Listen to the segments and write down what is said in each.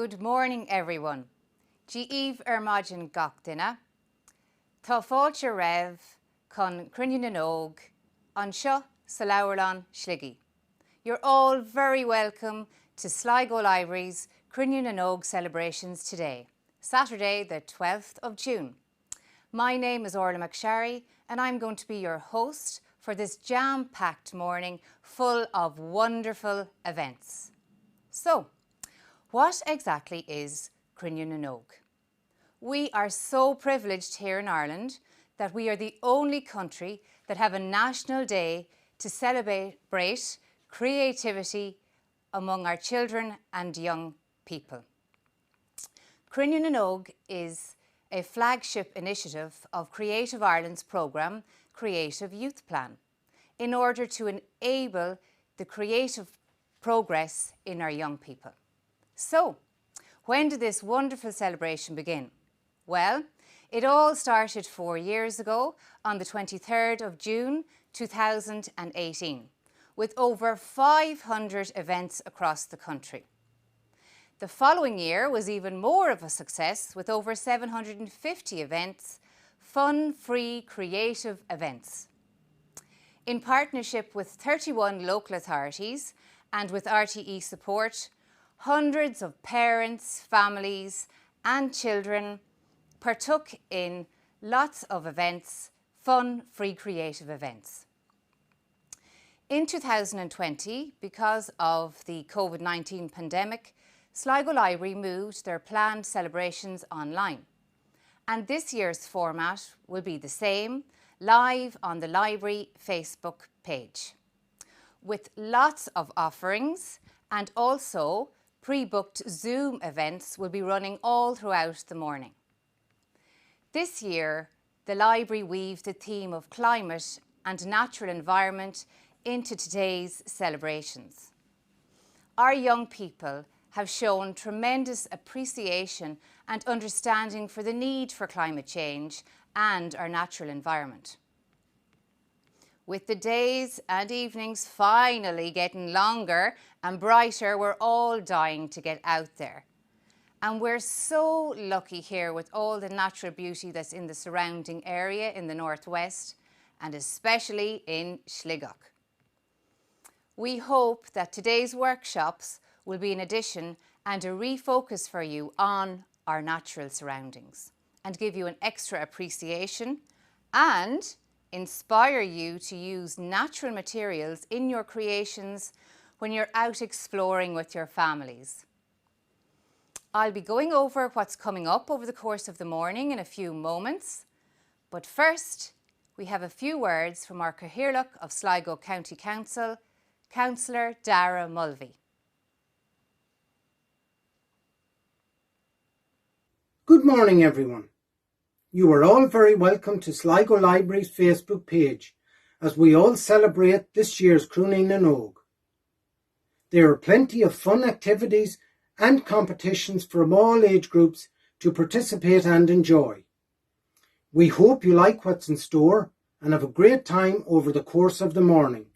Good morning, everyone. Díomh Maidin gach duine. Tá fáilte raibh chun Cruinniú anseo sa Leabharlann Sligo. You're all very welcome to Sligo Libraries Cruinniú celebrations today, Saturday the 12th of June. My name is Orla McSharry and I'm going to be your host for this jam-packed morning full of wonderful events. So, what exactly is Cruinniú? We are so privileged here in Ireland that we are the only country that have a national day to celebrate creativity among our children and young people. Cruinniú is a flagship initiative of Creative Ireland's programme Creative Youth Plan in order to enable the creative progress in our young people. So, when did this wonderful celebration begin? Well, it all started 4 years ago on the 23rd of June 2018 with over 500 events across the country. The following year was even more of a success with over 750 events, fun, free, creative events. In partnership with 31 local authorities and with RTE support, hundreds of parents, families and children partook in lots of events, fun, free, creative events. In 2020, because of the COVID-19 pandemic, Sligo Library moved their planned celebrations online. And this year's format will be the same, live on the library Facebook page, with lots of offerings, and also pre-booked Zoom events will be running all throughout the morning. This year, the library weaved the theme of climate and natural environment into today's celebrations. Our young people have shown tremendous appreciation and understanding for the need for climate change and our natural environment. With the days and evenings finally getting longer and brighter, we're all dying to get out there. And we're so lucky here with all the natural beauty that's in the surrounding area in the northwest and especially in Sligo. We hope that today's workshops will be an addition and a refocus for you on our natural surroundings and give you an extra appreciation and inspire you to use natural materials in your creations when you're out exploring with your families. I'll be going over what's coming up over the course of the morning in a few moments, but first we have a few words from our Cathaoirleach of Sligo County Council, Councillor Dara Mulvey. Good morning, everyone. You are all very welcome to Sligo Libraries' Facebook page as we all celebrate this year's Cruinniú. There are plenty of fun activities and competitions from all age groups to participate and enjoy. We hope you like what's in store and have a great time over the course of the morning.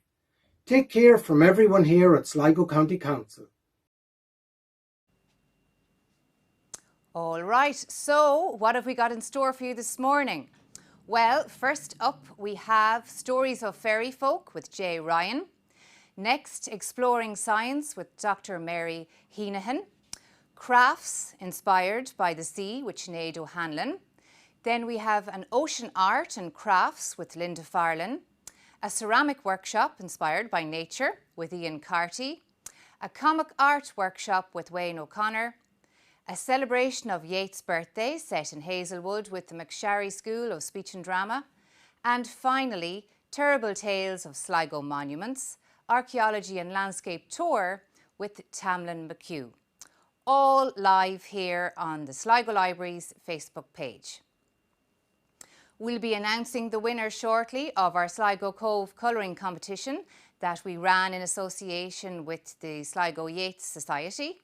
Take care from everyone here at Sligo County Council. All right, so what have we got in store for you this morning? Well, first up we have Stories of Fairy Folk with Jay Ryan. Next, Exploring Science with Dr. Mary Heneghan. Crafts inspired by the sea with Sinéad O'Hanlon. Then we have an Ocean Art and Crafts with Linda Fahrlin. A ceramic workshop inspired by nature with Ian Carty. A comic art workshop with Wayne O'Connor. A celebration of Yeats' birthday set in Hazelwood with the McSharry School of Speech and Drama. And finally, Terrible Tales of Sligo Monuments, Archaeology and Landscape Tour with Tamlin McHugh. All live here on the Sligo Libraries Facebook page. We'll be announcing the winner shortly of our Sligo Cove colouring competition that we ran in association with the Sligo Yeats Society.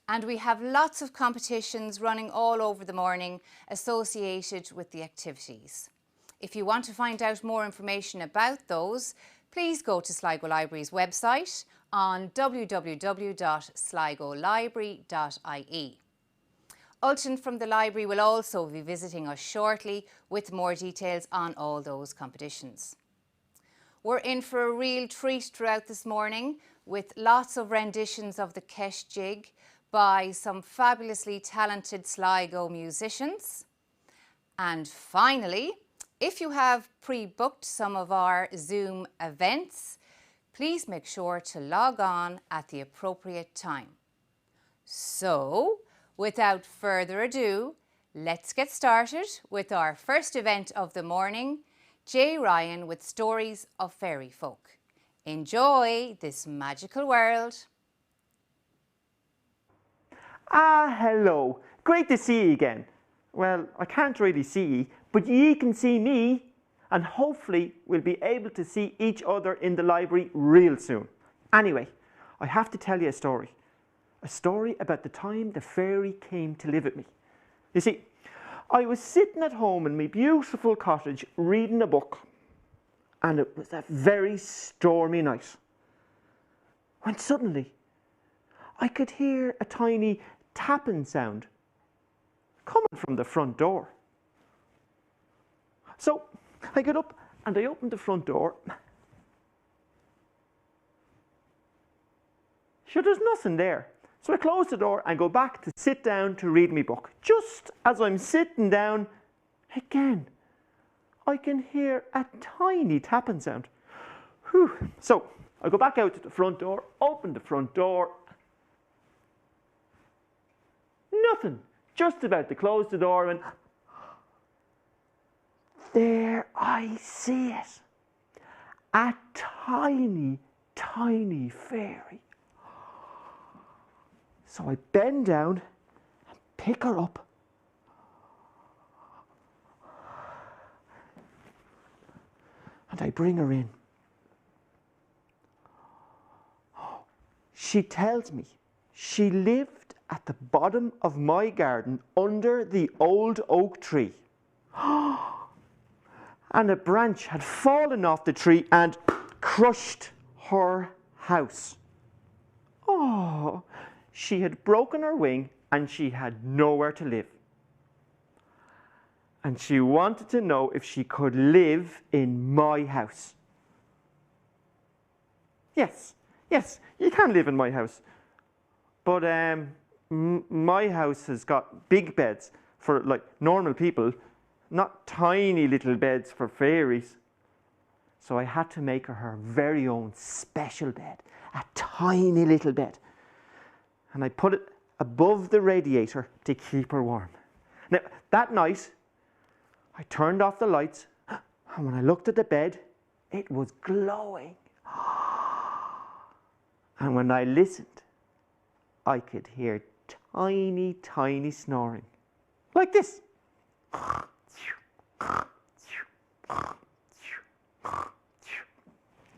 And we have lots of competitions running all over the morning associated with the activities. If you want to find out more information about those, please go to Sligo Libraries website on www.sligolibrary.ie. Ultan from the library will also be visiting us shortly with more details on all those competitions. We're in for a real treat throughout this morning with lots of renditions of the Kesh Jig by some fabulously talented Sligo musicians. And finally, if you have pre-booked some of our Zoom events, please make sure to log on at the appropriate time. So, without further ado, let's get started with our first event of the morning, Jay Ryan with Stories of Fairy Folk. Enjoy this magical world. Hello. Great to see you again. Well, I can't really see ye, but ye can see me, and hopefully we'll be able to see each other in the library real soon. Anyway, I have to tell you a story. A story about the time the fairy came to live with me. You see, I was sitting at home in my beautiful cottage reading a book, and it was a very stormy night, when suddenly I could hear a tiny tapping sound coming from the front door. So I got up and I opened the front door. Sure, there's nothing there. So I closed the door and go back to sit down to read my book. Just as I'm sitting down, again, I can hear a tiny tapping sound. Whew. So I go back out to the front door, open the front door. Nothing. Just about to close the door and there I see it. A tiny, tiny fairy. So I bend down and pick her up. And I bring her in. She tells me she lived at the bottom of my garden under the old oak tree. And a branch had fallen off the tree and crushed her house. Oh, she had broken her wing and she had nowhere to live. And she wanted to know if she could live in my house. Yes, you can live in my house. But my house has got big beds for like normal people, not tiny little beds for fairies. So I had to make her very own special bed, a tiny little bed. And I put it above the radiator to keep her warm. Now, that night, I turned off the lights, and when I looked at the bed, it was glowing. And when I listened, I could hear tiny, tiny snoring, like this.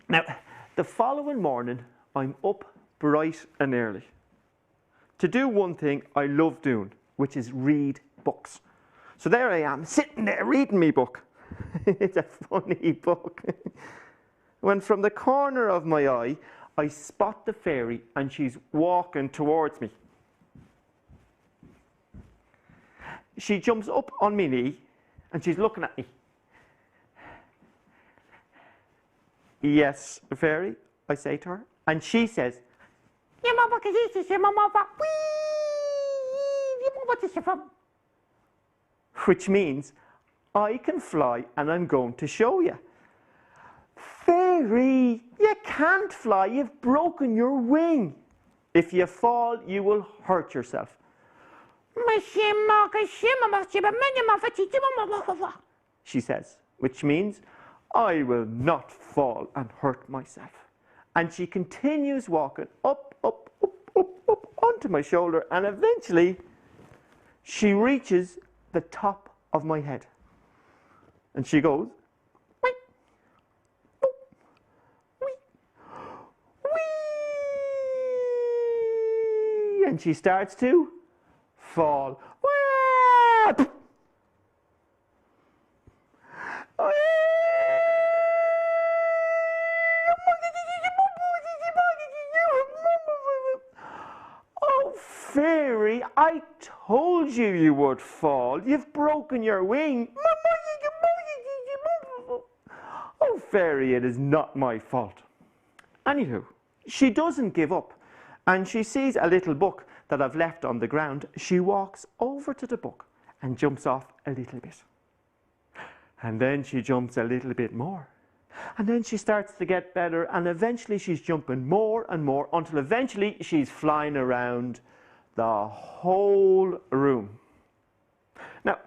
Now, the following morning, I'm up bright and early to do one thing I love doing, which is read books. So there I am, sitting there reading my book. It's a funny book. When from the corner of my eye, I spot the fairy and she's walking towards me. She jumps up on my knee and she's looking at me. Yes, fairy, I say to her. And she says, which means, I can fly and I'm going to show you. Fairy, you can't fly, you've broken your wing. If you fall, you will hurt yourself. She says, which means, I will not fall and hurt myself. And she continues walking up, up, up, up, up onto my shoulder, and eventually she reaches the top of my head. And she goes, wee, wee, wee, wee, and she starts to fall. Wee, Oh, fairy, I told you you would fall. You've broken your wing. Oh, fairy, it is not my fault. Anywho, she doesn't give up, and she sees a little book that I've left on the ground. She walks over to the book and jumps off a little bit. And then she jumps a little bit more. And then she starts to get better, and eventually she's jumping more and more until eventually she's flying around the whole room. Now,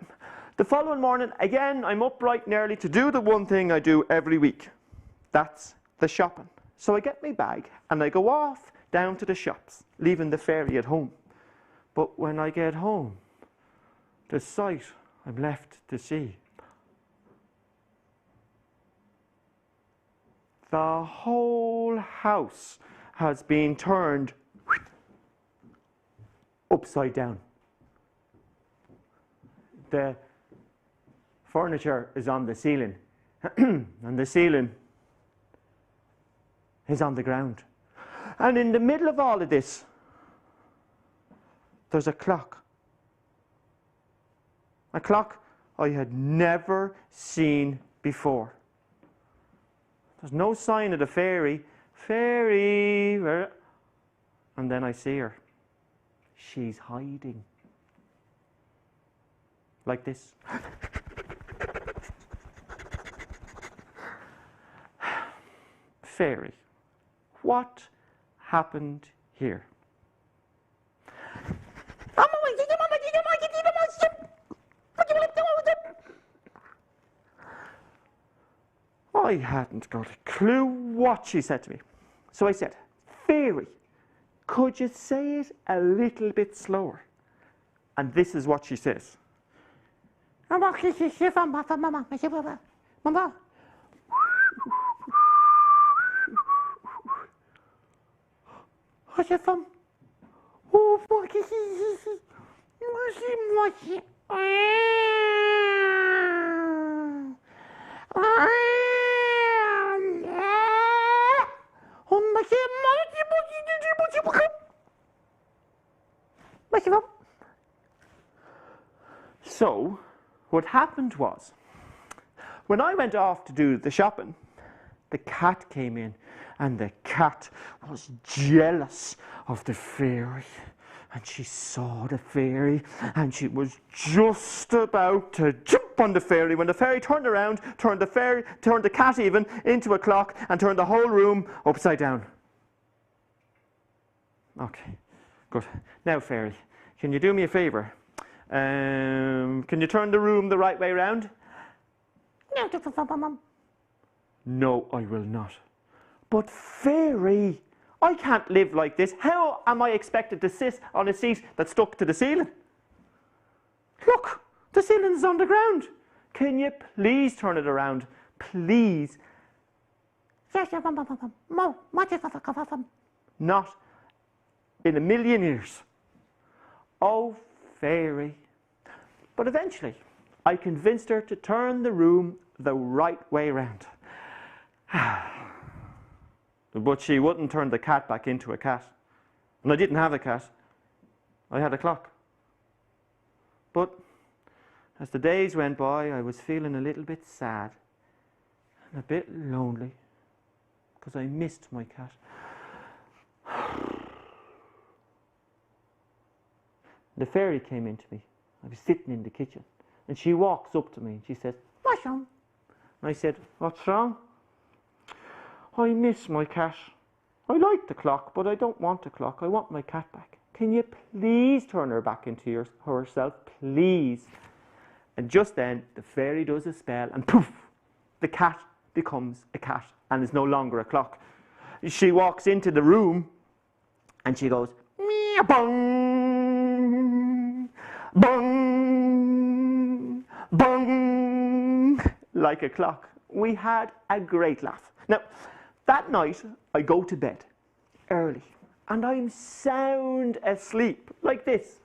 the following morning, again, I'm up bright and early to do the one thing I do every week. That's the shopping. So I get my bag and I go off down to the shops, leaving the fairy at home. But when I get home, the sight I'm left to see. The whole house has been turned upside down. The furniture is on the ceiling, and the ceiling is on the ground. And in the middle of all of this, there's a clock. A clock I had never seen before. There's no sign of the fairy. Fairy, where? And then I see her. She's hiding. Like this. Fairy, what happened here? I hadn't got a clue what she said to me. So I said, Fairy, could you say it a little bit slower? And this is what she says. So, what happened was, when I went off to do the shopping, the cat came in, and the cat was jealous of the fairy. And she saw the fairy, and she was just about to jump on the fairy when the fairy turned around, turned the cat even into a clock, and turned the whole room upside down. Okay, good. Now, fairy, can you do me a favour? Can you turn the room the right way around? No, I will not. But fairy, I can't live like this. How am I expected to sit on a seat that's stuck to the ceiling? Look, the ceiling's on the ground. Can you please turn it around? Please. Not in a million years. Oh, fairy. But eventually, I convinced her to turn the room the right way around. But she wouldn't turn the cat back into a cat. And I didn't have a cat. I had a clock. But as the days went by, I was feeling a little bit sad and a bit lonely because I missed my cat. The fairy came into me. I was sitting in the kitchen, and she walks up to me and she says, "What's wrong?" And I said, "What's wrong? I miss my cat. I like the clock, but I don't want the clock. I want my cat back. Can you please turn her back into herself, please?" And just then, the fairy does a spell, and poof, the cat becomes a cat and is no longer a clock. She walks into the room, and she goes, "Meow, bong, bong, bong," like a clock. We had a great laugh. Now, that night, I go to bed early, and I'm sound asleep, like this.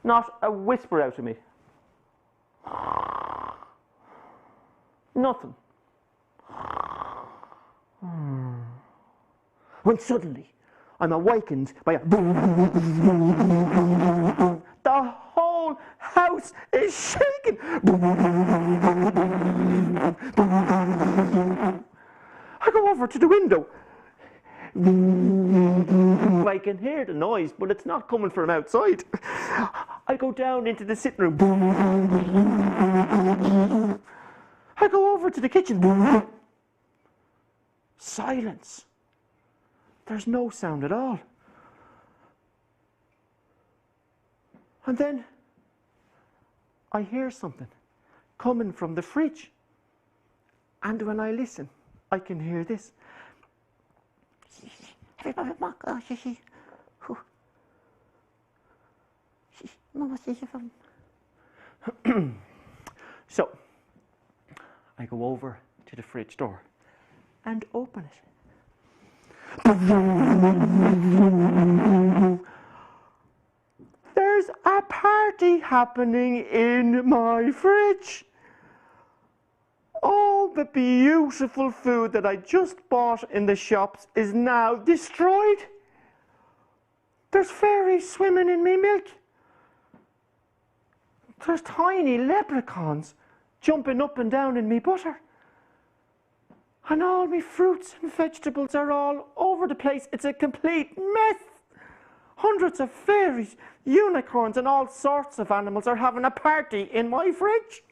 Not a whisper out of me. Nothing. When suddenly, I'm awakened by a the whole house is shaking. I go over to the window. I can hear the noise, but it's not coming from outside. I go down into the sitting room. I go over to the kitchen. Silence. There's no sound at all. And then I hear something coming from the fridge. And when I listen, I can hear this. So, I go over to the fridge door and open it. There's a party happening in my fridge. All the beautiful food that I just bought in the shops is now destroyed. There's fairies swimming in me milk. There's tiny leprechauns jumping up and down in me butter. And all me fruits and vegetables are all over the place. It's a complete mess. Hundreds of fairies, unicorns and all sorts of animals are having a party in my fridge.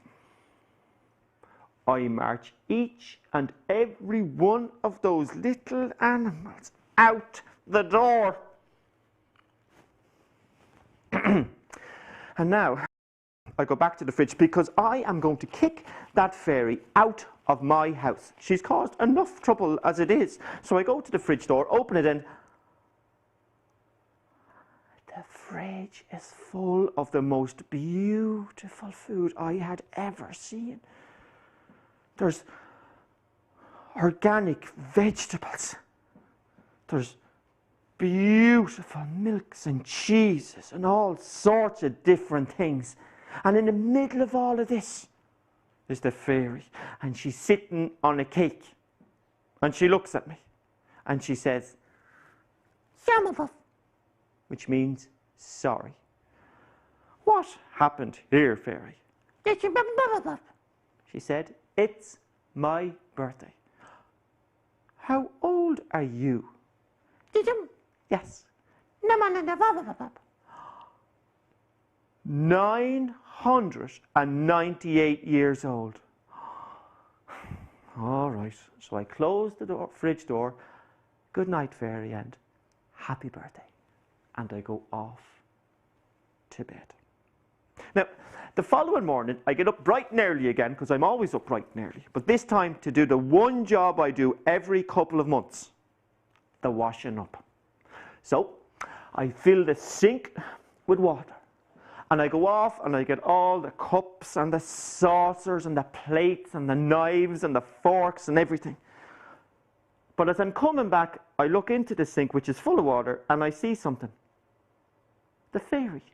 I march each and every one of those little animals out the door. And now I go back to the fridge because I am going to kick that fairy out of my house. She's caused enough trouble as it is. So I go to the fridge door, open it, and the fridge is full of the most beautiful food I had ever seen. There's organic vegetables. There's beautiful milks and cheeses and all sorts of different things. And in the middle of all of this is the fairy. And she's sitting on a cake. And she looks at me. And she says, "Shamabuff," which means sorry. "What happened here, fairy?" She said, "It's my birthday." "How old are you?" "Yes." 998 years old. All right, so I close the fridge door. "Good night, fairy, and happy birthday." And I go off to bed. Now, the following morning, I get up bright and early again, because I'm always up bright and early. But this time to do the one job I do every couple of months, the washing up. So, I fill the sink with water. And I go off and I get all the cups and the saucers and the plates and the knives and the forks and everything. But as I'm coming back, I look into the sink, which is full of water, and I see something. The fairy.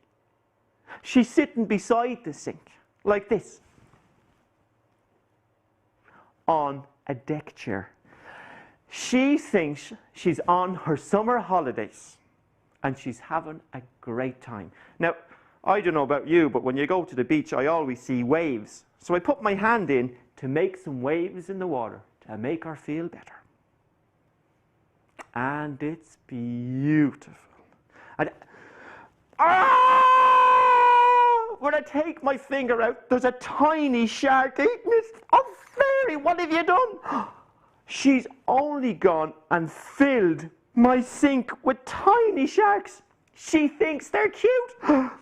She's sitting beside the sink, like this, on a deck chair. She thinks she's on her summer holidays, and she's having a great time. Now, I don't know about you, but when you go to the beach, I always see waves. So I put my hand in to make some waves in the water to make her feel better. And it's beautiful. And when I take my finger out, there's a tiny shark eating it. "Oh, fairy, what have you done?" She's only gone and filled my sink with tiny sharks. She thinks they're cute.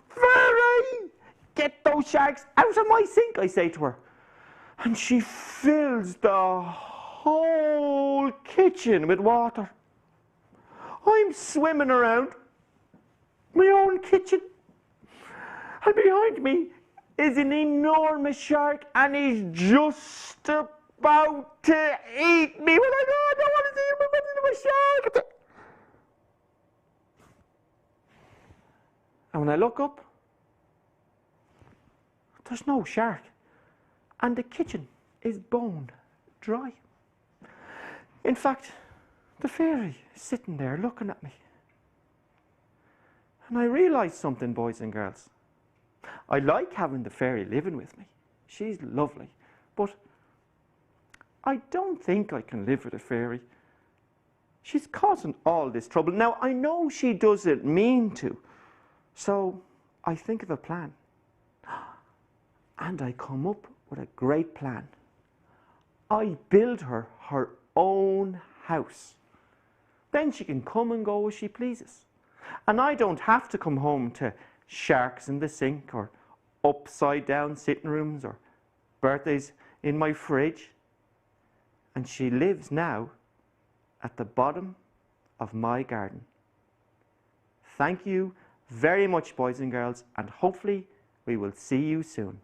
"Fairy, get those sharks out of my sink," I say to her. And she fills the whole kitchen with water. I'm swimming around my own kitchen. And behind me is an enormous shark, and he's just about to eat me. When I go, "I don't want to see him, I'm a shark." And when I look up, there's no shark. And the kitchen is bone dry. In fact, the fairy is sitting there looking at me. And I realised something, boys and girls. I like having the fairy living with me. She's lovely. But I don't think I can live with a fairy. She's causing all this trouble. Now, I know she doesn't mean to. So I think of a plan. And I come up with a great plan. I build her her own house. Then she can come and go as she pleases. And I don't have to come home to sharks in the sink or upside down sitting rooms or birthdays in my fridge. And she lives now at the bottom of my garden. Thank you very much, boys and girls, and hopefully we will see you soon.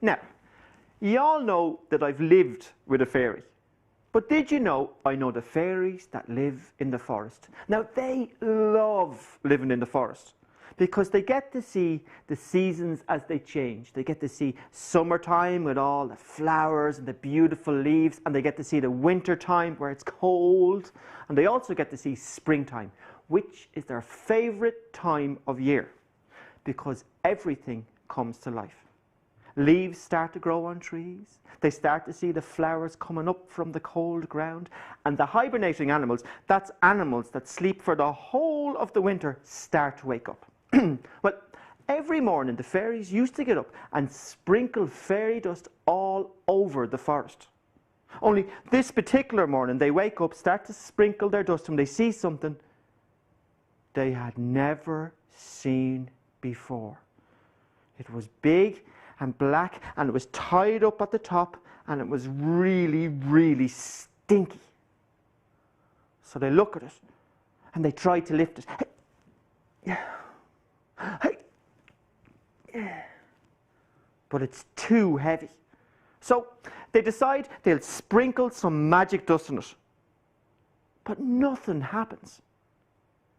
Now, you all know that I've lived with a fairy. But did you know I know the fairies that live in the forest? Now, they love living in the forest because they get to see the seasons as they change. They get to see summertime with all the flowers and the beautiful leaves, and they get to see the winter time where it's cold, and they also get to see springtime, which is their favorite time of year because everything comes to life. Leaves start to grow on trees. They start to see the flowers coming up from the cold ground. And the hibernating animals, that's animals that sleep for the whole of the winter, start to wake up. Well, every morning the fairies used to get up and sprinkle fairy dust all over the forest. Only this particular morning they wake up, start to sprinkle their dust when they see something they had never seen before. It was big and black, and it was tied up at the top, and it was really, really stinky. So they look at it, and they try to lift it. But it's too heavy. So they decide they'll sprinkle some magic dust on it. But nothing happens.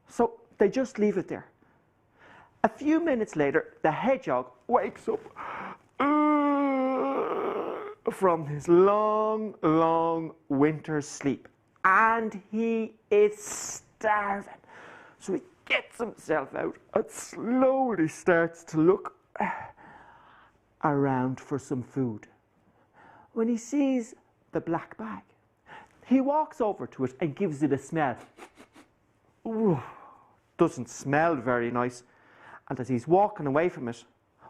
So they just leave it there. A few minutes later, the hedgehog wakes up from his long, long winter sleep. And he is starving. So he gets himself out and slowly starts to look around for some food. When he sees the black bag, he walks over to it and gives it a smell. Ooh, doesn't smell very nice. And as he's walking away from it,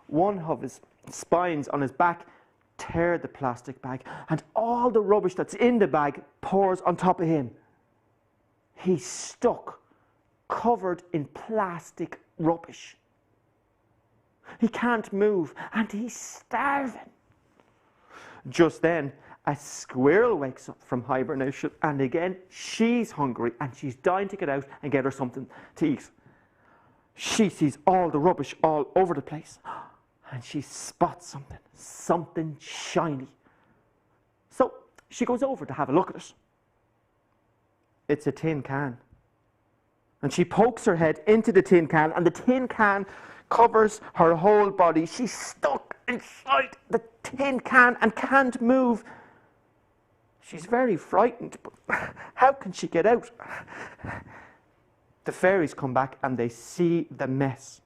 one of his spines on his back tear the plastic bag, and all the rubbish that's in the bag pours on top of him. He's stuck, covered in plastic rubbish. He can't move, and he's starving. Just then, a squirrel wakes up from hibernation, and again, she's hungry, and she's dying to get out and get her something to eat. She sees all the rubbish all over the place, and she spots something shiny. So she goes over to have a look at it. It's a tin can. And she pokes her head into the tin can, and the tin can covers her whole body. She's stuck inside the tin can and can't move. She's very frightened, but how can she get out? The fairies come back and they see the mess.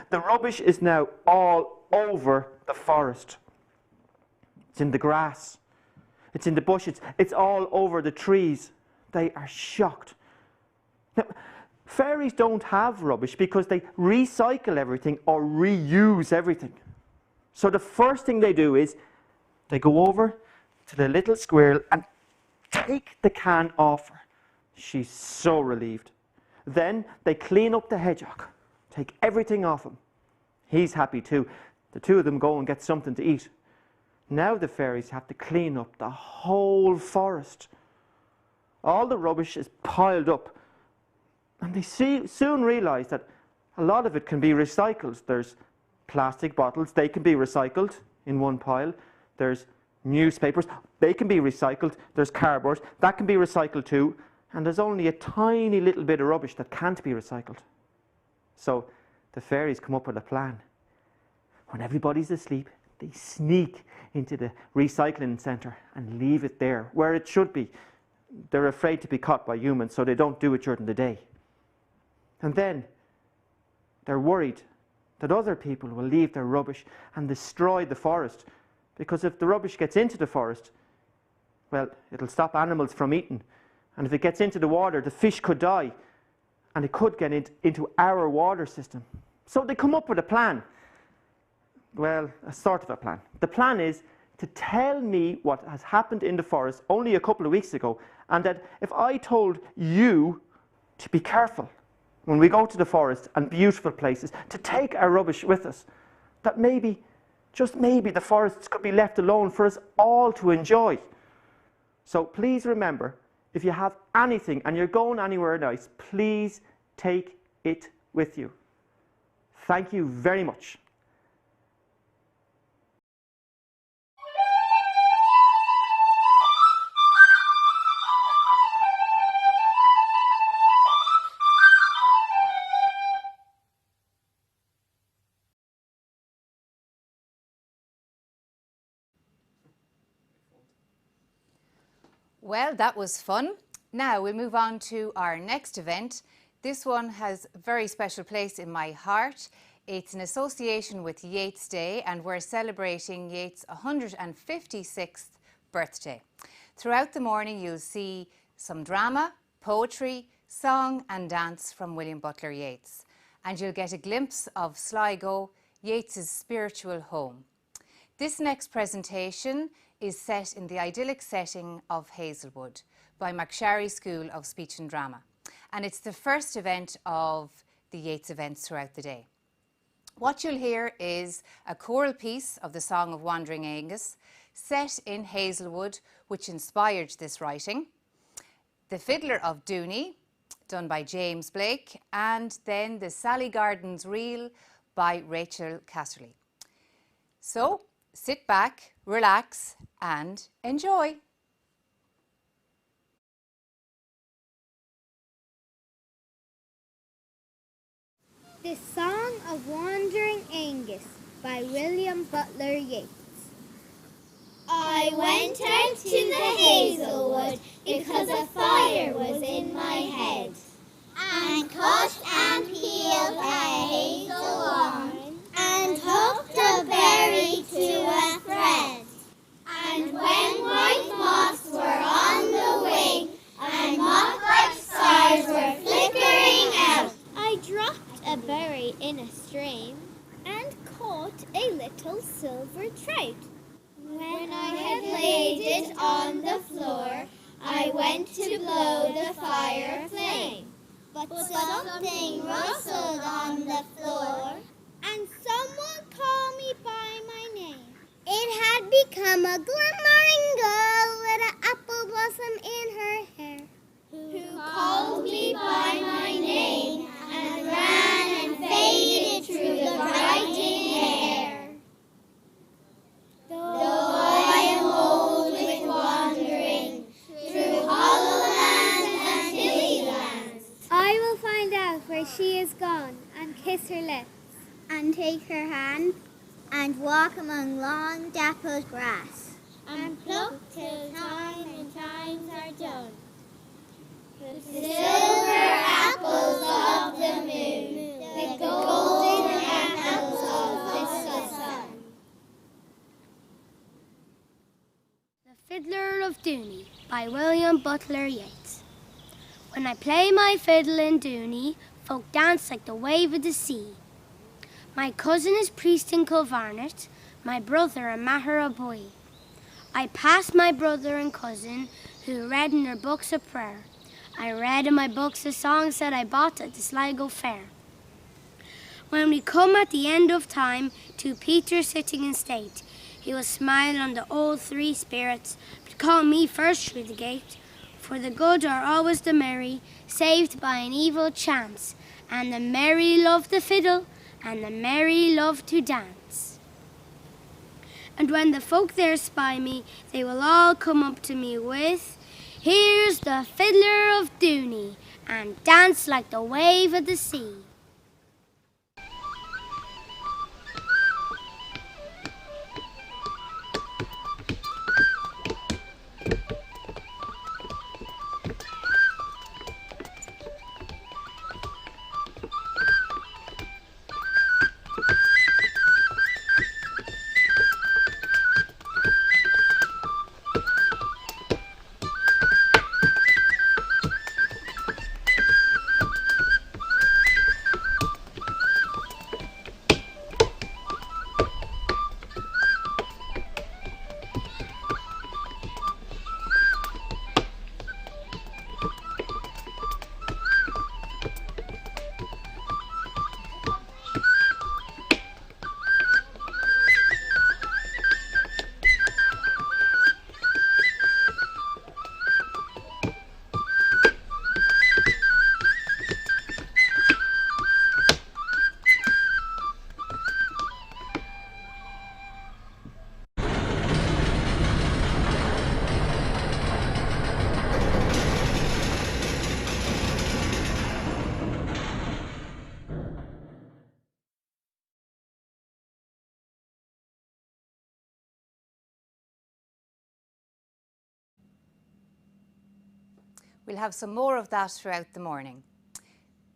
The rubbish is now all over the forest. It's in the grass. It's in the bushes. It's all over the trees. They are shocked. Now, fairies don't have rubbish because they recycle everything or reuse everything. So the first thing they do is they go over to the little squirrel and take the can off her. She's so relieved. Then they clean up the hedgehog, take everything off him. He's happy too. The two of them go and get something to eat. Now the fairies have to clean up the whole forest. All the rubbish is piled up. And they soon realise that a lot of it can be recycled. There's plastic bottles, they can be recycled in one pile. There's newspapers, they can be recycled. There's cardboard, that can be recycled too. And there's only a tiny little bit of rubbish that can't be recycled. So the fairies come up with a plan. When everybody's asleep, they sneak into the recycling centre and leave it there, where it should be. they're afraid to be caught by humans, so they don't do it during the day. And then they're worried that other people will leave their rubbish and destroy the forest, because if the rubbish gets into the forest, well, it'll stop animals from eating. And if it gets into the water, the fish could die, and it could get into our water system. So they come up with a plan. Well, a sort of a plan. The plan is to tell me what has happened in the forest only a couple of weeks ago, and that if I told you to be careful when we go to the forest and beautiful places, to take our rubbish with us, that maybe, just maybe, the forests could be left alone for us all to enjoy. So please remember, if you have anything and you're going anywhere nice, please take it with you. Thank you very much. Well, that was fun. Now we'll move on to our next event. This one has a very special place in my heart. It's an association with Yeats Day, and we're celebrating Yeats' 156th birthday. Throughout the morning you'll see some drama, poetry, song and dance from William Butler Yeats. And you'll get a glimpse of Sligo, Yeats' spiritual home. This next presentation is set in the idyllic setting of Hazelwood by McSharry School of Speech and Drama. And it's the first event of the Yeats events throughout the day. What you'll hear is a choral piece of the Song of Wandering Aengus set in Hazelwood, which inspired this writing, The Fiddler of Dooney, done by James Blake, and then the Sally Gardens Reel by Rachel Casserly. So sit back, relax and enjoy. The Song of Wandering Aengus by William Butler Yeats. I went out to the hazelwood because a fire was in my head, and cut and peeled a hazel wand, and hooked a berry to a thread. And when white moths were on the wing, and moth-like stars were flickering out, I dropped a berry in a stream and caught a little silver trout. When I had laid it on the floor, I went to blow the fire flame. But something rustled on the floor, and someone called me by my name. It had become a glimmering girl with an apple blossom in her hair, who called me by my name and ran and faded through the brightening air. Though I am old with wandering through hollow lands and hilly lands, I will find out where she is gone and kiss her lips, and take her hand and walk among long dappled grass, and pluck till time and times are done the silver apples of the moon, the golden apples of the sun. The Fiddler of Dooney by William Butler Yeats. When I play my fiddle in Dooney, folk dance like the wave of the sea. My cousin is priest in Kilvarnet, my brother a Maher boy. I passed my brother and cousin, who read in their books of prayer. I read in my books the songs that I bought at the Sligo Fair. When we come at the end of time to Peter sitting in state, he will smile on the old three spirits, but call me first through the gate. For the good are always the merry, saved by an evil chance, and the merry love the fiddle, and the merry love to dance. And when the folk there spy me, they will all come up to me with, here's the Fiddler of Dooney, and dance like the wave of the sea. We'll have some more of that throughout the morning.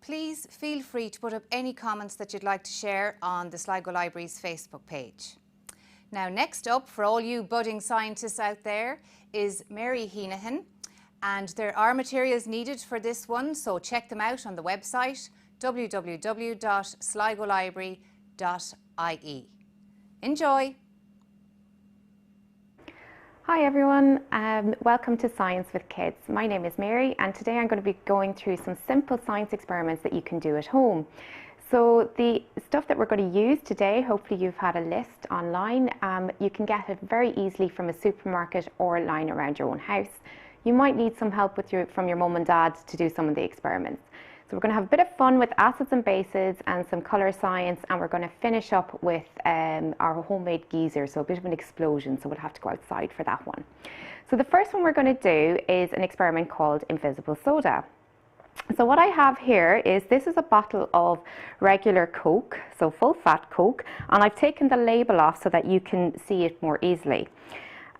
Please feel free to put up any comments that you'd like to share on the Sligo Libraries Facebook page. Now, next up, for all you budding scientists out there, is Mary Heneghan, and there are materials needed for this one, so check them out on the website www.sligolibrary.ie. Enjoy! Hi everyone, welcome to Science with Kids. My name is Mary and today I'm going to be going through some simple science experiments that you can do at home. So the stuff that we're going to use today, hopefully you've had a list online. You can get it very easily from a supermarket or lying around your own house. You might need some help from your mum and dad to do some of the experiments. So we're going to have a bit of fun with acids and bases and some colour science, and we're going to finish up with our homemade geyser, so a bit of an explosion, so we'll have to go outside for that one. So the first one we're going to do is an experiment called invisible soda. So what I have here is, this is a bottle of regular Coke, so full fat Coke, and I've taken the label off so that you can see it more easily.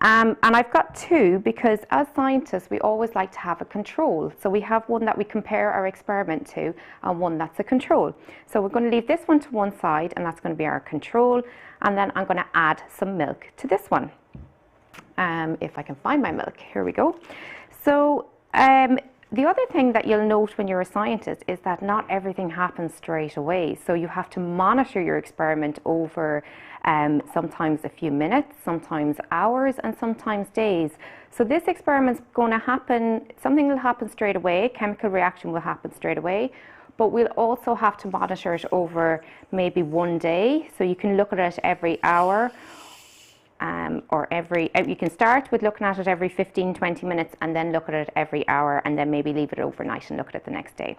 And I've got two because as scientists we always like to have a control. So we have one that we compare our experiment to and one that's a control. So we're going to leave this one to one side and that's going to be our control, and then I'm going to add some milk to this one. If I can find my milk, here we go. So the other thing that you'll note when you're a scientist is that not everything happens straight away. So you have to monitor your experiment over sometimes a few minutes, sometimes hours, and sometimes days. So this experiment's going to happen, something will happen straight away, chemical reaction will happen straight away, but we'll also have to monitor it over maybe one day. So you can look at it every hour. You can start with looking at it every 15-20 minutes and then look at it every hour, and then maybe leave it overnight and look at it the next day.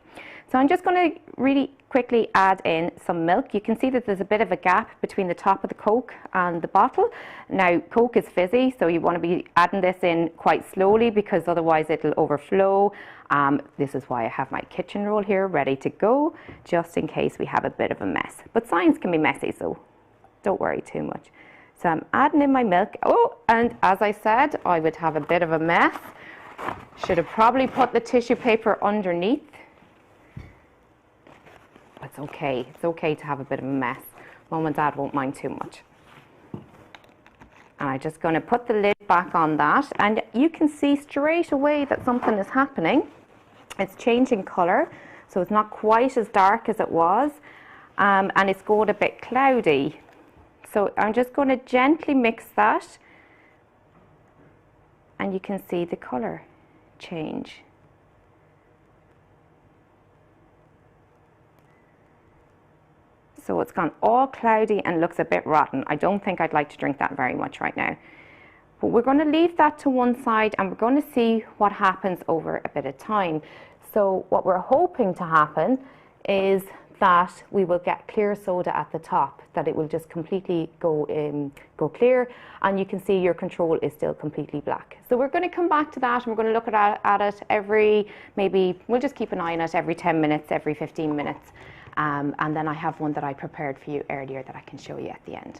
So I'm just going to really quickly add in some milk. You can see that there's a bit of a gap between the top of the Coke and the bottle. Now Coke is fizzy, so you want to be adding this in quite slowly because otherwise it'll overflow. This is why I have my kitchen roll here ready to go, just in case we have a bit of a mess. But science can be messy, so don't worry too much. So I'm adding in my milk. Oh, and as I said, I would have a bit of a mess. Should have probably put the tissue paper underneath. It's okay. It's okay to have a bit of a mess. Mum and Dad won't mind too much. And I'm just going to put the lid back on that. And you can see straight away that something is happening. It's changing colour. So it's not quite as dark as it was. And it's going a bit cloudy. So I'm just going to gently mix that, and you can see the colour change. So it's gone all cloudy and looks a bit rotten. I don't think I'd like to drink that very much right now. But we're going to leave that to one side and we're going to see what happens over a bit of time. So what we're hoping to happen is that we will get clear soda at the top, that it will just completely go clear, and you can see your control is still completely black. So we're going to come back to that and we're going to look at it every, maybe we'll just keep an eye on it every 10 minutes, every 15 minutes. And then I have one that I prepared for you earlier that I can show you at the end.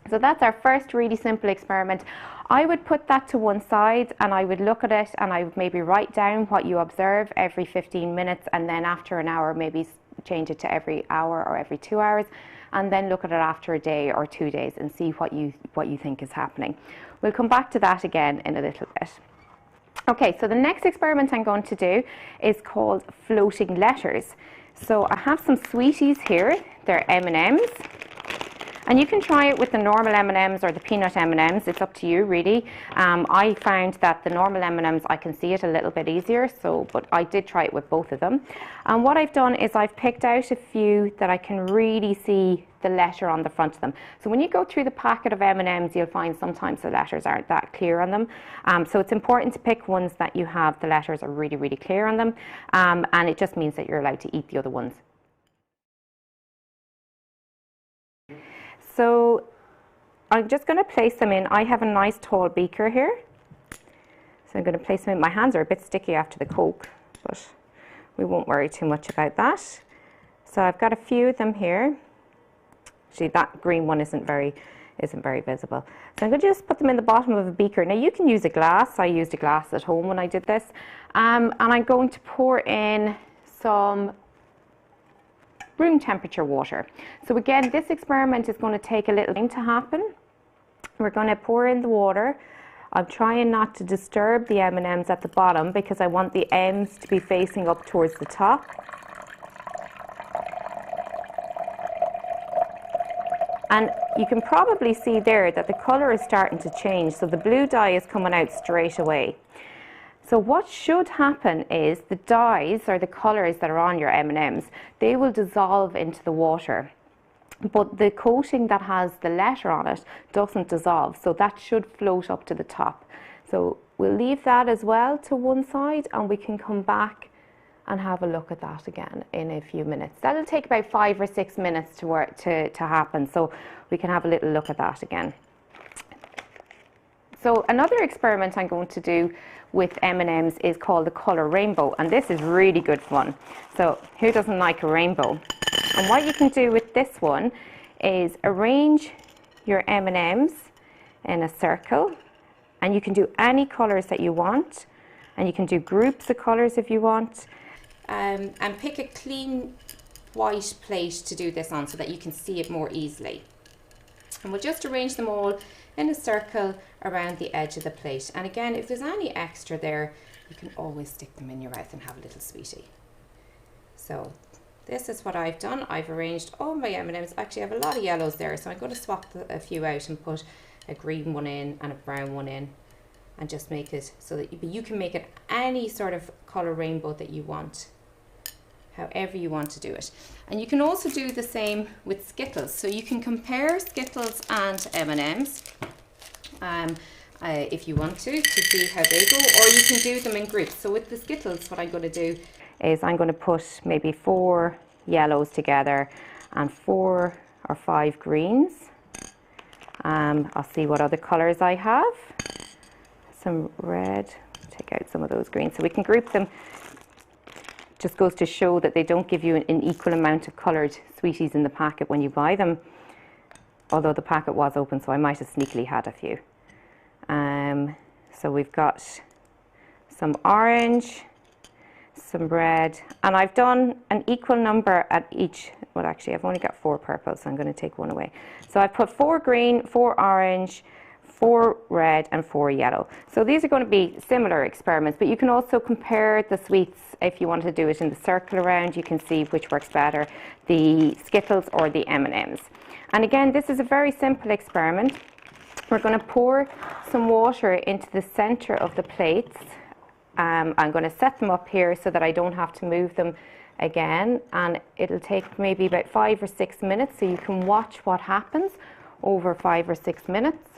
So that's our first really simple experiment. I would put that to one side and I would look at it and I would maybe write down what you observe every 15 minutes, and then after an hour maybe change it to every hour or every 2 hours, and then look at it after a day or 2 days and see what you think is happening. We'll come back to that again in a little bit. Okay, so the next experiment I'm going to do is called floating letters. So I have some sweeties here, they're M&Ms. And you can try it with the normal M&Ms or the peanut M&Ms, it's up to you really. I found that the normal M&Ms, I can see it a little bit easier, but I did try it with both of them. And what I've done is I've picked out a few that I can really see the letter on the front of them. So when you go through the packet of M&Ms, you'll find sometimes the letters aren't that clear on them. So it's important to pick ones that you have the letters are really, really clear on them. And it just means that you're allowed to eat the other ones. So I'm just going to place them in. I have a nice tall beaker here. So I'm going to place them in. My hands are a bit sticky after the Coke, but we won't worry too much about that. So I've got a few of them here. Actually, that green one isn't very isn't very visible. So I'm going to just put them in the bottom of a beaker. Now you can use a glass. I used a glass at home when I did this. And I'm going to pour in some room temperature water. So again, this experiment is going to take a little time to happen. We're going to pour in the water. I'm trying not to disturb the M&Ms at the bottom because I want the M's to be facing up towards the top. And you can probably see there that the colour is starting to change, so the blue dye is coming out straight away. So what should happen is the dyes, or the colours that are on your M&Ms, they will dissolve into the water. But the coating that has the letter on it doesn't dissolve, so that should float up to the top. So we'll leave that as well to one side, and we can come back and have a look at that again in a few minutes. That'll take about 5 or 6 minutes to happen, so we can have a little look at that again. So another experiment I'm going to do with M&Ms is called the colour rainbow, and this is really good fun. So who doesn't like a rainbow? And what you can do with this one is arrange your M&Ms in a circle, and you can do any colours that you want, and you can do groups of colours if you want. And pick a clean white plate to do this on so that you can see it more easily. And we'll just arrange them all in a circle around the edge of the plate. And again, if there's any extra there, you can always stick them in your mouth and have a little sweetie. So this is what I've done. I've arranged all my M&Ms. Actually, I have a lot of yellows there, so I'm going to swap a few out and put a green one in and a brown one in, and just make it so that you can make it any sort of colour rainbow that you want, however you want to do it. And you can also do the same with Skittles. So you can compare Skittles and M&Ms if you want to see how they go, or you can do them in groups. So with the Skittles, what I'm going to do is I'm going to put maybe 4 yellows together and 4 or 5 greens. I'll see what other colours I have. Some red, take out some of those greens, so we can group them. Just goes to show that they don't give you an equal amount of coloured sweeties in the packet when you buy them, although the packet was open, so I might have sneakily had a few. So we've got some orange, some red, and I've done an equal number at each. Well, actually I've only got 4 purple, so I'm going to take one away. So I put 4 green, 4 orange, 4 red and 4 yellow. So these are going to be similar experiments, but you can also compare the sweets if you want to do it in the circle around. You can see which works better, the Skittles or the M&Ms. And again, this is a very simple experiment. We're going to pour some water into the center of the plates. I'm going to set them up here so that I don't have to move them again, and it'll take maybe about 5 or 6 minutes, so you can watch what happens over 5 or 6 minutes.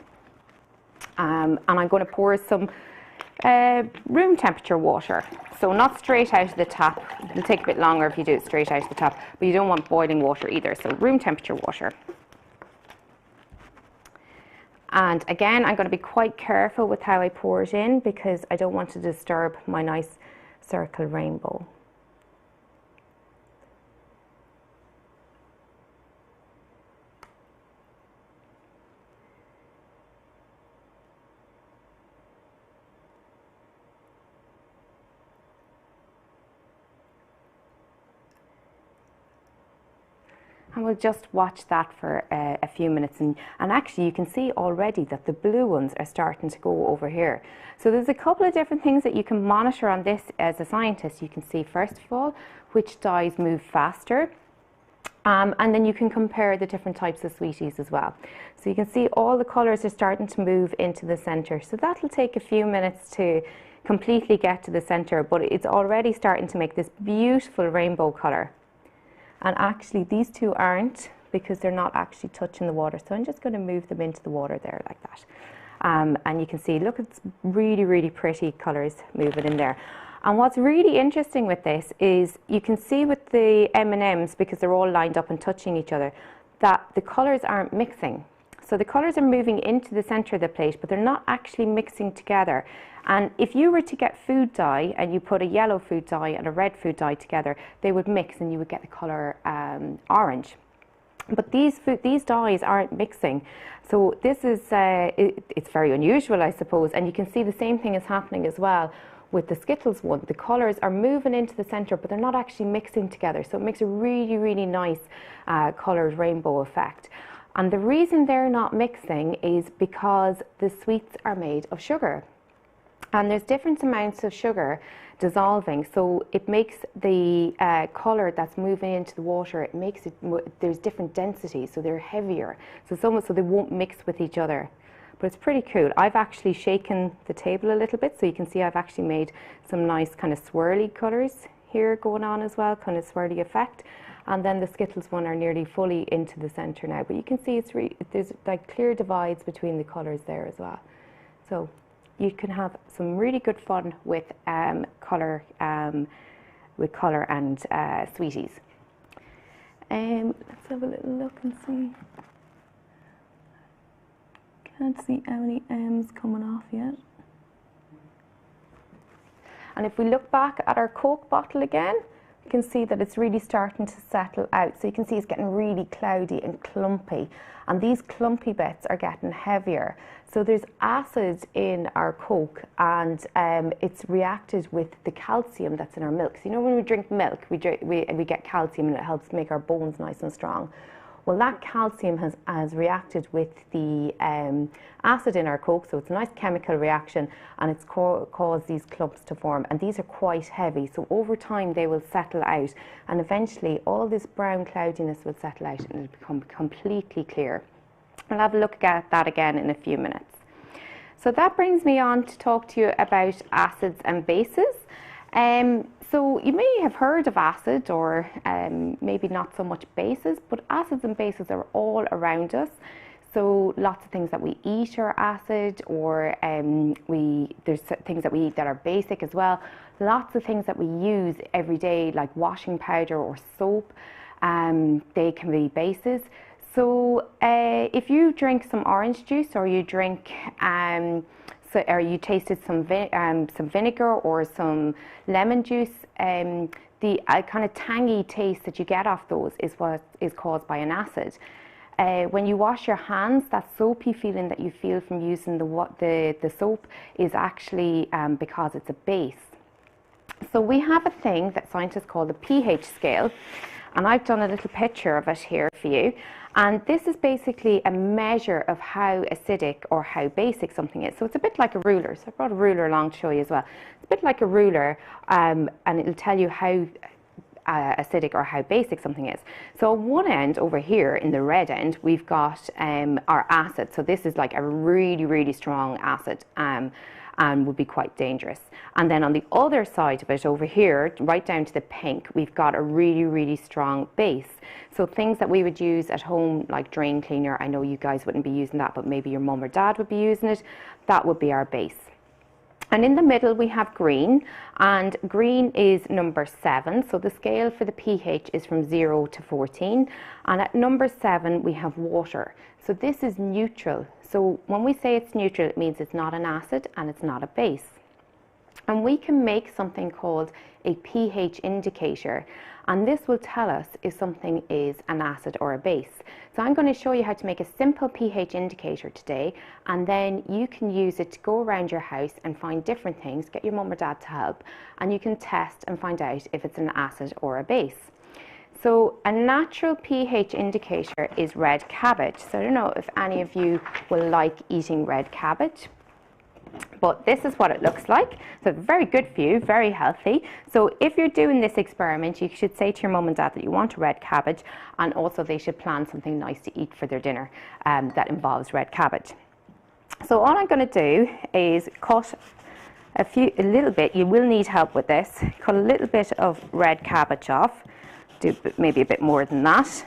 And I'm going to pour some room temperature water, so not straight out of the tap. It'll take a bit longer if you do it straight out of the tap, but you don't want boiling water either, so room temperature water. And again, I'm going to be quite careful with how I pour it in because I don't want to disturb my nice circle rainbow. And we'll just watch that for a few minutes, and actually you can see already that the blue ones are starting to go over here. So there's a couple of different things that you can monitor on this as a scientist. You can see first of all which dyes move faster, and then you can compare the different types of sweeties as well. So you can see all the colours are starting to move into the centre. So that'll take a few minutes to completely get to the centre, but it's already starting to make this beautiful rainbow colour. And actually these two aren't, because they're not actually touching the water. So I'm just going to move them into the water there like that. And you can see, look, it's really, really pretty colours moving in there. And what's really interesting with this is you can see with the M&Ms, because they're all lined up and touching each other, that the colours aren't mixing. So the colours are moving into the centre of the plate, but they're not actually mixing together. And if you were to get food dye and you put a yellow food dye and a red food dye together, they would mix and you would get the colour orange. But these dyes aren't mixing. So this is, it's very unusual, I suppose. And you can see the same thing is happening as well with the Skittles one. The colours are moving into the centre, but they're not actually mixing together. So it makes a really, really nice coloured rainbow effect. And the reason they're not mixing is because the sweets are made of sugar. And there's different amounts of sugar dissolving, so it makes the colour that's moving into the water, it makes it, there's different densities, so they're heavier. So they won't mix with each other. But it's pretty cool. I've actually shaken the table a little bit, so you can see I've actually made some nice kind of swirly colours here going on as well, kind of swirly effect. And then the Skittles one are nearly fully into the centre now. But you can see it's there's like clear divides between the colours there as well. So you can have some really good fun with colour and sweeties. Let's have a little look and see. Can't see any M's coming off yet. And if we look back at our Coke bottle again, you can see that it's really starting to settle out. So you can see it's getting really cloudy and clumpy. And these clumpy bits are getting heavier. So there's acid in our Coke, and it's reacted with the calcium that's in our milk. So you know when we drink milk, we get calcium and it helps make our bones nice and strong. Well, that calcium has reacted with the acid in our Coke, so it's a nice chemical reaction, and it's caused these clumps to form, and these are quite heavy, so over time they will settle out, and eventually all this brown cloudiness will settle out and it'll become completely clear. We'll have a look at that again in a few minutes. So that brings me on to talk to you about acids and bases. So you may have heard of acid, or maybe not so much bases, but acids and bases are all around us. So lots of things that we eat are acid, or there's things that we eat that are basic as well. Lots of things that we use every day, like washing powder or soap, they can be bases. So if you drink some orange juice, or you drink or you tasted some vinegar or some lemon juice, the kind of tangy taste that you get off those is what is caused by an acid. When you wash your hands, that soapy feeling that you feel from using the soap is actually because it's a base. So we have a thing that scientists call the pH scale, and I've done a little picture of it here for you. And this is basically a measure of how acidic or how basic something is. So it's a bit like a ruler. So I brought a ruler along to show you as well. It's a bit like a ruler, and it'll tell you how acidic or how basic something is. So on one end over here in the red end, we've got our acid. So this is like a really, really strong acid. And would be quite dangerous. And then on the other side of it over here, right down to the pink, we've got a really, really strong base. So things that we would use at home, like drain cleaner, I know you guys wouldn't be using that, but maybe your mum or dad would be using it, that would be our base. And in the middle we have green, and green is number 7. So the scale for the pH is from 0 to 14. And at number 7 we have water. So this is neutral. So when we say it's neutral, it means it's not an acid and it's not a base. And we can make something called a pH indicator, and this will tell us if something is an acid or a base. So I'm going to show you how to make a simple pH indicator today, and then you can use it to go around your house and find different things, get your mum or dad to help, and you can test and find out if it's an acid or a base. So a natural pH indicator is red cabbage. So I don't know if any of you will like eating red cabbage, but this is what it looks like. So very good for you, very healthy. So if you're doing this experiment, you should say to your mum and dad that you want a red cabbage, and also they should plan something nice to eat for their dinner that involves red cabbage. So all I'm going to do is cut a little bit. You will need help with this. Cut a little bit of red cabbage off. Do maybe a bit more than that.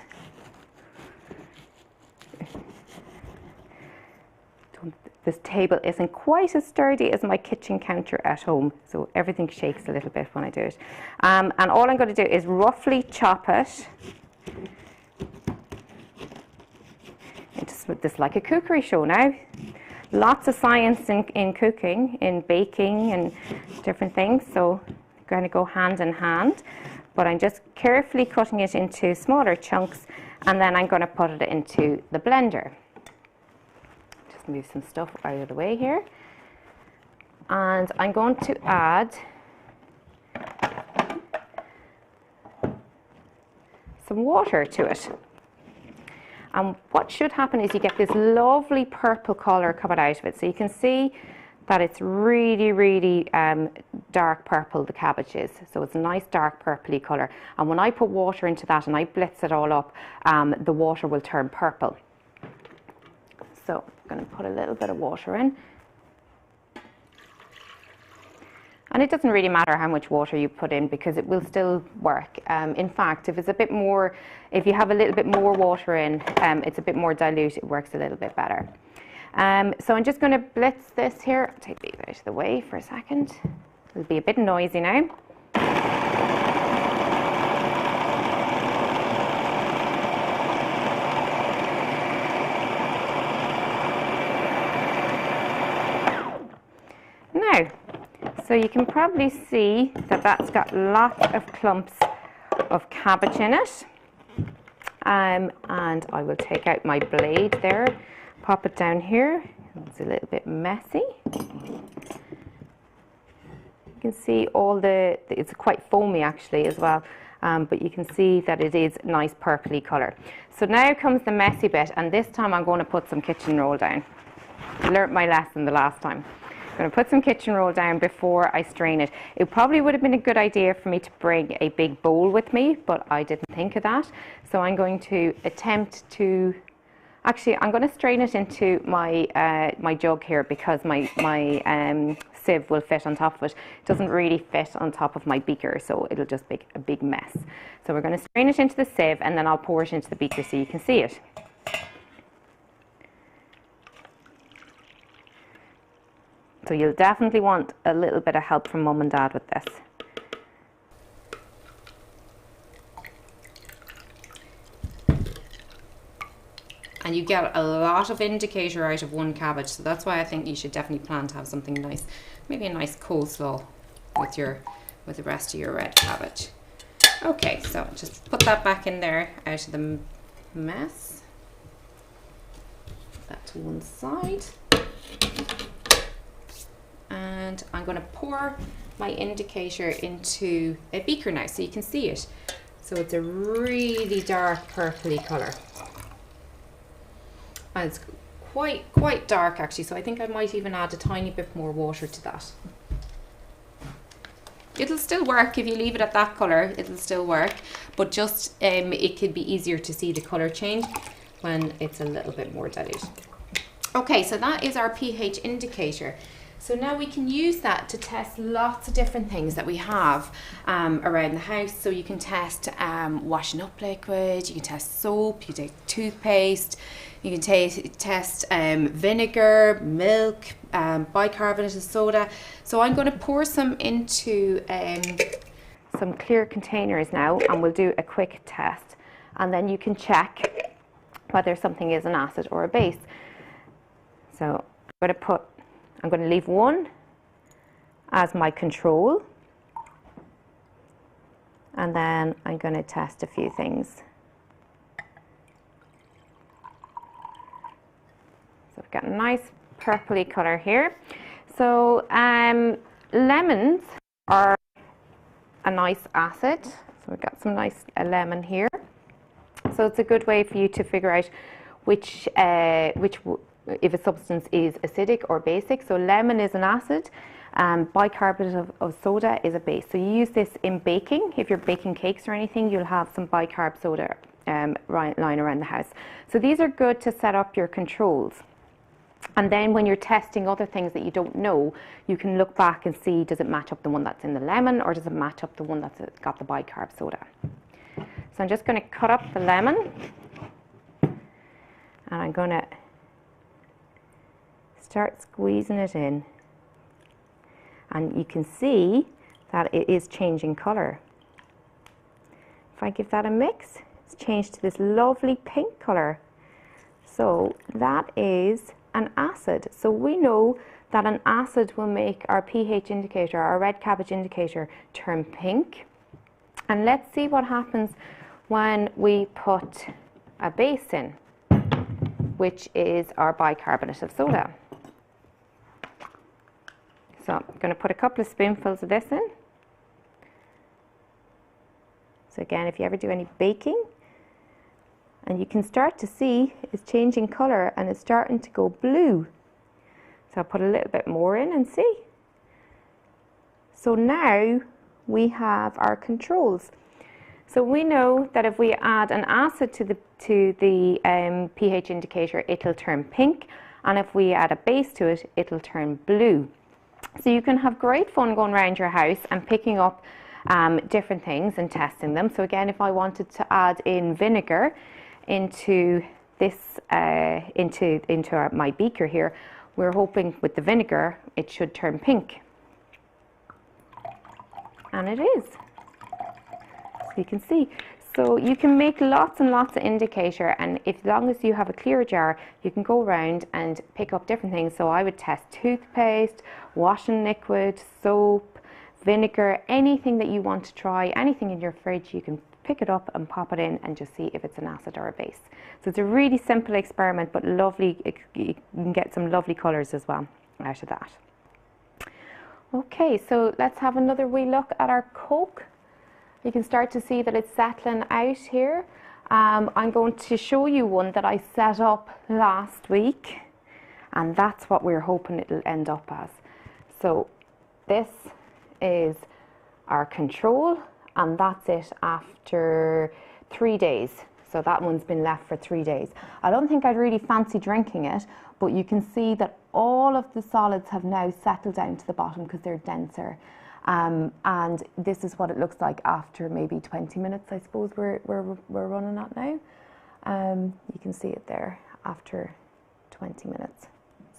This table isn't quite as sturdy as my kitchen counter at home, so everything shakes a little bit when I do it. And all I'm going to do is roughly chop it into this, like a cookery show now. Lots of science in cooking, in baking and different things, so I'm going to go hand in hand. But I'm just carefully cutting it into smaller chunks, and then I'm going to put it into the blender. Just move some stuff out of the way here. And I'm going to add some water to it. And what should happen is you get this lovely purple colour coming out of it. So you can see that it's really, really dark purple, the cabbage is. So it's a nice dark purpley colour. And when I put water into that and I blitz it all up, the water will turn purple. So I'm going to put a little bit of water in. And it doesn't really matter how much water you put in because it will still work. In fact, if you have a little bit more water in, it's a bit more dilute, it works a little bit better. So I'm just going to blitz this here. I'll take these out of the way for a second. It'll be a bit noisy now. Now, so you can probably see that that's got lots of clumps of cabbage in it. And I will take out my blade there, pop it down here. It's a little bit messy. You can see it's quite foamy actually as well, but you can see that it is a nice purpley colour. So now comes the messy bit, and this time I'm going to put some kitchen roll down. I learnt my lesson the last time. I'm going to put some kitchen roll down before I strain it. It probably would have been a good idea for me to bring a big bowl with me, but I didn't think of that. So I'm going to attempt to, actually I'm going to strain it into my my jug here because my sieve will fit on top of it. It doesn't really fit on top of my beaker, so it'll just be a big mess. So we're going to strain it into the sieve and then I'll pour it into the beaker so you can see it. So you'll definitely want a little bit of help from Mum and Dad with this. And you get a lot of indicator out of one cabbage, so that's why I think you should definitely plan to have something nice, maybe a nice coleslaw with the rest of your red cabbage. Okay, so just put that back in there out of the mess. Put that to one side. And I'm going to pour my indicator into a beaker now so you can see it. So it's a really dark purpley colour. And it's quite dark actually, so I think I might even add a tiny bit more water to that. It'll still work if you leave it at that colour, it'll still work, but just it could be easier to see the colour change when it's a little bit more dilute. Okay, so that is our pH indicator. So now we can use that to test lots of different things that we have around the house. So you can test washing up liquid, you can test soap, you can take toothpaste, you can test vinegar, milk, bicarbonate of soda. So I'm going to pour some into some clear containers now, and we'll do a quick test. And then you can check whether something is an acid or a base. So I'm going to leave one as my control, and then I'm going to test a few things. So we've got a nice purpley colour here. So lemons are a nice acid. So we've got some nice lemon here. So it's a good way for you to figure out if a substance is acidic or basic. So lemon is an acid, bicarbonate of soda is a base. So you use this in baking. If you're baking cakes or anything, you'll have some bicarb soda lying around the house. So these are good to set up your controls. And then when you're testing other things that you don't know, you can look back and see, does it match up the one that's in the lemon, or does it match up the one that's got the bicarb soda? So I'm just going to cut up the lemon, and I'm going to start squeezing it in, and you can see that it is changing colour. If I give that a mix, it's changed to this lovely pink colour. So that is an acid. So we know that an acid will make our pH indicator, our red cabbage indicator, turn pink. And let's see what happens when we put a base in, which is our bicarbonate of soda. So I'm going to put a couple of spoonfuls of this in. So again, if you ever do any baking, and you can start to see it's changing colour and it's starting to go blue. So I'll put a little bit more in and see. So now we have our controls. So we know that if we add an acid to the pH indicator, it'll turn pink, and if we add a base to it, it'll turn blue. So you can have great fun going around your house and picking up different things and testing them. So again, if I wanted to add in vinegar into this into my beaker here, we're hoping with the vinegar it should turn pink, and it is. So you can see. So you can make lots and lots of indicator, and as long as you have a clear jar, you can go around and pick up different things. So I would test toothpaste, washing liquid, soap, vinegar, anything that you want to try, anything in your fridge, you can pick it up and pop it in and just see if it's an acid or a base. So it's a really simple experiment, but lovely. You can get some lovely colours as well out of that. Okay, so let's have another wee look at our Coke. You can start to see that it's settling out here. I'm going to show you one that I set up last week, and that's what we're hoping it'll end up as. So this is our control, and that's it after 3 days. So that one's been left for 3 days. I don't think I'd really fancy drinking it, but you can see that all of the solids have now settled down to the bottom because they're denser. And this is what it looks like after maybe 20 minutes, I suppose we're running at now. You can see it there after 20 minutes.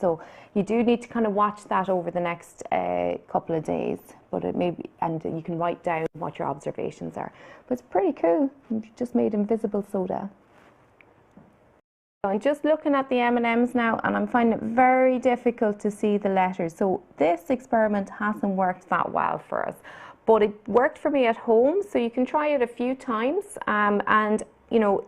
So you do need to kind of watch that over the next couple of days, but it may be, and you can write down what your observations are. But it's pretty cool. You've just made invisible soda. So I'm just looking at the M&Ms now, and I'm finding it very difficult to see the letters. So this experiment hasn't worked that well for us, but it worked for me at home. So you can try it a few times, and you know,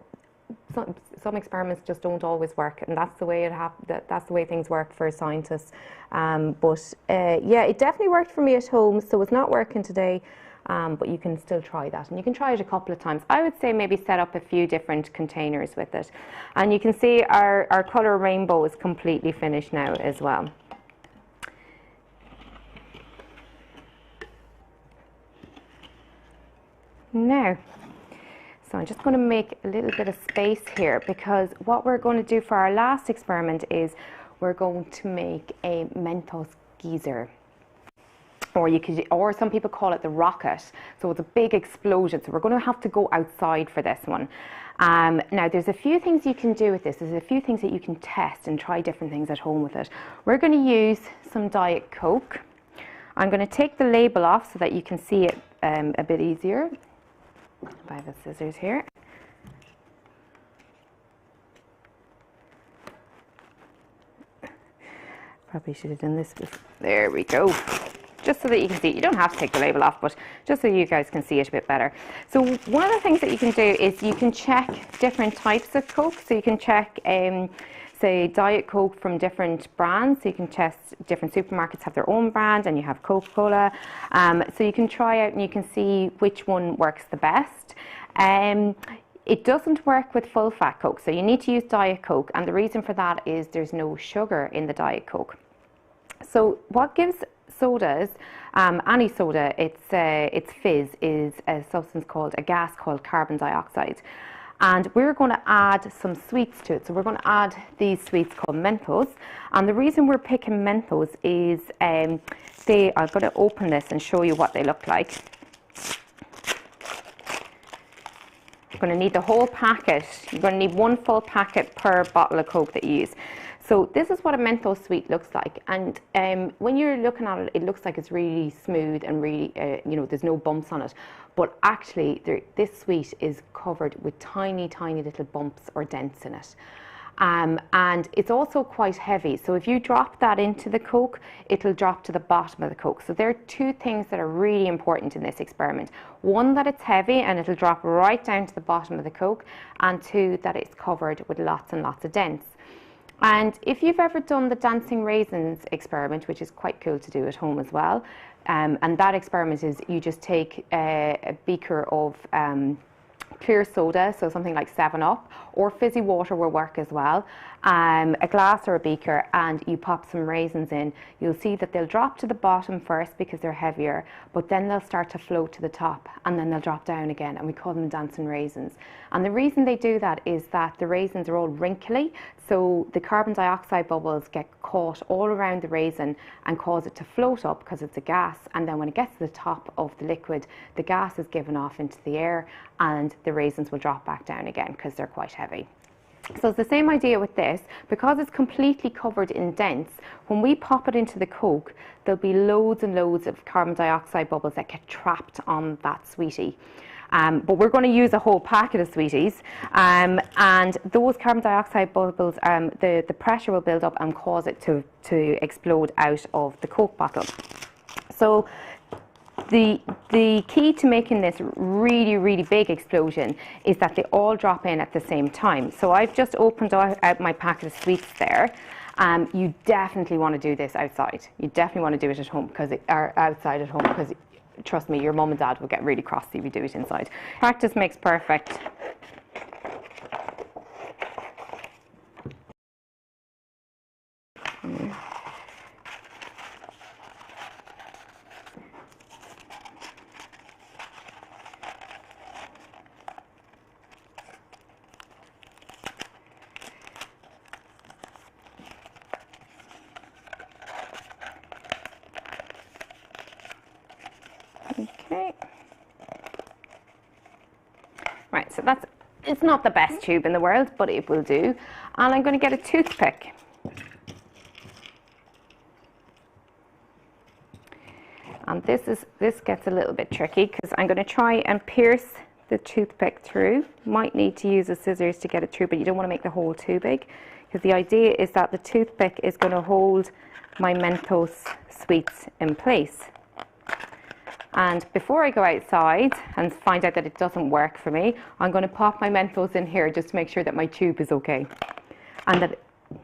some experiments just don't always work, and that's the way that's the way things work for scientists. Yeah, it definitely worked for me at home. So it's not working today. But you can still try that, and you can try it a couple of times. I would say maybe set up a few different containers with it. And you can see our colour rainbow is completely finished now as well. Now, so I'm just going to make a little bit of space here, because what we're going to do for our last experiment is we're going to make a Mentos geyser. Or some people call it the rocket. So it's a big explosion. So we're going to have to go outside for this one. Now there's a few things you can do with this. There's a few things that you can test and try different things at home with it. We're going to use some Diet Coke. I'm going to take the label off so that you can see it a bit easier. I have the scissors here. Probably should have done this before. There we go. Just so that you can see. You don't have to take the label off, but just so you guys can see it a bit better. So one of the things that you can do is you can check different types of Coke. So you can check, say, Diet Coke from different brands. So you can test, different supermarkets have their own brand, and you have Coca-Cola. So you can try out and you can see which one works the best. It doesn't work with full fat Coke, so you need to use Diet Coke, and the reason for that is there's no sugar in the Diet Coke. So what gives sodas, any soda, its fizz, is a substance called, a gas called carbon dioxide. And we're going to add some sweets to it. So we're going to add these sweets called Mentos. And the reason we're picking Mentos is, I'm going to open this and show you what they look like. You're going to need the whole packet. You're going to need one full packet per bottle of Coke that you use. So this is what a Mentos sweet looks like, and when you're looking at it, it looks like it's really smooth and really, you know, there's no bumps on it. But actually, this sweet is covered with tiny, tiny little bumps or dents in it. And it's also quite heavy. So if you drop that into the Coke, it'll drop to the bottom of the Coke. So there are two things that are really important in this experiment. One, that it's heavy and it'll drop right down to the bottom of the Coke, and two, that it's covered with lots and lots of dents. And if you've ever done the dancing raisins experiment, which is quite cool to do at home as well, and that experiment is you just take a beaker of clear soda, so something like 7-Up, or fizzy water will work as well, a glass or a beaker, and you pop some raisins in. You'll see that they'll drop to the bottom first because they're heavier, but then they'll start to float to the top, and then they'll drop down again, and we call them dancing raisins. And the reason they do that is that the raisins are all wrinkly, so the carbon dioxide bubbles get caught all around the raisin and cause it to float up because it's a gas, and then when it gets to the top of the liquid, the gas is given off into the air and the raisins will drop back down again because they're quite heavy. So it's the same idea with this. Because it's completely covered in dents, when we pop it into the Coke, there'll be loads and loads of carbon dioxide bubbles that get trapped on that sweetie. But we're going to use a whole packet of sweeties, and those carbon dioxide bubbles, the pressure will build up and cause it to explode out of the Coke bottle. So the key to making this really, really big explosion is that they all drop in at the same time. So I've just opened out my packet of sweets there. You definitely want to do this outside. You definitely want to do it at home, or outside at home, because trust me, your mum and dad will get really cross if you do it inside. Practice makes perfect. Okay. Right, so it's not the best tube in the world, but it will do. And I'm going to get a toothpick. And this gets a little bit tricky because I'm going to try and pierce the toothpick through. Might need to use the scissors to get it through, but you don't want to make the hole too big, because the idea is that the toothpick is going to hold my Mentos sweets in place. And before I go outside and find out that it doesn't work for me, I'm going to pop my Mentos in here just to make sure that my tube is okay. And that,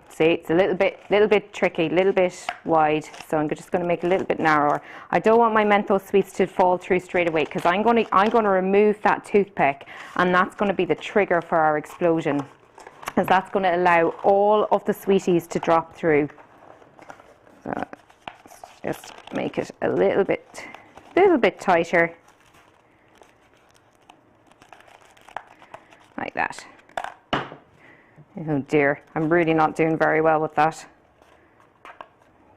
see, it's a little bit tricky, a little bit wide, so I'm just going to make it a little bit narrower. I don't want my Mentos sweets to fall through straight away, because I'm going to remove that toothpick, and that's going to be the trigger for our explosion, because that's going to allow all of the sweeties to drop through. So just make it a little bit tighter, like that. Oh dear, I'm really not doing very well with that.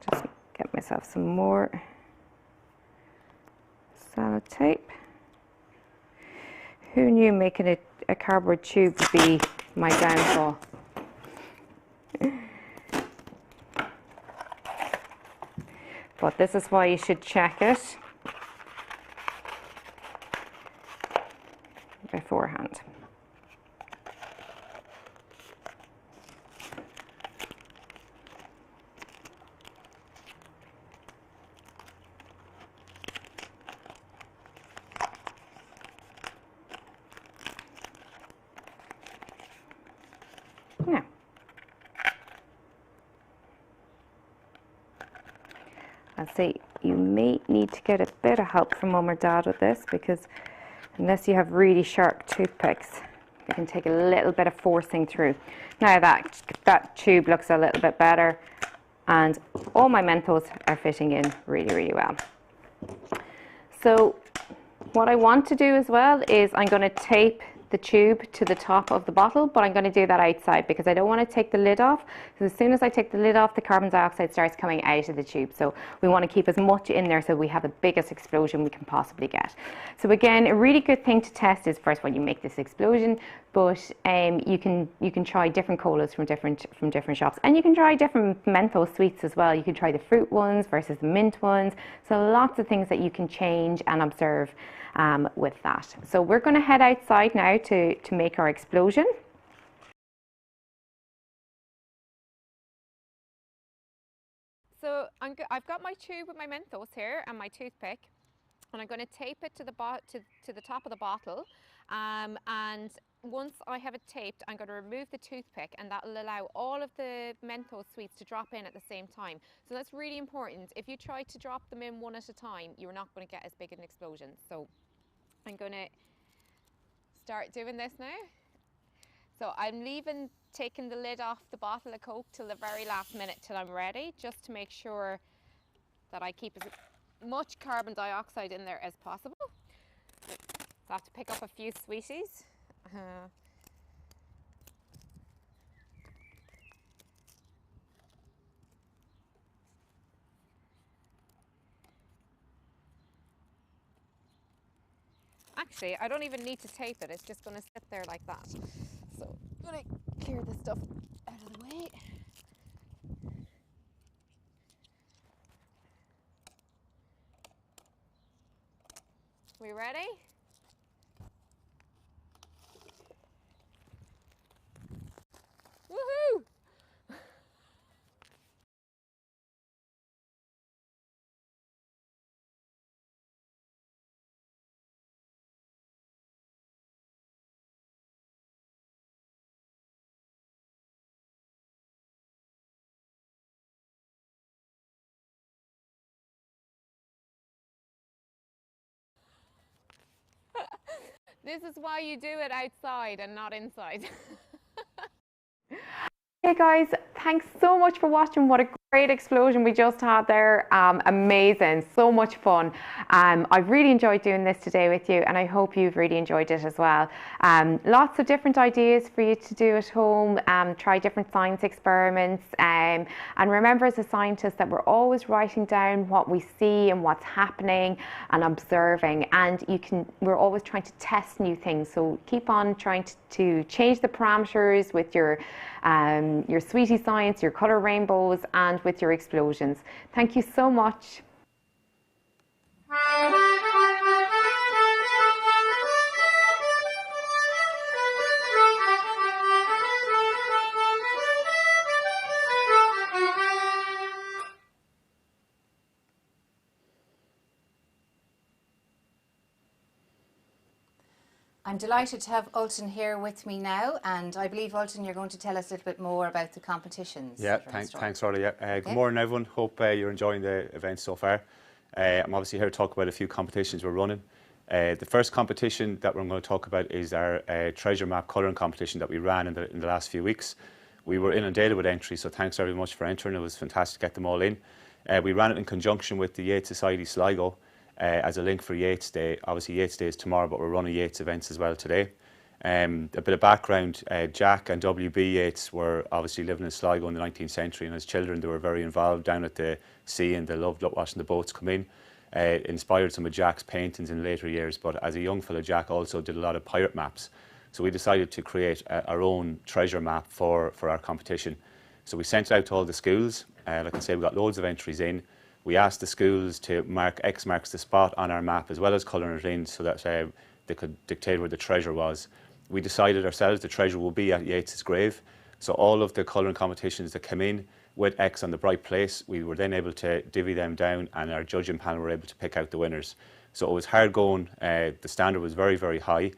Just get myself some more sellotape. Who knew making a cardboard tube would be my downfall? But this is why you should check it beforehand. Now, I'd say you may need to get a bit of help from mum or dad with this, because unless you have really sharp toothpicks, it can take a little bit of forcing through. Now that tube looks a little bit better, and all my Mentos are fitting in really, really well. So what I want to do as well is I'm going to tape the tube to the top of the bottle, but I'm going to do that outside because I don't want to take the lid off, because as soon as I take the lid off, the carbon dioxide starts coming out of the tube. So we want to keep as much in there so we have the biggest explosion we can possibly get. So again, a really good thing to test is first when you make this explosion, but you can try different colas from different shops, and you can try different Menthol sweets as well. You can try the fruit ones versus the mint ones. So lots of things that you can change and observe with that. So we're going to head outside now to make our explosion. So I've got my tube with my Mentos here and my toothpick, and I'm going to tape it to the top of the bottle. And once I have it taped, I'm going to remove the toothpick, and that will allow all of the Mentos sweets to drop in at the same time. So that's really important. If you try to drop them in one at a time, you're not going to get as big an explosion. So I'm going to start doing this now. So I'm taking the lid off the bottle of Coke till the very last minute till I'm ready, just to make sure that I keep as much carbon dioxide in there as possible. So I have to pick up a few sweeties. Actually, I don't even need to tape it, it's just going to sit there like that. So I'm going to clear this stuff out of the way. We ready? Woohoo! This is why you do it outside and not inside. Hey guys, thanks so much for watching. What a great explosion we just had there. Amazing, so much fun. I've really enjoyed doing this today with you, and I hope you've really enjoyed it as well. Lots of different ideas for you to do at home. Try different science experiments, and remember as a scientist that we're always writing down what we see and what's happening and observing, and we're always trying to test new things. So keep on trying to change the parameters with your sweetie science, your colour rainbows, and with your explosions. Thank you so much. I'm delighted to have Ultan here with me now, and I believe, Ultan, you're going to tell us a little bit more about the competitions. Yeah, thanks, Orla. Yeah. Good morning, everyone. Hope you're enjoying the event so far. I'm obviously here to talk about a few competitions we're running. The first competition that we're going to talk about is our treasure map colouring competition that we ran in the last few weeks. We were inundated with entries, so thanks very much for entering. It was fantastic to get them all in. We ran it in conjunction with the Yeats Society Sligo as a link for Yeats Day. Obviously Yeats Day is tomorrow, but we're running Yeats events as well today. A bit of background, Jack and W.B. Yeats were obviously living in Sligo in the 19th century, and as children they were very involved down at the sea, and they loved watching the boats come in. Inspired some of Jack's paintings in later years, but as a young fella, Jack also did a lot of pirate maps. So we decided to create our own treasure map for our competition. So we sent it out to all the schools. Like I say, we got loads of entries in. We asked the schools to mark X marks the spot on our map, as well as colouring it in so that they could dictate where the treasure was. We decided ourselves the treasure will be at Yeats's grave. So all of the colouring competitions that came in with X on the bright place, we were then able to divvy them down, and our judging panel were able to pick out the winners. So it was hard going. The standard was very, very high,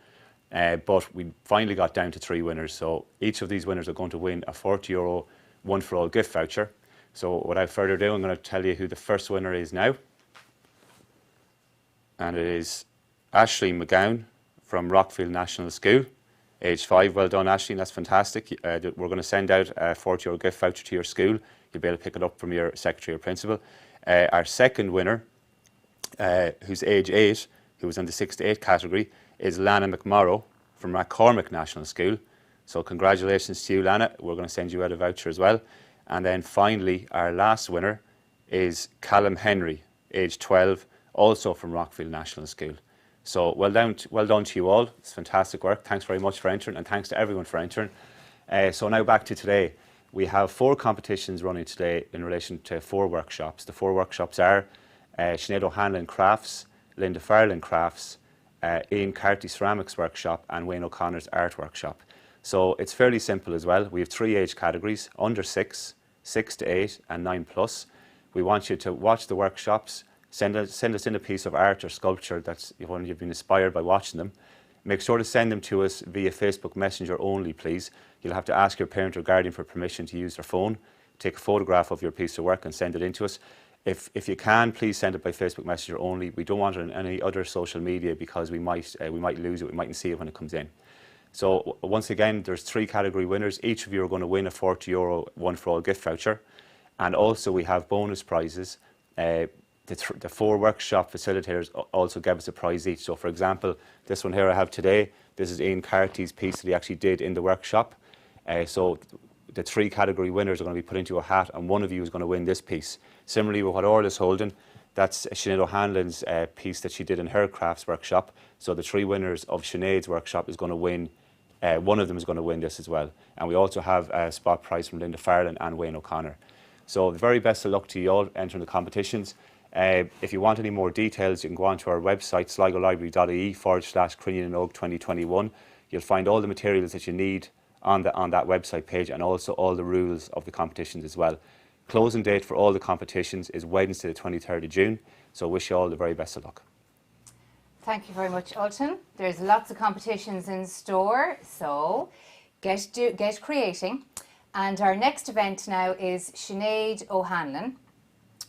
but we finally got down to 3 winners. So each of these winners are going to win a €40 one for all gift voucher. So without further ado, I'm going to tell you who the first winner is now. And it is Aisling McGowan from Rockfield National School, age 5. Well done, Aisling, that's fantastic. We're going to send out a €40 gift voucher to your school. You'll be able to pick it up from your secretary or principal. Our second winner, who's age 8, who was in the 6 to 8 category, is Lana McMorrow from McCormick National School. So congratulations to you, Lana. We're going to send you out a voucher as well. And then finally, our last winner is Callum Henry, age 12, also from Rockfield National School. So well done to you all. It's fantastic work. Thanks very much for entering, and thanks to everyone for entering. So now back to today. We have 4 competitions running today in relation to 4 workshops. The 4 workshops are Sinéad O'Hanlon Crafts, Linda Fahrlin Crafts, Ian Carty Ceramics Workshop, and Wayne O'Connor's Art Workshop. So it's fairly simple as well. We have 3 age categories: under 6, 6 to 8, and 9+. We want you to watch the workshops, send us in a piece of art or sculpture that's one you've been inspired by watching them. Make sure to send them to us via Facebook Messenger only, please. You'll have to ask your parent or guardian for permission to use their phone. Take a photograph of your piece of work and send it in to us. If you can, please send it by Facebook Messenger only. We don't want it on any other social media because we might lose it. We mightn't see it when it comes in. So once again, there's 3 category winners. Each of you are going to win a €40 One for All gift voucher. And also we have bonus prizes. The 4 workshop facilitators also gave us a prize each. So for example, this one here I have today, this is Ian Carty's piece that he actually did in the workshop. So the 3 category winners are going to be put into a hat, and one of you is going to win this piece. Similarly with what Orla's holding, that's Sinéad O'Hanlon's piece that she did in her crafts workshop. So the 3 winners of Sinead's workshop is going to win, one of them is going to win this as well. And we also have a spot prize from Linda Fahrlin and Wayne O'Connor. So the very best of luck to you all entering the competitions. If you want any more details, you can go onto our website, sligolibrary.ie/Cruinniú 2021. You'll find all the materials that you need on that website page, and also all the rules of the competitions as well. Closing date for all the competitions is Wednesday the 23rd of June, so wish you all the very best of luck. Thank you very much, Ultan. There's lots of competitions in store, so get creating. And our next event now is Sinéad O'Hanlon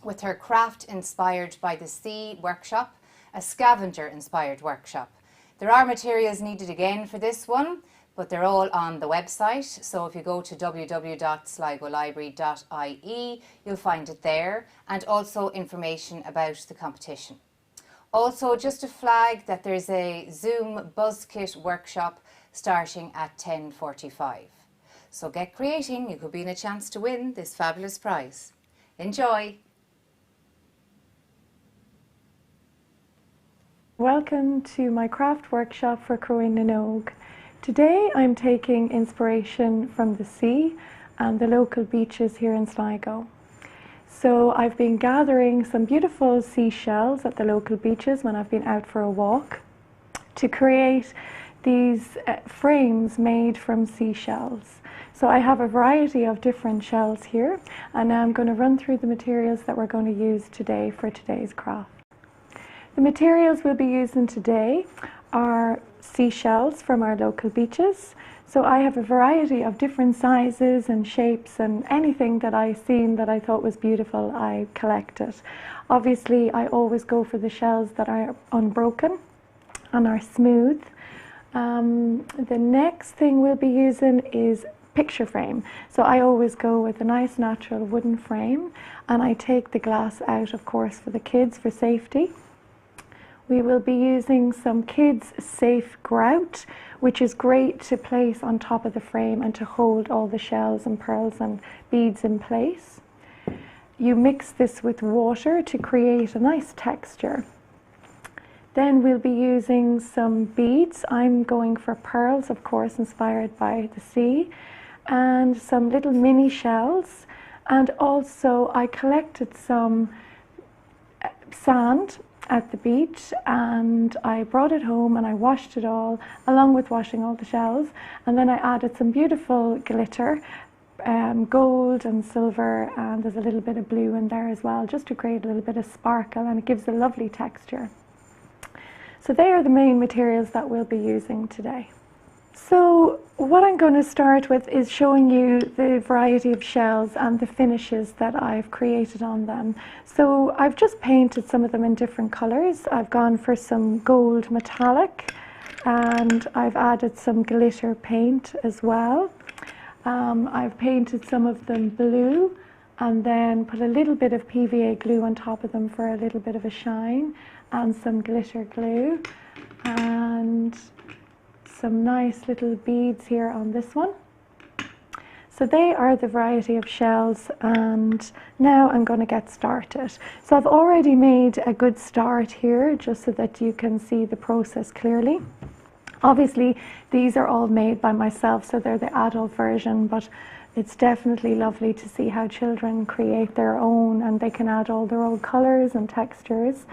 with her Craft Inspired by the Sea workshop, a scavenger inspired workshop. There are materials needed again for this one, but they're all on the website. So if you go to www.sligolibrary.ie, you'll find it there, and also information about the competition. Also, just to flag that there's a Zoom Buzz Kit workshop starting at 10:45. So get creating, you could be in a chance to win this fabulous prize. Enjoy! Welcome to my craft workshop for Cruinniú. Today I'm taking inspiration from the sea and the local beaches here in Sligo. So I've been gathering some beautiful seashells at the local beaches when I've been out for a walk to create these frames made from seashells. So I have a variety of different shells here, and now I'm going to run through the materials that we're going to use today for today's craft. The materials we'll be using today are seashells from our local beaches. So I have a variety of different sizes and shapes, and anything that I seen that I thought was beautiful, I collected. Obviously, I always go for the shells that are unbroken and are smooth. The next thing we'll be using is picture frame. So I always go with a nice natural wooden frame, and I take the glass out, of course, for the kids for safety. We will be using some kids safe grout, which is great to place on top of the frame and to hold all the shells and pearls and beads in place. You mix this with water to create a nice texture. Then we'll be using some beads. I'm going for pearls, of course, inspired by the sea, and some little mini shells. And also I collected some sand at the beach, and I brought it home and I washed it all, along with washing all the shells, and then I added some beautiful glitter, gold and silver, and there's a little bit of blue in there as well, just to create a little bit of sparkle, and it gives a lovely texture. So they are the main materials that we'll be using today. So what I'm going to start with is showing you the variety of shells and the finishes that I've created on them. So I've just painted some of them in different colours. I've gone for some gold metallic, and I've added some glitter paint as well. I've painted some of them blue, and then put a little bit of PVA glue on top of them for a little bit of a shine, and some glitter glue, and some nice little beads here on this one. So they are the variety of shells, and now I'm going to get started. So I've already made a good start here, just so that you can see the process clearly. Obviously these are all made by myself, so they're the adult version, but it's definitely lovely to see how children create their own, and they can add all their own colours and textures.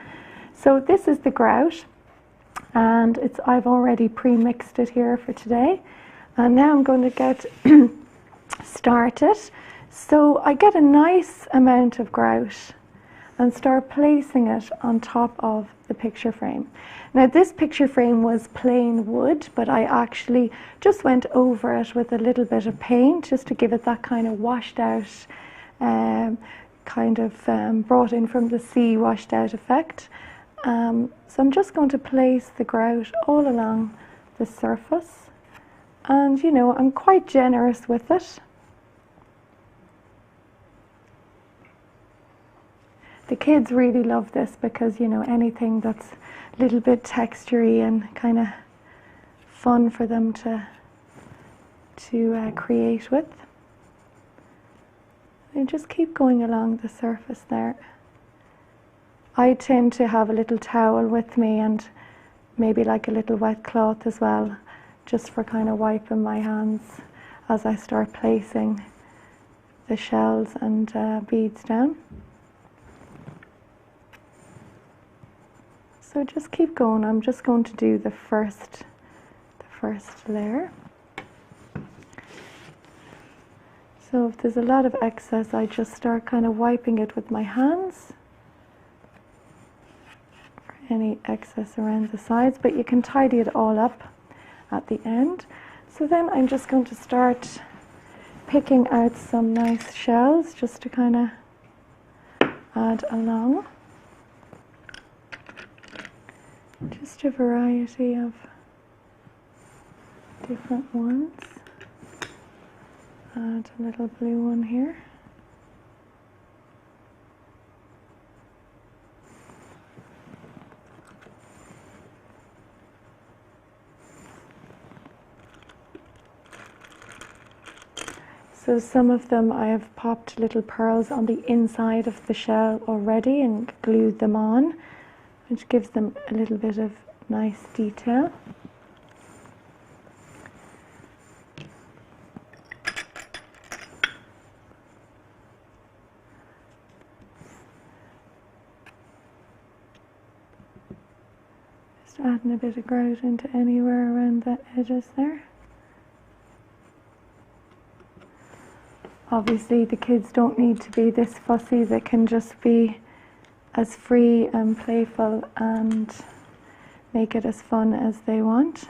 So this is the grout, and I've already pre-mixed it here for today, and now I'm going to get started. So I get a nice amount of grout and start placing it on top of the picture frame. Now this picture frame was plain wood, but I actually just went over it with a little bit of paint just to give it that kind of washed out, brought in from the sea washed out effect. So I'm just going to place the grout all along the surface, and you know, I'm quite generous with it. The kids really love this because, you know, anything that's a little bit textury and kind of fun for them to create with. And just keep going along the surface there. I tend to have a little towel with me and maybe like a little wet cloth as well, just for kind of wiping my hands as I start placing the shells and beads down. So just keep going. I'm just going to do the first layer. So if there's a lot of excess, I just start kind of wiping it with my hands for any excess around the sides, but you can tidy it all up at the end. So then I'm just going to start picking out some nice shells just to kind of add along. Just a variety of different ones. Add a little blue one here. So some of them I have popped little pearls on the inside of the shell already and glued them on, which gives them a little bit of nice detail. Just adding a bit of grout into anywhere around the edges there. Obviously the kids don't need to be this fussy, they can just be as free and playful and make it as fun as they want.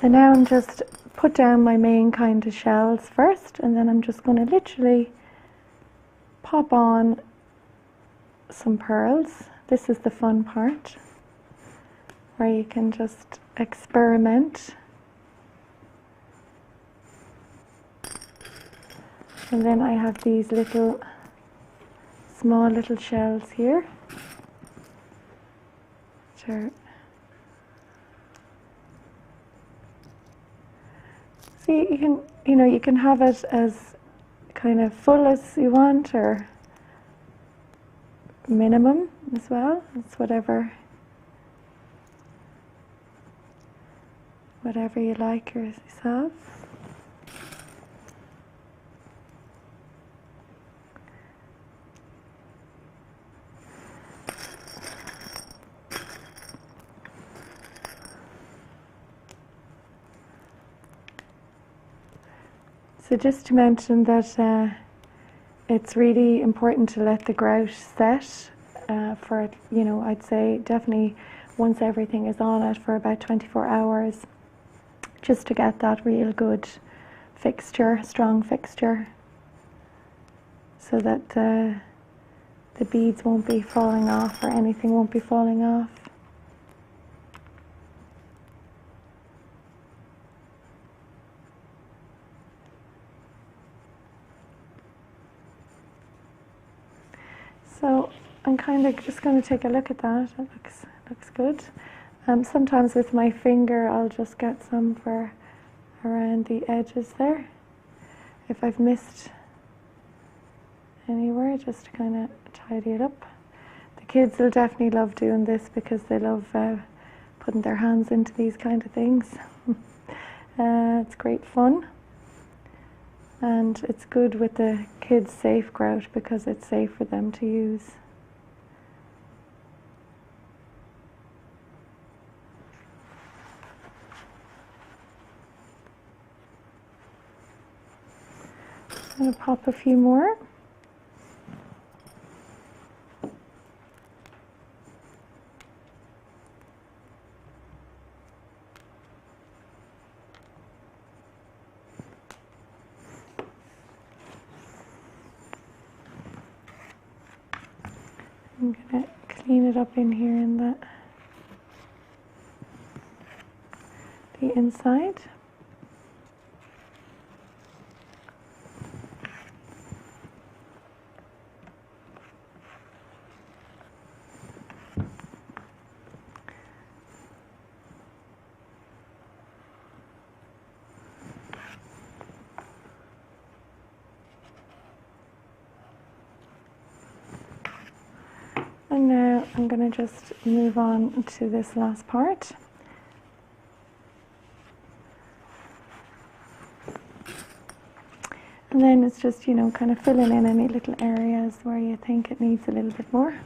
So now I'm just put down my main kind of shells first, and then I'm just going to literally pop on some pearls. This is the fun part, where you can just experiment. And then I have these little small little shells here, which are, see, you can have it as kind of full as you want or minimum as well. It's whatever you like yourself. So just to mention that it's really important to let the grout set for, I'd say definitely once everything is on it for about 24 hours, just to get that real good fixture, strong fixture, so that the beads won't be falling off or anything won't be falling off. So I'm kind of just going to take a look at that. It looks good. Sometimes with my finger I'll just get some for around the edges there. If I've missed anywhere, just to kind of tidy it up. The kids will definitely love doing this because they love putting their hands into these kind of things. It's great fun. And it's good with the kids' safe grout because it's safe for them to use. I'm going to pop a few more. I'm going to clean it up in here in the inside. And now I'm going to just move on to this last part. And then it's just, you know, kind of filling in any little areas where you think it needs a little bit more.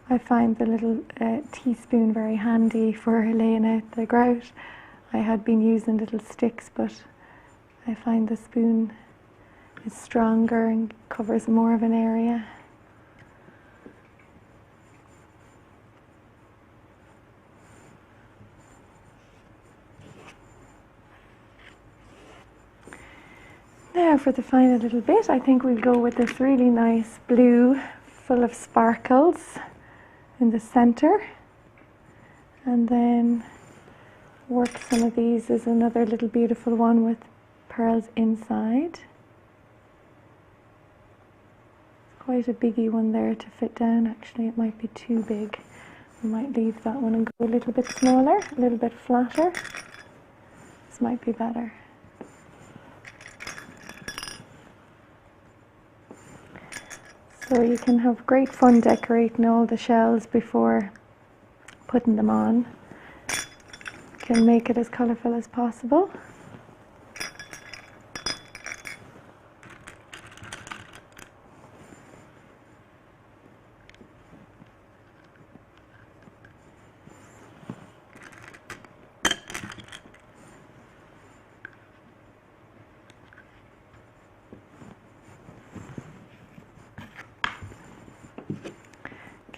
I find the little teaspoon very handy for laying out the grout. I had been using little sticks, but I find the spoon is stronger and covers more of an area. Now for the final little bit, I think we'll go with this really nice blue full of sparkles in the center, and then work some of these as another little beautiful one with pearls inside. It's quite a biggie one there to fit down. Actually, it might be too big. We might leave that one and go a little bit smaller, a little bit flatter. This might be better. So you can have great fun decorating all the shells before putting them on. You can make it as colourful as possible.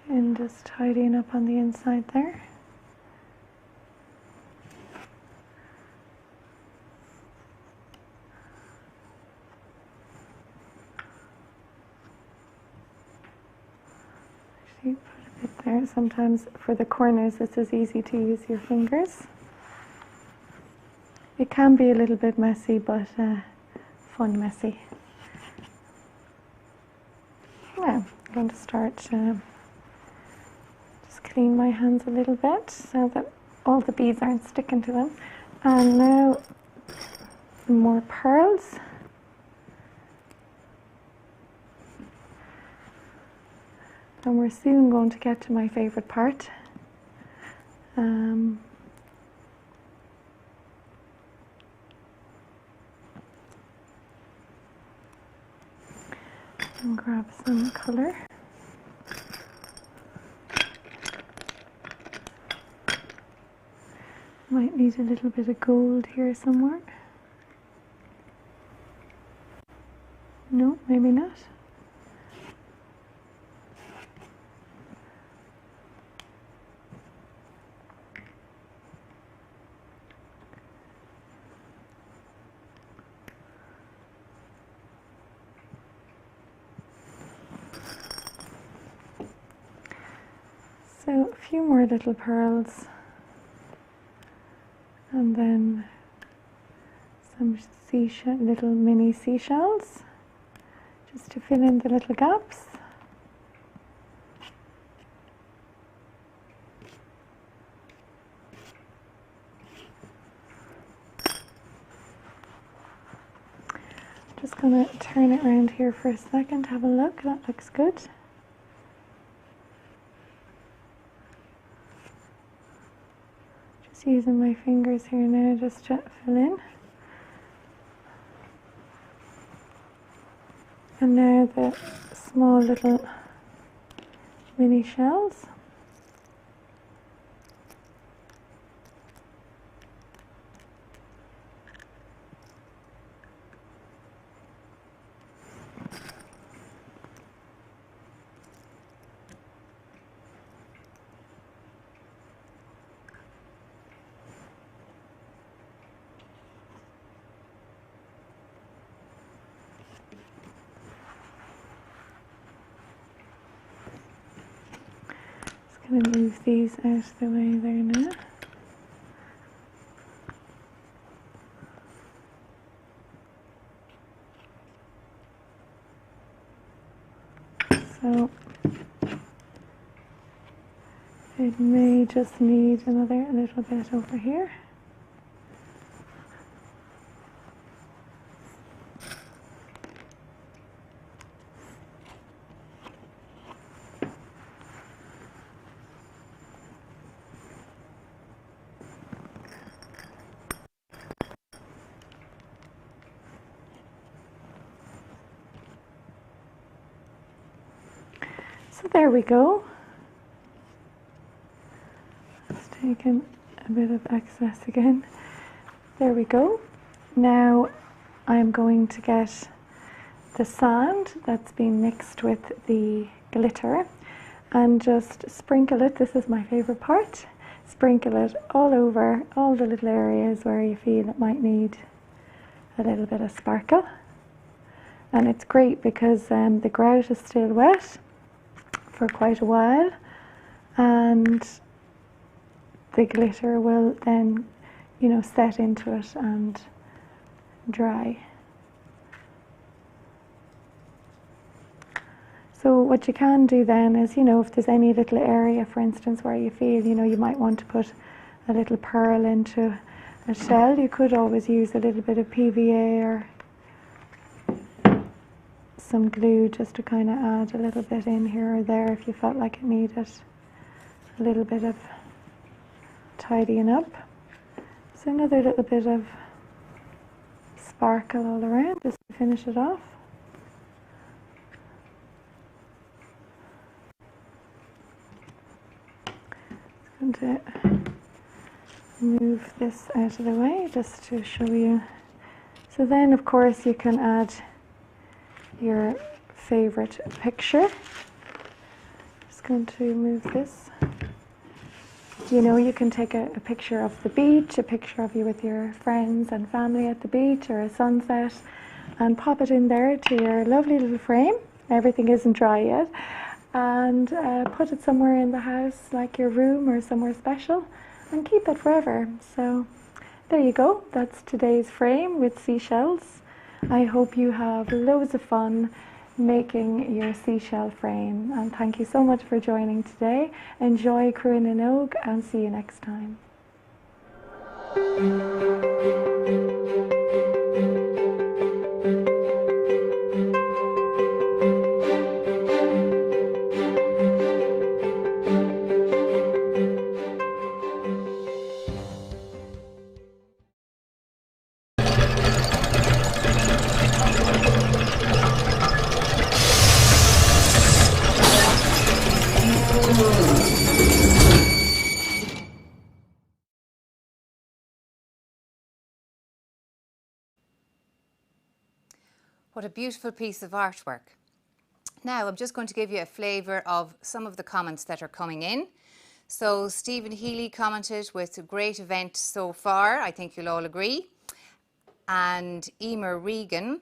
And just tidying up on the inside there. Actually, put a bit there. Sometimes for the corners it's as easy to use your fingers. It can be a little bit messy, but fun messy. Now I'm going to start clean my hands a little bit so that all the beads aren't sticking to them. And now more pearls. And we're soon going to get to my favourite part. And grab some colour. Might need a little bit of gold here somewhere. No, maybe not. So a few more little pearls. And then some little mini seashells, just to fill in the little gaps. Just going to turn it around here for a second, have a look. That looks good. Using my fingers here now just to fill in. And now the small little mini shells. Going to move these out of the way there now. So it may just need another little bit over here. So there we go. Just taking a bit of excess again. There we go. Now I'm going to get the sand that's been mixed with the glitter and just sprinkle it. This is my favorite part. Sprinkle it all over all the little areas where you feel it might need a little bit of sparkle. And it's great because the grout is still wet for quite a while, and the glitter will then, you know, set into it and dry. So what you can do then is, you know, if there's any little area, for instance, where you feel, you know, you might want to put a little pearl into a shell, you could always use a little bit of PVA or some glue just to kind of add a little bit in here or there if you felt like it needed a little bit of tidying up. So another little bit of sparkle all around just to finish it off. I'm going to move this out of the way just to show you. So then of course you can add your favorite picture. Just going to move this. You know, you can take a picture of the beach, a picture of you with your friends and family at the beach, or a sunset, and pop it in there to your lovely little frame. Everything isn't dry yet. And put it somewhere in the house, like your room or somewhere special, and keep it forever. So there you go. That's today's frame with seashells. I hope you have loads of fun making your seashell frame, and thank you so much for joining today. Enjoy Cruinniú and see you next time. What a beautiful piece of artwork. Now I'm just going to give you a flavour of some of the comments that are coming in. So Stephen Healy commented with a great event so far, I think you'll all agree. And Emer Regan,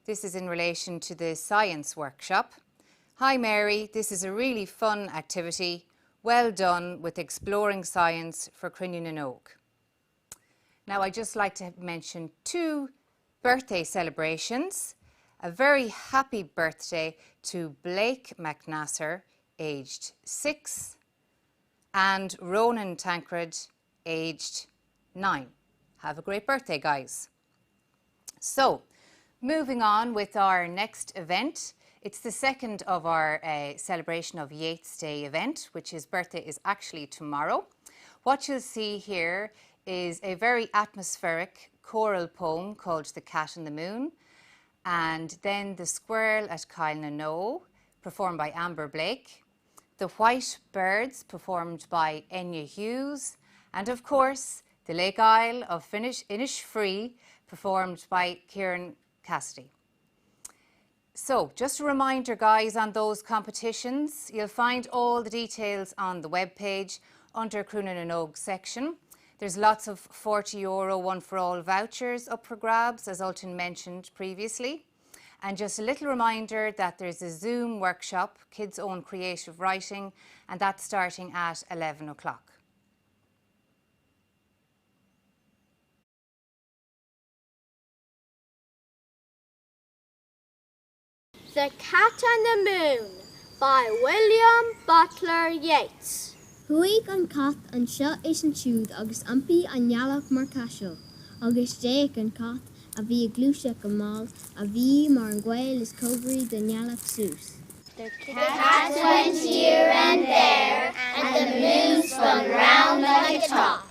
this is in relation to the science workshop. Hi Mary, this is a really fun activity. Well done with exploring science for Cruinniú. Now I'd just like to mention two birthday celebrations. A very happy birthday to Blake McNasser, aged 6, and Ronan Tancred, aged 9. Have a great birthday, guys. So, moving on with our next event. It's the second of our celebration of Yeats Day event, which his birthday is actually tomorrow. What you'll see here is a very atmospheric choral poem called The Cat and the Moon. and then The Squirrel at Cruinniú, performed by Amber Blake, The White Birds, performed by Enya Hughes, and of course, The Lake Isle of Innisfree, performed by Kieran Cassidy. So, just a reminder, guys, on those competitions, you'll find all the details on the webpage under Cruinniú section. There's lots of €40 one-for-all vouchers up for grabs, as Ultan mentioned previously. And just a little reminder that there's a Zoom workshop, Kids Own Creative Writing, and that's starting at 11 o'clock. The Cat and the Moon by William Butler Yeats. Huig an cat an seo is an siúd agus ampi an nealach mar casiel, agus déag an cat a bhí glúise go máil a bhí mar an ghail is cobrí den nealach sús. The Cat went here and there, and the moon spun round like a top.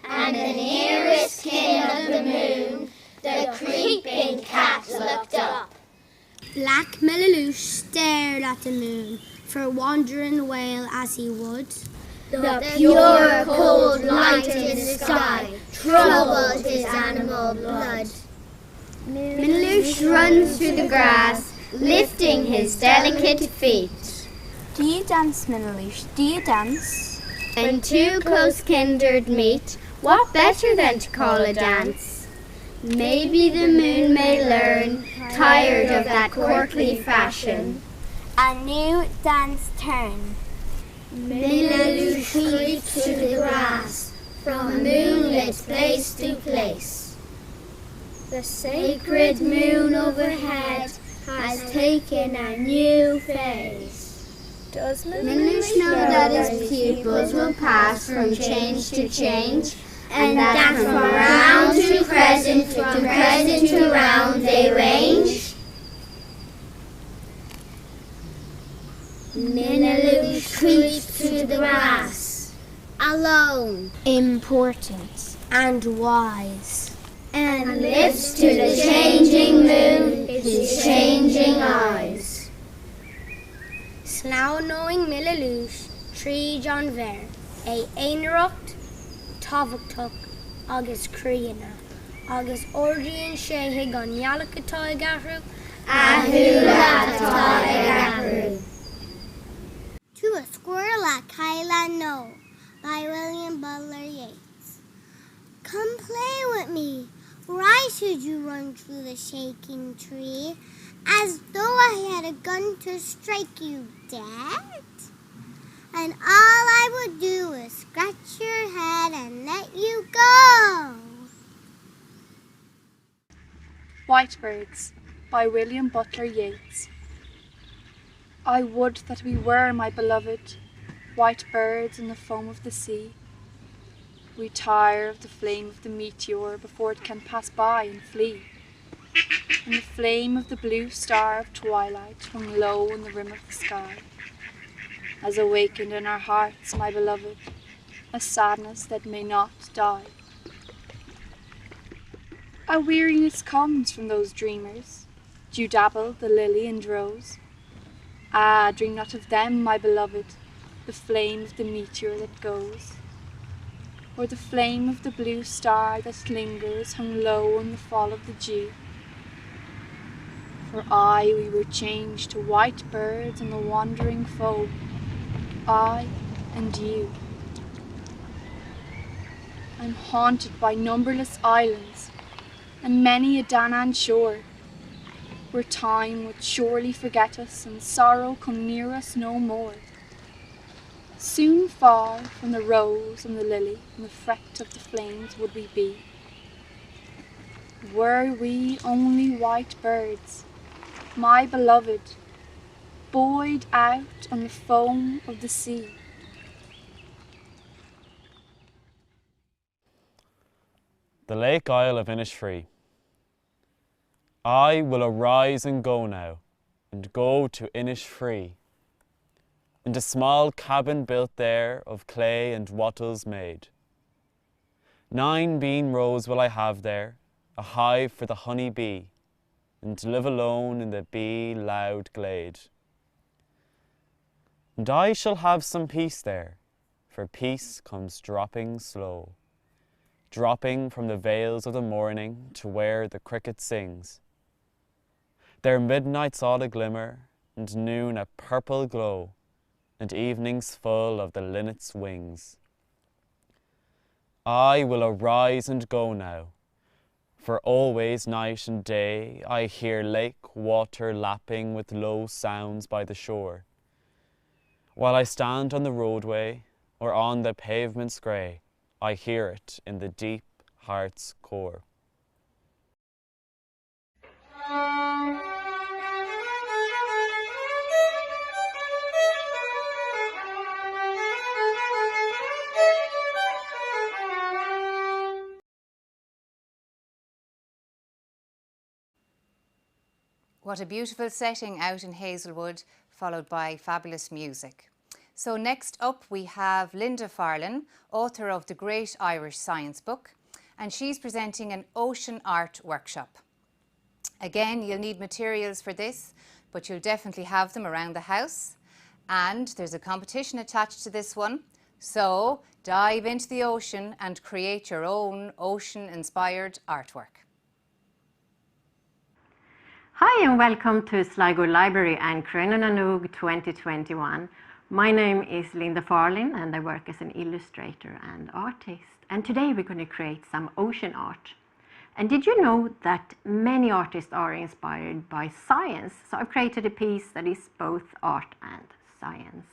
And the nearest kin of the moon, the creeping cat looked up. Black Millalouche stared at the moon for wandering whale as he would. The pure cold light in the sky troubled his animal blood. Millalouche runs through the grass, lifting his delicate feet. Do you dance, Millalouche? Do you dance? When two close kindred meet, what better than to call a dance? Maybe the moon may learn, tired of that courtly fashion, A new dance turn. Millalouche creeps through the grass, from moonlit place to place. The sacred moon overhead has taken a new face. Does Millalouche know that his pupils will pass from change to change, and that from round to crescent to round they range? Millalouche creeps through the grass, alone, important and wise, and lifts to the changing moon his changing eyes. Snow knowing Millalouche, Trí John Ver, Einrucht, Tavachtuk, agus Cruinniú, agus Ordian Shehig on Yalakatoi Gahru, Ahula Gahru. To a Squirrel at Cruinniú by William Butler Yeats. Come play with me. Why should you run through the shaking tree, as though I had a gun to strike you dead? And all I would do is scratch your head and let you go. White Birds by William Butler Yeats. I would that we were, my beloved, white birds in the foam of the sea. We tire of the flame of the meteor before it can pass by and flee. And the flame of the blue star of twilight hung low in the rim of the sky, has awakened in our hearts, my beloved, a sadness that may not die. A weariness comes from those dreamers. Do you dabble the lily and rose? Ah, dream not of them, my beloved, the flame of the meteor that goes, or the flame of the blue star that lingers hung low in the fall of the dew. For we were changed to white birds on the wandering foam, I and you. I'm haunted by numberless islands and many a Danann shore, where time would surely forget us and sorrow come near us no more. Soon far from the rose and the lily and the fret of the flames would we be, were we only white birds, my beloved, buoyed out on the foam of the sea. The Lake Isle of Innisfree. I will arise and go now, and go to Innisfree, and a small cabin built there of clay and wattles made. 9 bean rows will I have there, a hive for the honey bee, and live alone in the bee-loud glade. And I shall have some peace there, for peace comes dropping slow, dropping from the vales of the morning to where the cricket sings. There midnight's all a glimmer, and noon a purple glow, and evening's full of the linnet's wings. I will arise and go now, for always night and day I hear lake water lapping with low sounds by the shore, while I stand on the roadway or on the pavement's grey, I hear it in the deep heart's core. What a beautiful setting out in Hazelwood, followed by fabulous music. So next up we have Linda Fahrlin, author of the Great Irish Science Book, and she's presenting an ocean art workshop. Again, you'll need materials for this, but you'll definitely have them around the house. And there's a competition attached to this one. So dive into the ocean and create your own ocean-inspired artwork. Hi and welcome to Sligo Library and Cruinniú 2021. My name is Linda Fahrlin and I work as an illustrator and artist. And today we're going to create some ocean art. And did you know that many artists are inspired by science? So I've created a piece that is both art and science.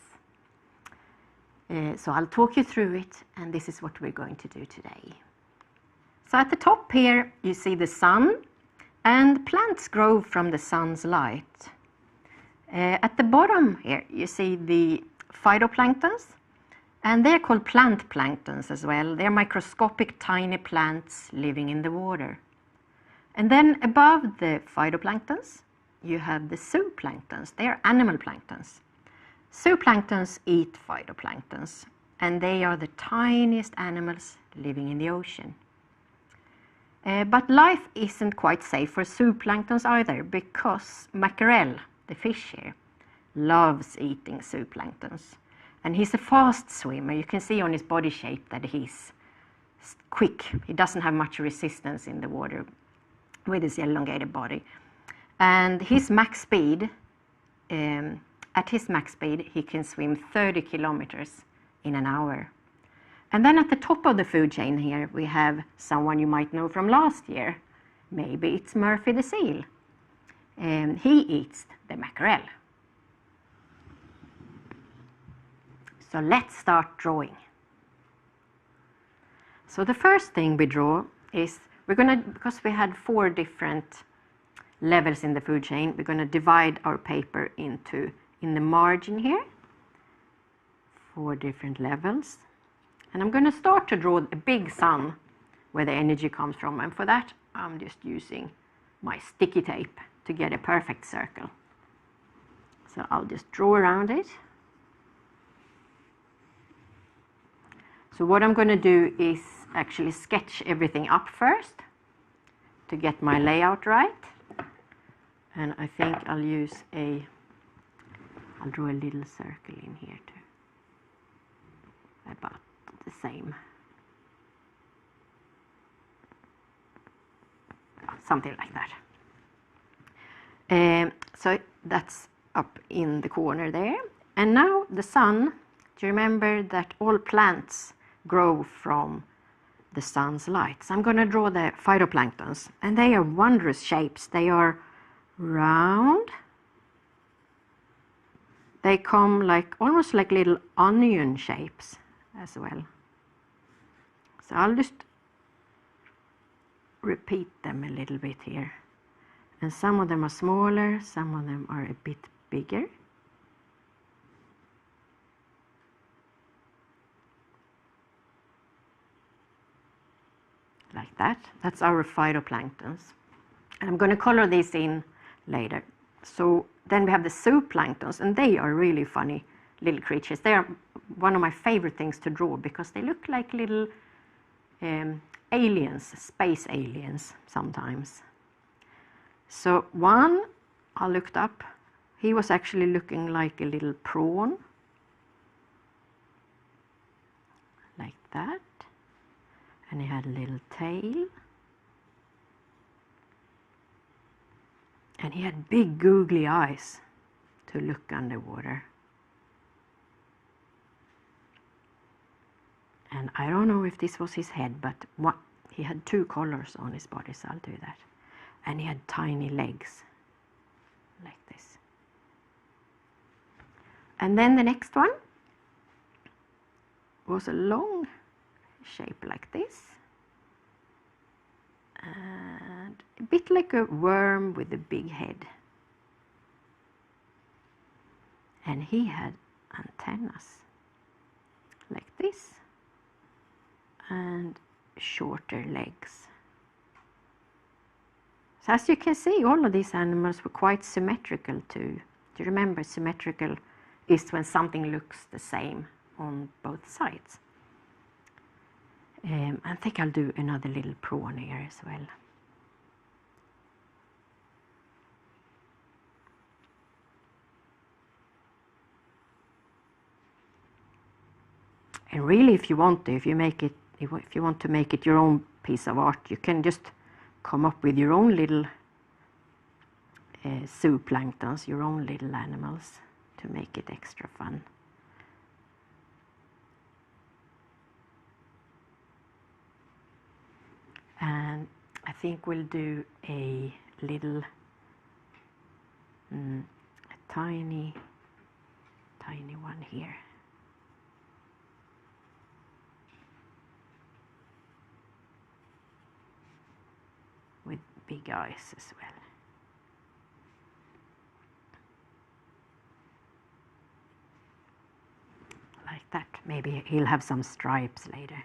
So I'll talk you through it, and this is what we're going to do today. So at the top here you see the sun, and plants grow from the sun's light. At the bottom here you see the phytoplanktons, and they're called plant planktons as well. They're microscopic tiny plants living in the water. And then above the phytoplanktons you have the zooplanktons. They're animal planktons. Zooplanktons eat phytoplanktons, and they are the tiniest animals living in the ocean. But life isn't quite safe for zooplanktons either, because mackerel, the fish here, loves eating zooplanktons. And he's a fast swimmer. You can see on his body shape that he's quick. He doesn't have much resistance in the water with his elongated body. And his max speed, at his max speed, he can swim 30 kilometers in an hour. And then at the top of the food chain here, we have someone you might know from last year. Maybe it's Murphy the seal. He eats the mackerel. So let's start drawing. So the first thing we draw is, because we had 4 different levels in the food chain, we're going to divide our paper into, in the margin here, 4 different levels. And I'm going to start to draw a big sun where the energy comes from, and for that I'm just using my sticky tape to get a perfect circle. So I'll just draw around it. So what I'm going to do is actually sketch everything up first to get my layout right. And I think I'll draw a little circle in here too, about the same, something like that. So that's up in the corner there. And now the sun, do you remember that all plants grow from the sun's light? So I'm going to draw the phytoplanktons, and they are wondrous shapes. They are round. They come like almost like little onion shapes as well. So I'll just repeat them a little bit here. And some of them are smaller, some of them are a bit bigger. Like that. That's our phytoplanktons. And I'm going to color these in later. So then we have the zooplanktons, and they are really funny little creatures. They are one of my favorite things to draw because they look like little aliens, space aliens sometimes. So one, I looked up, he was actually looking like a little prawn, like that, and he had a little tail, and he had big googly eyes to look underwater. And I don't know if this was his head, but he had 2 collars on his body, so I'll do that. And he had tiny legs, like this. And then the next one was a long shape like this. And a bit like a worm with a big head. And he had antennas, like this, and shorter legs. So as you can see, all of these animals were quite symmetrical too. Do you remember symmetrical is when something looks the same on both sides? I think I'll do another little prawn here as well. And really, if you want to, if you want to make it your own piece of art, you can just come up with your own little zooplanktons, your own little animals, to make it extra fun. And I think we'll do a little, a tiny one here. With big eyes as well. Like that. Maybe he'll have some stripes later.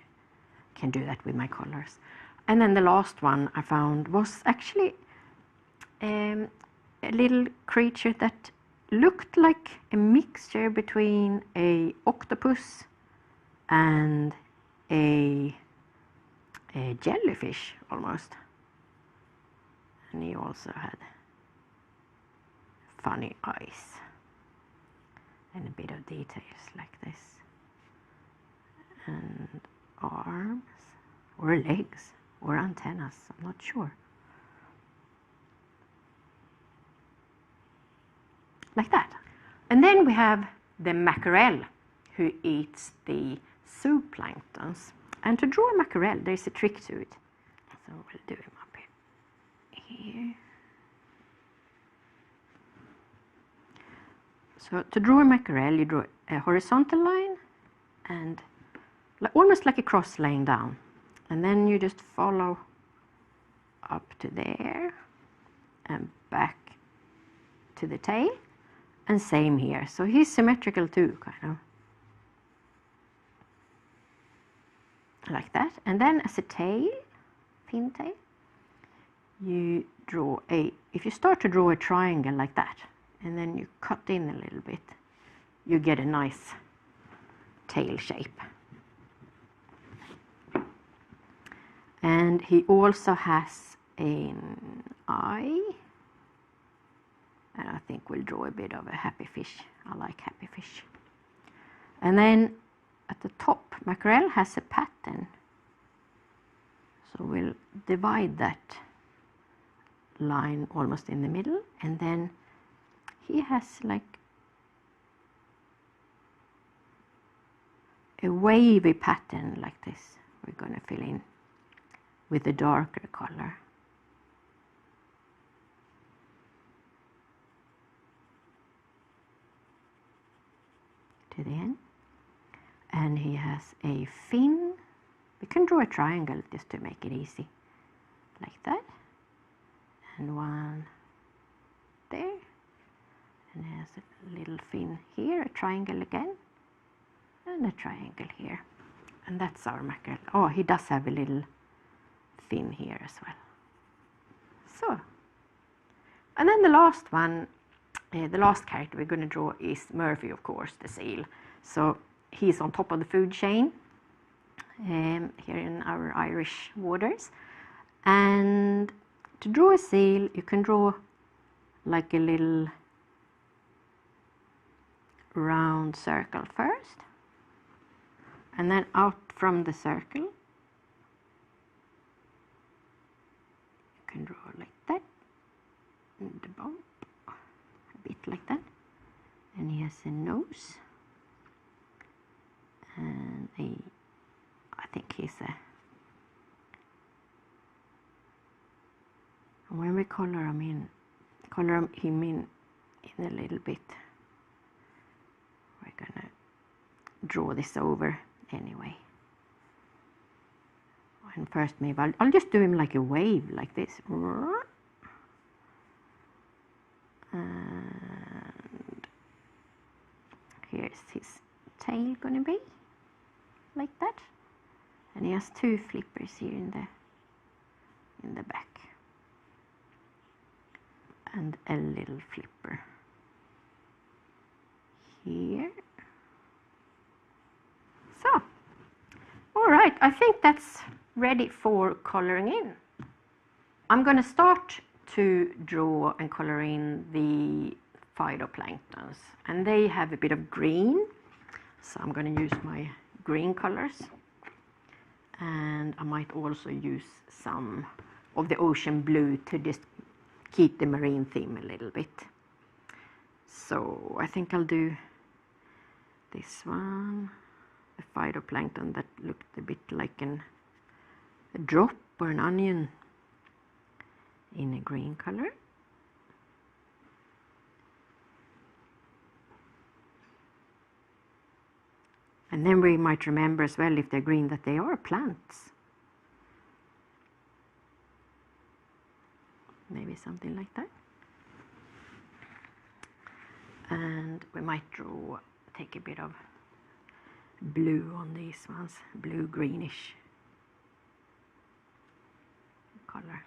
Can do that with my colors. And then the last one I found was actually a little creature that looked like a mixture between a octopus and a jellyfish almost. And he also had funny eyes and a bit of details like this, and arms or legs or antennas, I'm not sure. Like that. And then we have the mackerel, who eats the zooplanktons. And to draw a mackerel, there's a trick to it. So we'll do him up here. So to draw a mackerel, you draw a horizontal line and almost like a cross laying down. And then you just follow up to there and back to the tail. And same here. So he's symmetrical too, kind of. Like that. And then as a tail, fin tail, you draw if you start to draw a triangle like that, and then you cut in a little bit, you get a nice tail shape. And he also has an eye, and I think we'll draw a bit of a happy fish. I like happy fish. And then at the top, mackerel has a pattern. So we'll divide that line almost in the middle, and then he has like a wavy pattern like this. We're going to fill in with a darker color. To the end. And he has a fin. We can draw a triangle just to make it easy. Like that. And one there. And he has a little fin here, a triangle again. And a triangle here. And that's our mackerel. Oh, he does have a little fin here as well. So. And then the last one, the last character we're going to draw is Murphy, of course, the seal. So he's on top of the food chain here in our Irish waters. And To draw a seal, you can draw like a little round circle first, and then out from the circle you can draw like that, and the bump a bit like that, and he has a nose, and I think he's a, when we color him in a little bit, we're gonna draw this over anyway. And first maybe I'll just do him like a wave, like this. And here's his tail gonna be, like that. And he has two flippers here in the back. And a little flipper here. So, all right, I think that's ready for coloring in. I'm going to start to draw and color in the phytoplanktons, and they have a bit of green, so I'm going to use my green colors, and I might also use some of the ocean blue to just keep the marine theme a little bit. So I think I'll do this one, the phytoplankton that looked a bit like a drop or an onion in a green color. And then we might remember as well, if they're green, that they are plants. Maybe something like that. And we might take a bit of blue on these ones, blue greenish color.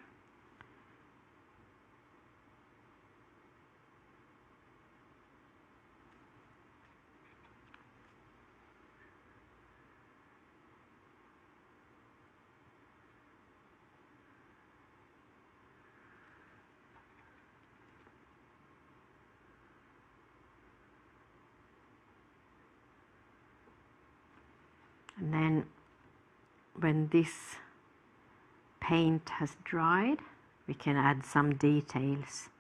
And then when this paint has dried, we can add some details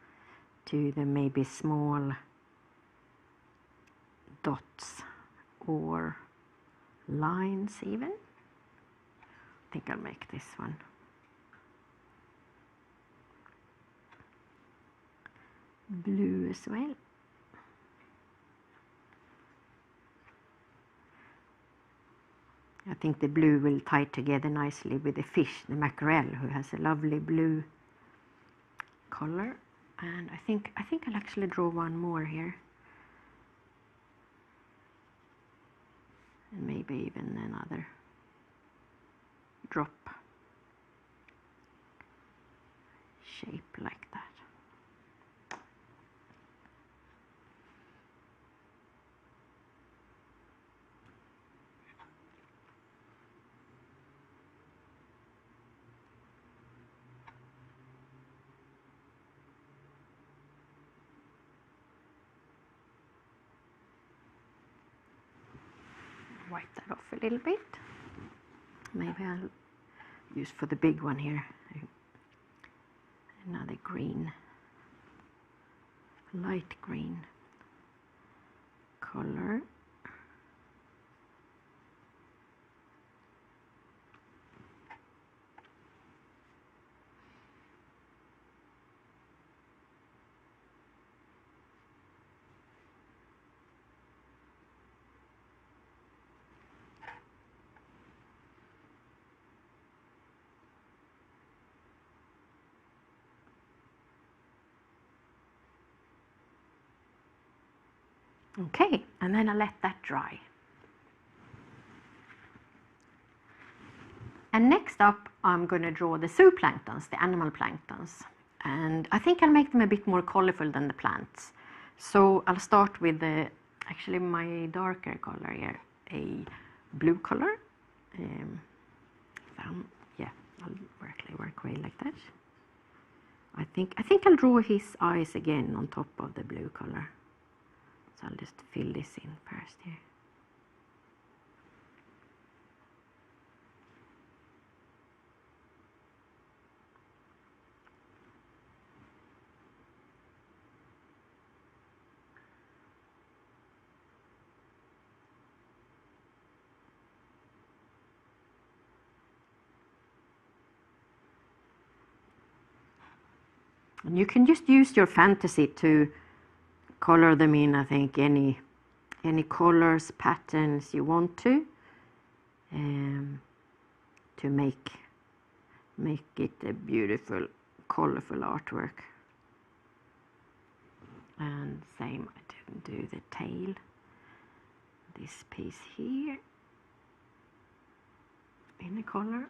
to the maybe small dots or lines even. I think I'll make this one. Blue as well. I think the blue will tie together nicely with the fish, the mackerel, who has a lovely blue color. And I think I'll actually draw one more here. And maybe even another drop shape like that. Wipe that off a little bit. Maybe I'll use for the big one here another green, light green color. Okay, and then I let that dry. And next up, I'm going to draw the zooplanktons, the animal planktons. And I think I'll make them a bit more colorful than the plants. So I'll start with actually my darker color here, a blue color. Yeah, I'll work away like that. I think I'll draw his eyes again on top of the blue color. So I'll just fill this in first here. And you can just use your fantasy to color them in, I think, any colors, patterns you want to make it a beautiful, colorful artwork. And same, I didn't do the tail. This piece here in a color.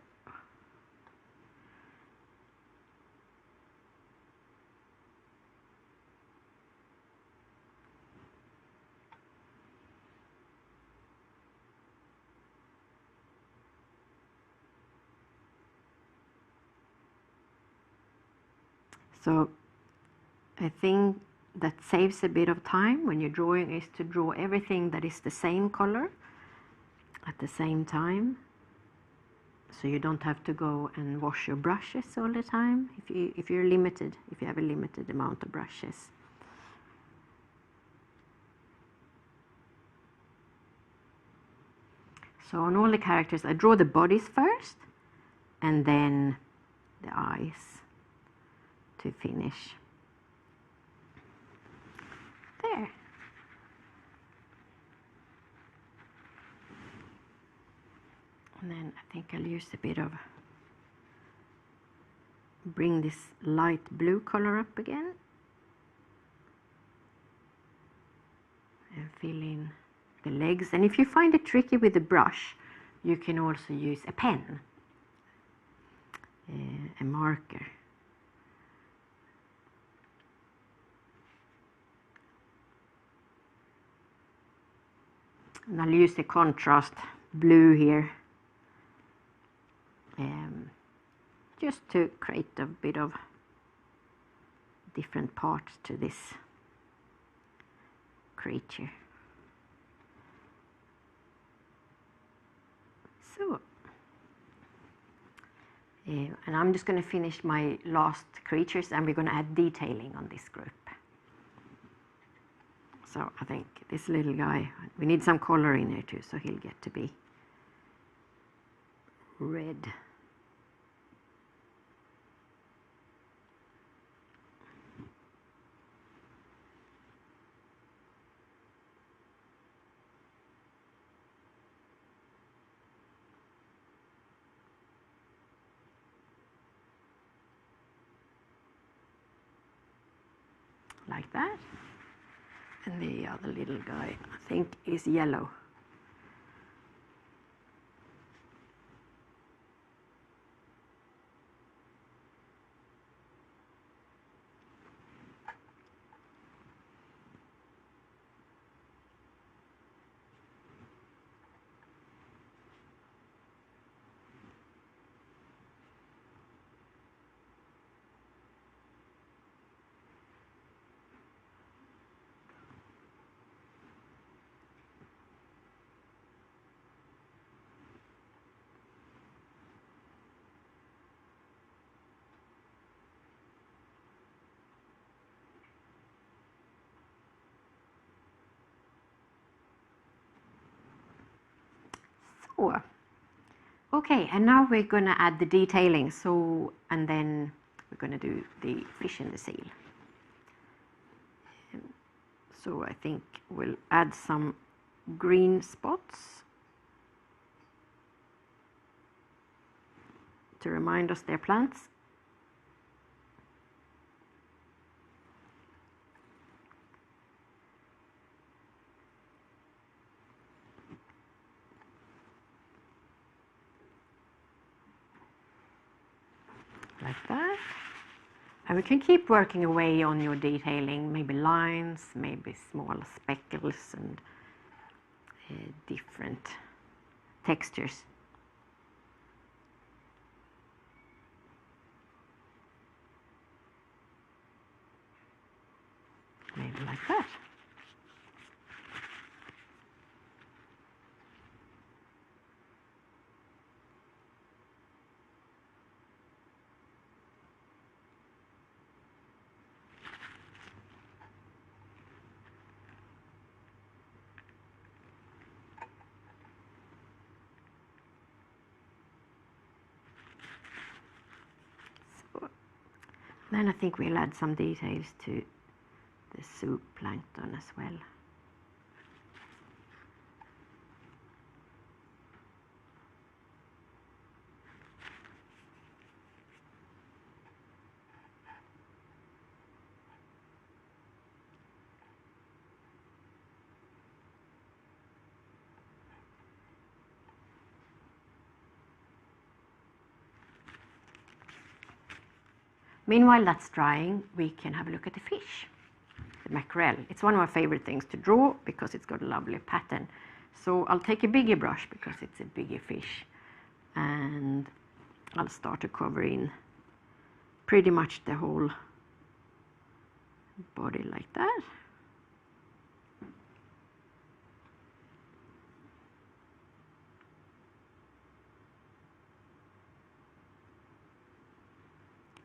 So I think that saves a bit of time when you're drawing, is to draw everything that is the same color at the same time. So you don't have to go and wash your brushes all the time if you're limited, if you have a limited amount of brushes. So on all the characters, I draw the bodies first and then the eyes to finish. There. And then I think I'll use a bit of, bring this light blue color up again and fill in the legs. And if you find it tricky with the brush, you can also use a pen, a marker. And I'll use the contrast blue here, just to create a bit of different parts to this creature. So, and I'm just going to finish my last creatures, and we're going to add detailing on this group. So I think this little guy, we need some color in there too, so he'll get to be red. Like that. And the other little guy, I think, is yellow. So, okay, and now we're going to add the detailing. So, and then we're going to do the fish in the seal. So I think we'll add some green spots to remind us they're plants. Like that. And we can keep working away on your detailing, maybe lines, maybe small speckles and different textures. like that. Then I think we'll add some details to the zooplankton as well. Meanwhile that's drying, we can have a look at the fish, the mackerel. It's one of my favorite things to draw because it's got a lovely pattern. So I'll take a bigger brush because it's a bigger fish, and I'll start to cover in pretty much the whole body like that.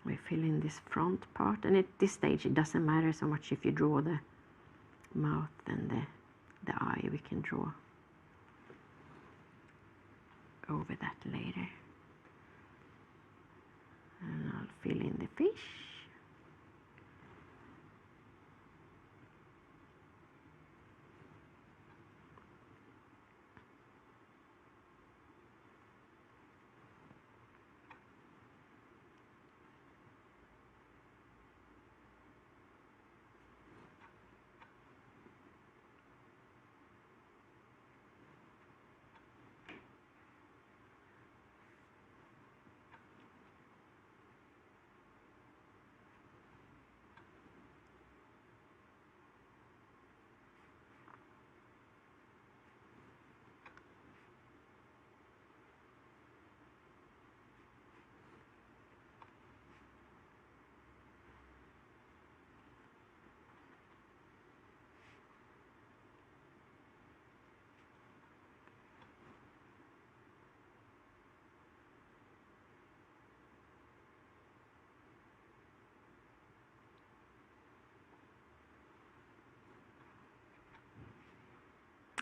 We fill in this front part, and at this stage it doesn't matter so much if you draw the mouth and the eye. We can draw over that later. And I'll fill in the fish.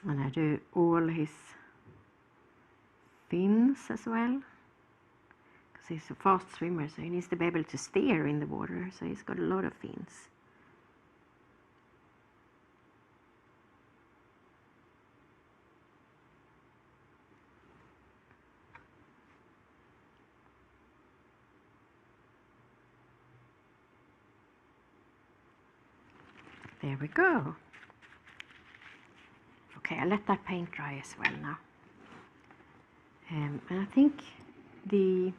And I do all his fins as well, because he's a fast swimmer, so he needs to be able to steer in the water, so he's got a lot of fins. There we go. Okay, I'll let that paint dry as well now. And I think the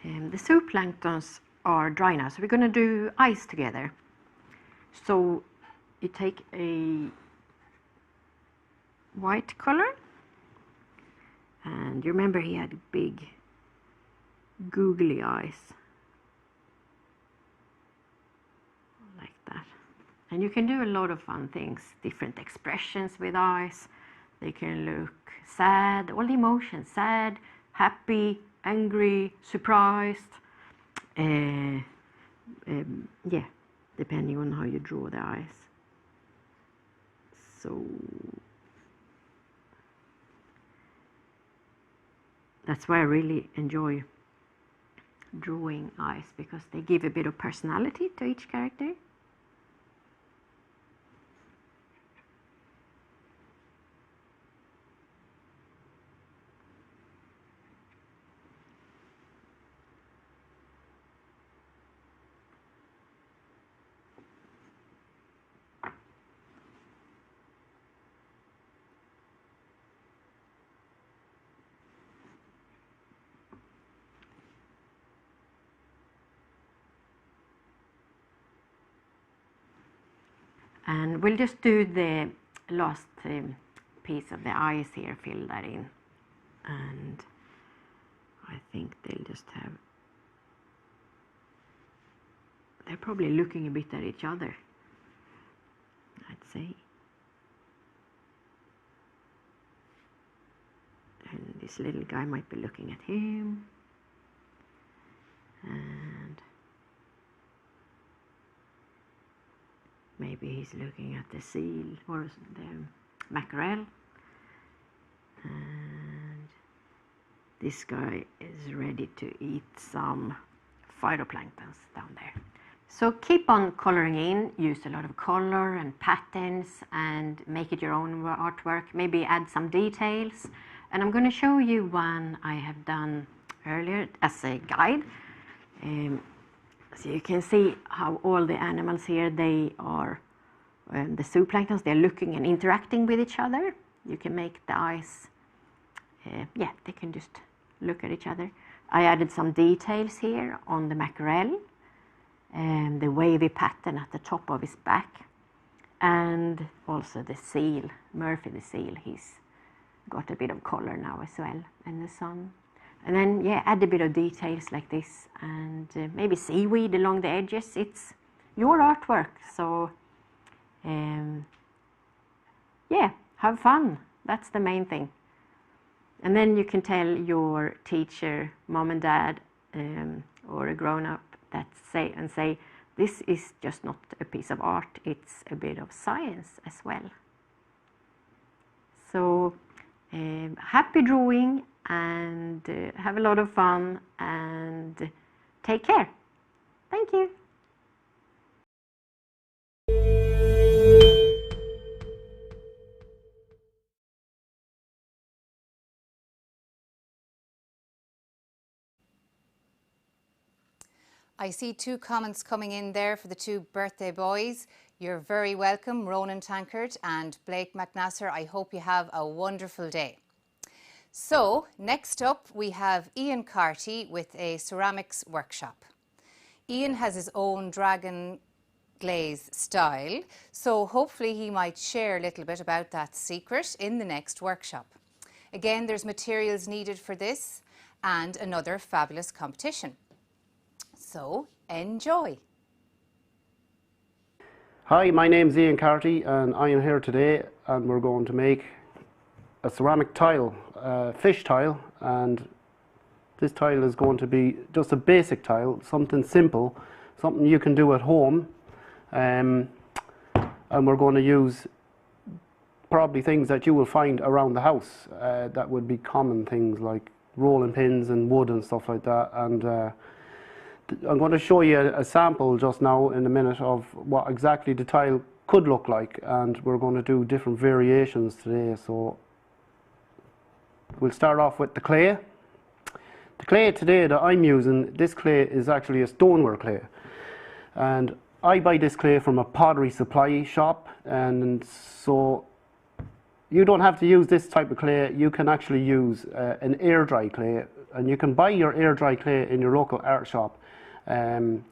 zooplanktons are dry now, so we're going to do eyes together. So you take a white color, and you remember he had big googly eyes. Like that. And you can do a lot of fun things, different expressions with eyes. They can look sad, all the emotions, sad, happy, angry, surprised. Yeah, depending on how you draw the eyes. So that's why I really enjoy drawing eyes, because they give a bit of personality to each character. And we'll just do the last piece of the eyes here, fill that in. And I think they'll just have they're probably looking a bit at each other, I'd say. And this little guy might be looking at him. And maybe he's looking at the seal or the mackerel. And this guy is ready to eat some phytoplanktons down there. So keep on coloring in, use a lot of color and patterns and make it your own artwork, maybe add some details. And I'm going to show you one I have done earlier as a guide. So you can see how all the animals here, they are the zooplanktons, they're looking and interacting with each other. You can make the eyes, yeah, they can just look at each other. I added some details here on the mackerel and the wavy pattern at the top of his back, and also the seal, Murphy the seal, he's got a bit of color now as well in the sun. And then, yeah, add a bit of details like this, and maybe seaweed along the edges. It's your artwork, so yeah, have fun. That's the main thing. And then you can tell your teacher, mom and dad, or a grown-up that say, this is just not a piece of art, it's a bit of science as well. So happy drawing, and have a lot of fun, and take care. Thank you. I see 2 comments coming in there for the 2 birthday boys. You're very welcome, Ronan Tankard and Blake McNasser. I hope you have a wonderful day. So, next up we have Ian Carty with a ceramics workshop. Ian has his own dragon glaze style, so hopefully he might share a little bit about that secret in the next workshop. Again, there's materials needed for this and another fabulous competition. So, enjoy. Hi, my name's Ian Carty and I am here today, and we're going to make a ceramic tile, fish tile, and this tile is going to be just a basic tile, something simple, something you can do at home, and we're going to use probably things that you will find around the house that would be common things like rolling pins and wood and stuff like that. And I'm going to show you a sample just now in a minute of what exactly the tile could look like, and we're going to do different variations today. So we'll start off with the clay. The clay today that I'm using, this clay is actually a stoneware clay, and I buy this clay from a pottery supply shop, and so you don't have to use this type of clay. You can actually use an air dry clay, and you can buy your air dry clay in your local art shop. And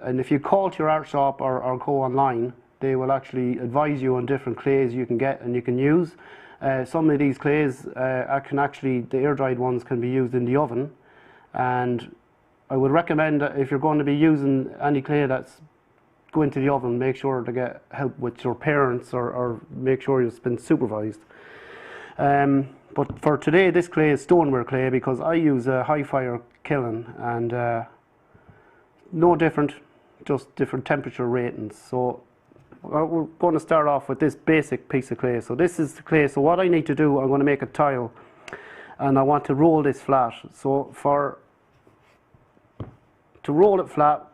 if you call to your art shop or go online, they will actually advise you on different clays you can get and you can use. Some of these clays can actually, the air dried ones can be used in the oven, and I would recommend that if you're going to be using any clay that's going to the oven, make sure to get help with your parents, or make sure it's been supervised. But for today, this clay is stoneware clay because I use a high fire kiln, and no different, just different temperature ratings. So we're going to start off with this basic piece of clay. So this is the clay. So what I need to do, I'm going to make a tile, and I want to roll this flat. So to roll it flat,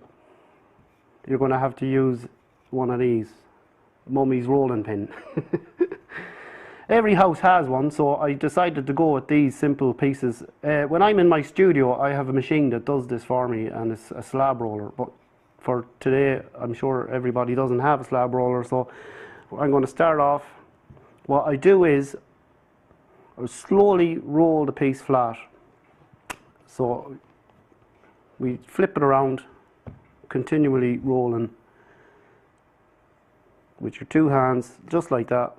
you're going to have to use one of these, Mummy's rolling pin. Every house has one, so I decided to go with these simple pieces. When I'm in my studio, I have a machine that does this for me, and it's a slab roller. But for today, I'm sure everybody doesn't have a slab roller, so I'm going to start off. What I do is I slowly roll the piece flat. So we flip it around, continually rolling with your 2 hands, just like that.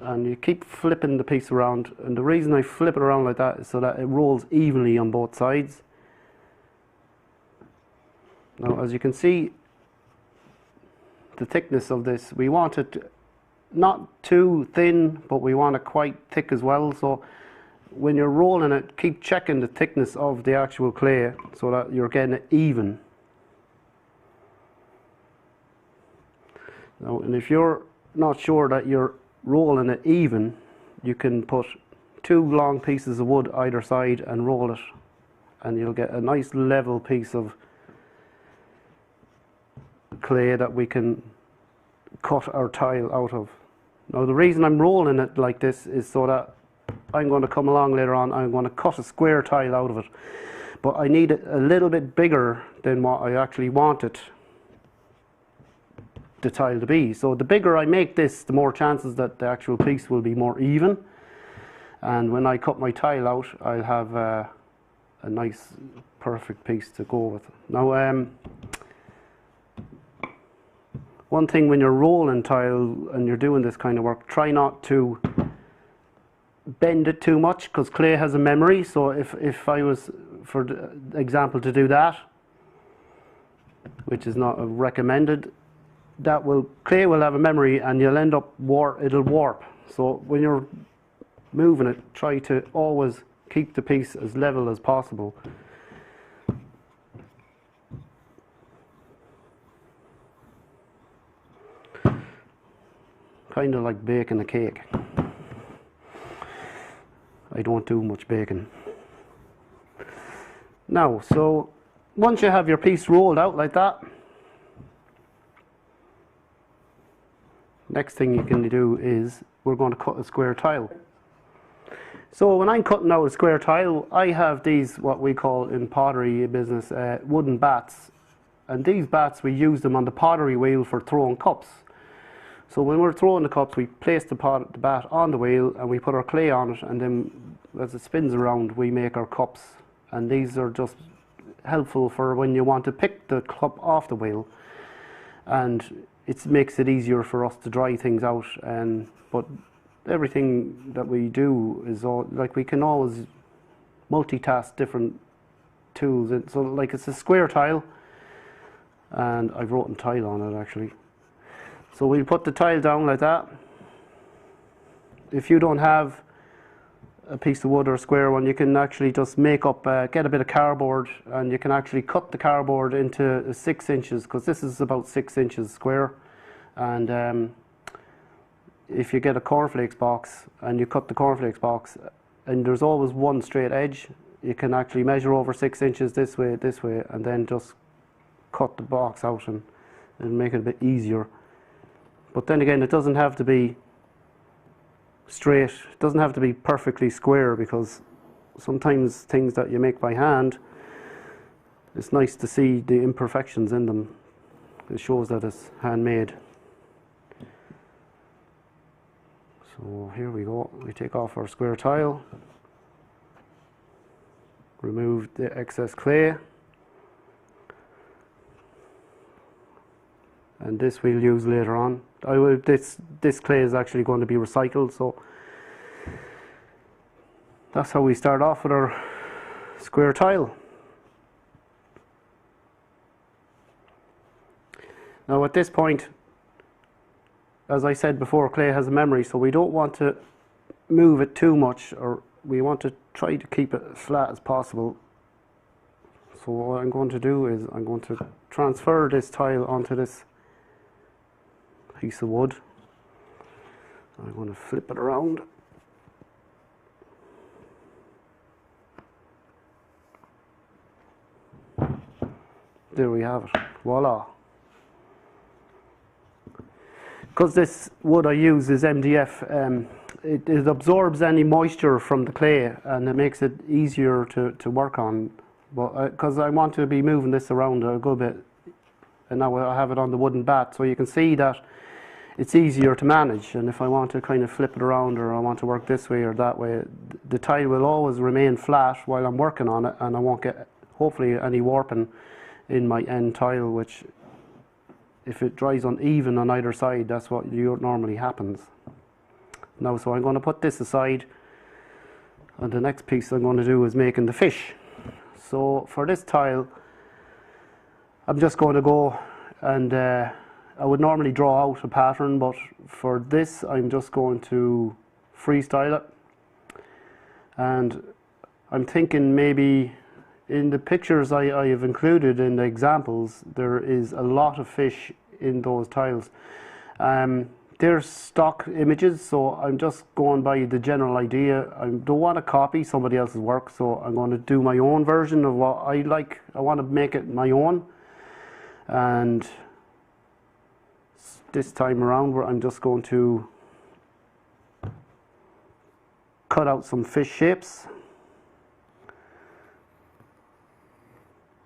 And you keep flipping the piece around, and the reason I flip it around like that is so that it rolls evenly on both sides. Now, as you can see, the thickness of this, we want it not too thin, but we want it quite thick as well. So when you're rolling it, keep checking the thickness of the actual clay so that you're getting it even. Now, and if you're not sure that you're rolling it even, you can put 2 long pieces of wood either side and roll it, and you'll get a nice level piece of clay that we can cut our tile out of. Now, the reason I'm rolling it like this is so that I'm going to come along later on, I'm going to cut a square tile out of it, but I need it a little bit bigger than what I actually wanted the tile to be. So the bigger I make this, the more chances that the actual piece will be more even, and when I cut my tile out, I'll have a nice perfect piece to go with. Now, one thing when you're rolling tile and you're doing this kind of work, try not to bend it too much, because clay has a memory. So if I was, for example, to do that, which is not recommended, clay will have a memory and you'll end up it'll warp. So when you're moving it, try to always keep the piece as level as possible. Kind of like baking a cake. I don't do much baking. Now, so once you have your piece rolled out like that, next thing you can do is we're going to cut a square tile. So when I'm cutting out a square tile, I have these, what we call in pottery business, wooden bats. And these bats, we use them on the pottery wheel for throwing cups. So when we're throwing the cups, we place the bat on the wheel and we put our clay on it, and then as it spins around, we make our cups. And these are just helpful for when you want to pick the cup off the wheel. And it makes it easier for us to dry things out. But everything that we do is all, like, we can always multitask different tools. So like, it's a square tile, and I've written tile on it actually. So we'll put the tile down like that. If you don't have a piece of wood or a square one, you can actually just make up, get a bit of cardboard, and you can actually cut the cardboard into 6 inches, because this is about 6 inches square. And if you get a cornflakes box and you cut the cornflakes box, and there's always one straight edge, you can actually measure over 6 inches this way, and then just cut the box out and make it a bit easier. But then again, it doesn't have to be straight, it doesn't have to be perfectly square, because sometimes things that you make by hand, it's nice to see the imperfections in them. It shows that it's handmade. So here we go, we take off our square tile, remove the excess clay, and this we'll use later on. This clay is actually going to be recycled, so that's how we start off with our square tile. Now at this point, as I said before, clay has a memory, so we don't want to move it too much, or we want to try to keep it as flat as possible. So what I'm going to do is I'm going to transfer this tile onto this piece of wood. I'm going to flip it around. There we have it. Voila. Because this wood I use is MDF, it absorbs any moisture from the clay, and it makes it easier to work on. But because I want to be moving this around a good bit, and now I have it on the wooden bat, so you can see that it's easier to manage. And if I want to kind of flip it around, or I want to work this way or that way, the tile will always remain flat while I'm working on it, and I won't get, hopefully, any warping in my end tile, which, if it dries uneven on either side, that's what normally happens. Now, so I'm going to put this aside, and the next piece I'm going to do is making the fish. So for this tile, I'm just going to go and I would normally draw out a pattern, but for this I'm just going to freestyle it. And I'm thinking maybe in the pictures I have included in the examples, there is a lot of fish in those tiles. They're stock images, so I'm just going by the general idea. I don't want to copy somebody else's work, so I'm going to do my own version of what I like. I want to make it my own. And this time around, I'm just going to cut out some fish shapes.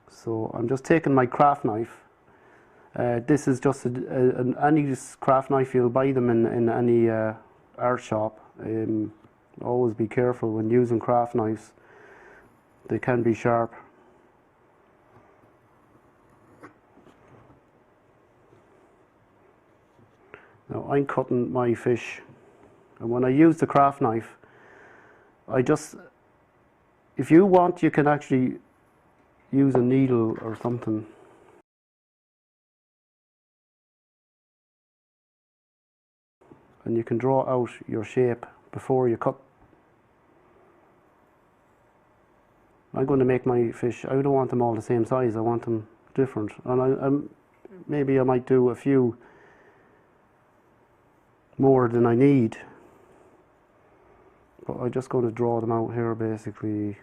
So I'm just taking my craft knife. This is just any craft knife, you'll buy them in any art shop. Always be careful when using craft knives. They can be sharp. Now I'm cutting my fish, and when I use the craft knife, if you want, you can actually use a needle or something. And you can draw out your shape before you cut. I'm going to make my fish, I don't want them all the same size, I want them different. And maybe I might do a few more than I need. But I'm just going to draw them out here basically.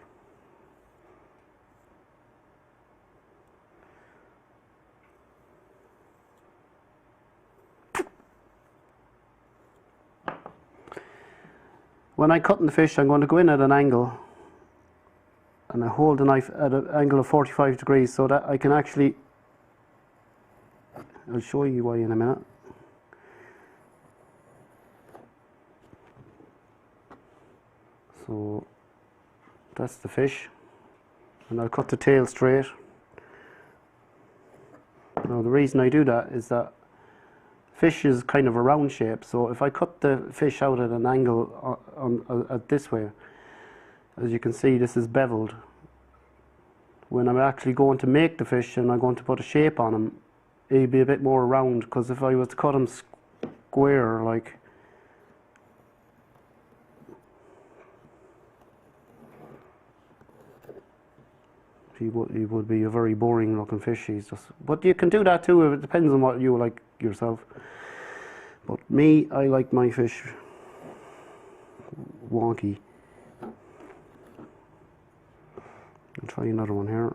When I'm cutting the fish, I'm going to go in at an angle, and I hold the knife at an angle of 45 degrees so that I can actually, I'll show you why in a minute. So that's the fish, and I'll cut the tail straight. Now the reason I do that is that fish is kind of a round shape, so if I cut the fish out at an angle at this way, as you can see, this is beveled. When I'm actually going to make the fish and I'm going to put a shape on them, it'll be a bit more round, because if I was to cut them square, like he would be a very boring looking fish. But you can do that too, it depends on what you like yourself. But me, I like my fish wonky. I'll try another one here.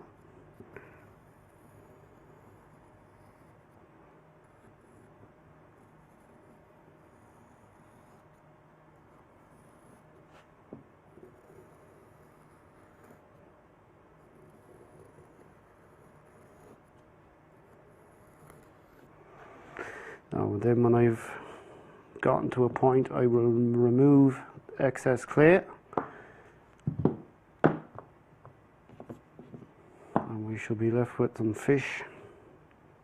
Now then, when I've gotten to a point, I will remove excess clay, and we should be left with some fish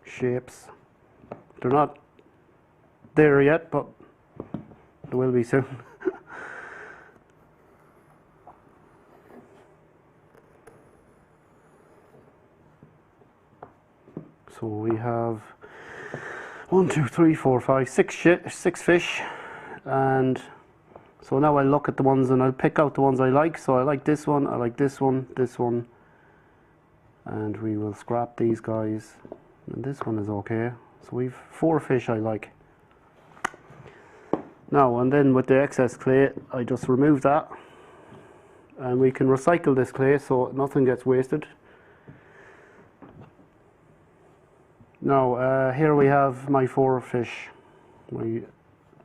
shapes. They're not there yet, but they will be soon. So we have 1, 2, 3, 4, 5, 6 fish, and so now I'll look at the ones and I'll pick out the ones I like. So I like this one, I like this one, and we will scrap these guys, and this one is okay. So we've 4 fish I like. Now, and then with the excess clay, I just remove that, and we can recycle this clay so nothing gets wasted. Now, here we have my 4 fish. My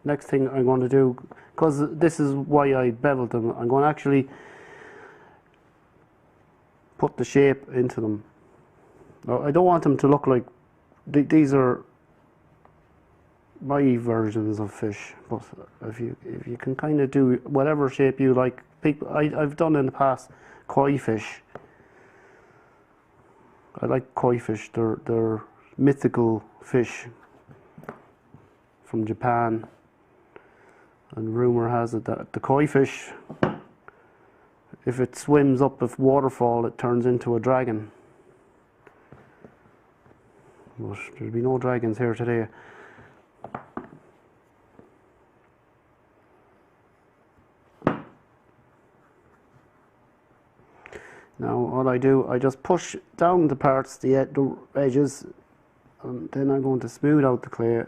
next thing I'm going to do, because this is why I beveled them, I'm going to actually put the shape into them. Now, I don't want them to look like, these are my versions of fish, but if you can kind of do whatever shape you like. I've done in the past koi fish. I like koi fish. They're mythical fish from Japan, and rumor has it that the koi fish, if it swims up a waterfall, it turns into a dragon. but there'll be no dragons here today. Now what I do, I just push down the parts, the edges, and then I'm going to smooth out the clay.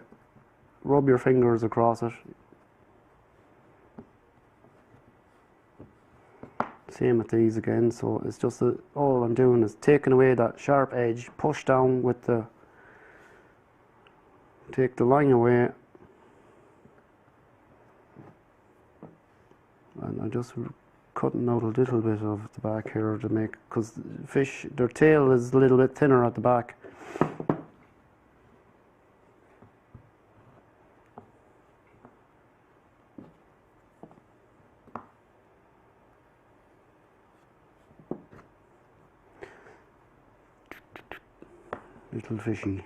Rub your fingers across it. Same with these again, so it's just all I'm doing is taking away that sharp edge, push down with the, take the line away, and I'm just cutting out a little bit of the back here to make, because fish, their tail is a little bit thinner at the back. Little fishy.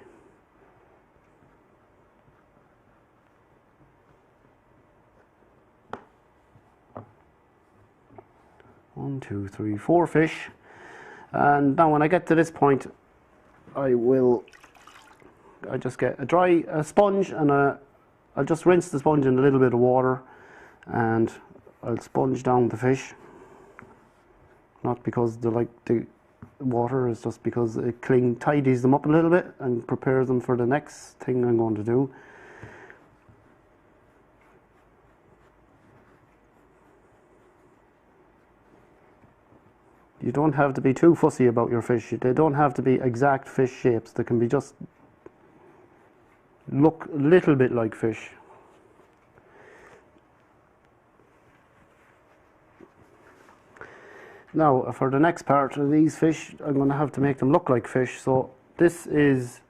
One, two, three, 4 fish. And now when I get to this point, I just get a sponge, and I'll just rinse the sponge in a little bit of water, and I'll sponge down the fish. Not because they like the water, is just because it tidies them up a little bit and prepares them for the next thing I'm going to do. You don't have to be too fussy about your fish. They don't have to be exact fish shapes. They can be just look a little bit like fish. Now for the next part of these fish, I'm going to have to make them look like fish. So this is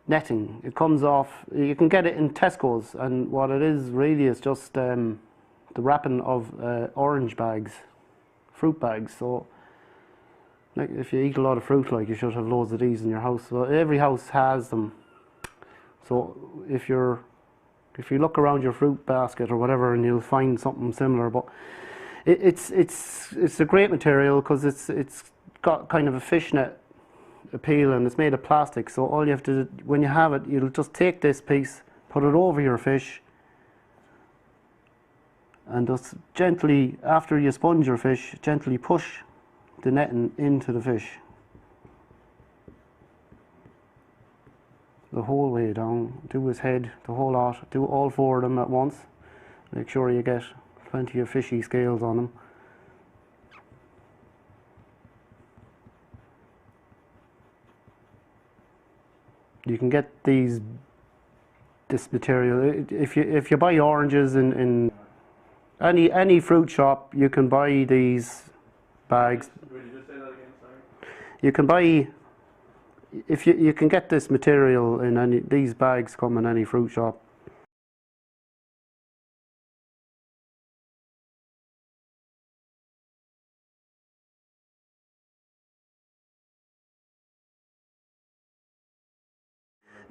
netting. It comes off, you can get it in Tesco's, and what it is really is just the wrapping of orange bags, fruit bags. So like if you eat a lot of fruit, like, you should have loads of these in your house. So every house has them. So if you look around your fruit basket or whatever, and you'll find something similar. But it's a great material because it's got kind of a fishnet appeal, and it's made of plastic. So all you have to do when you have it, you'll just take this piece, put it over your fish, and just gently, after you sponge your fish, gently push the netting into the fish the whole way down. Do his head, the whole lot, do all 4 of them at once. Make sure you get plenty of fishy scales on them. You can get this material if you buy oranges in any fruit shop. You can buy these bags. You can buy, if you can get this material in any, these bags come in any fruit shop.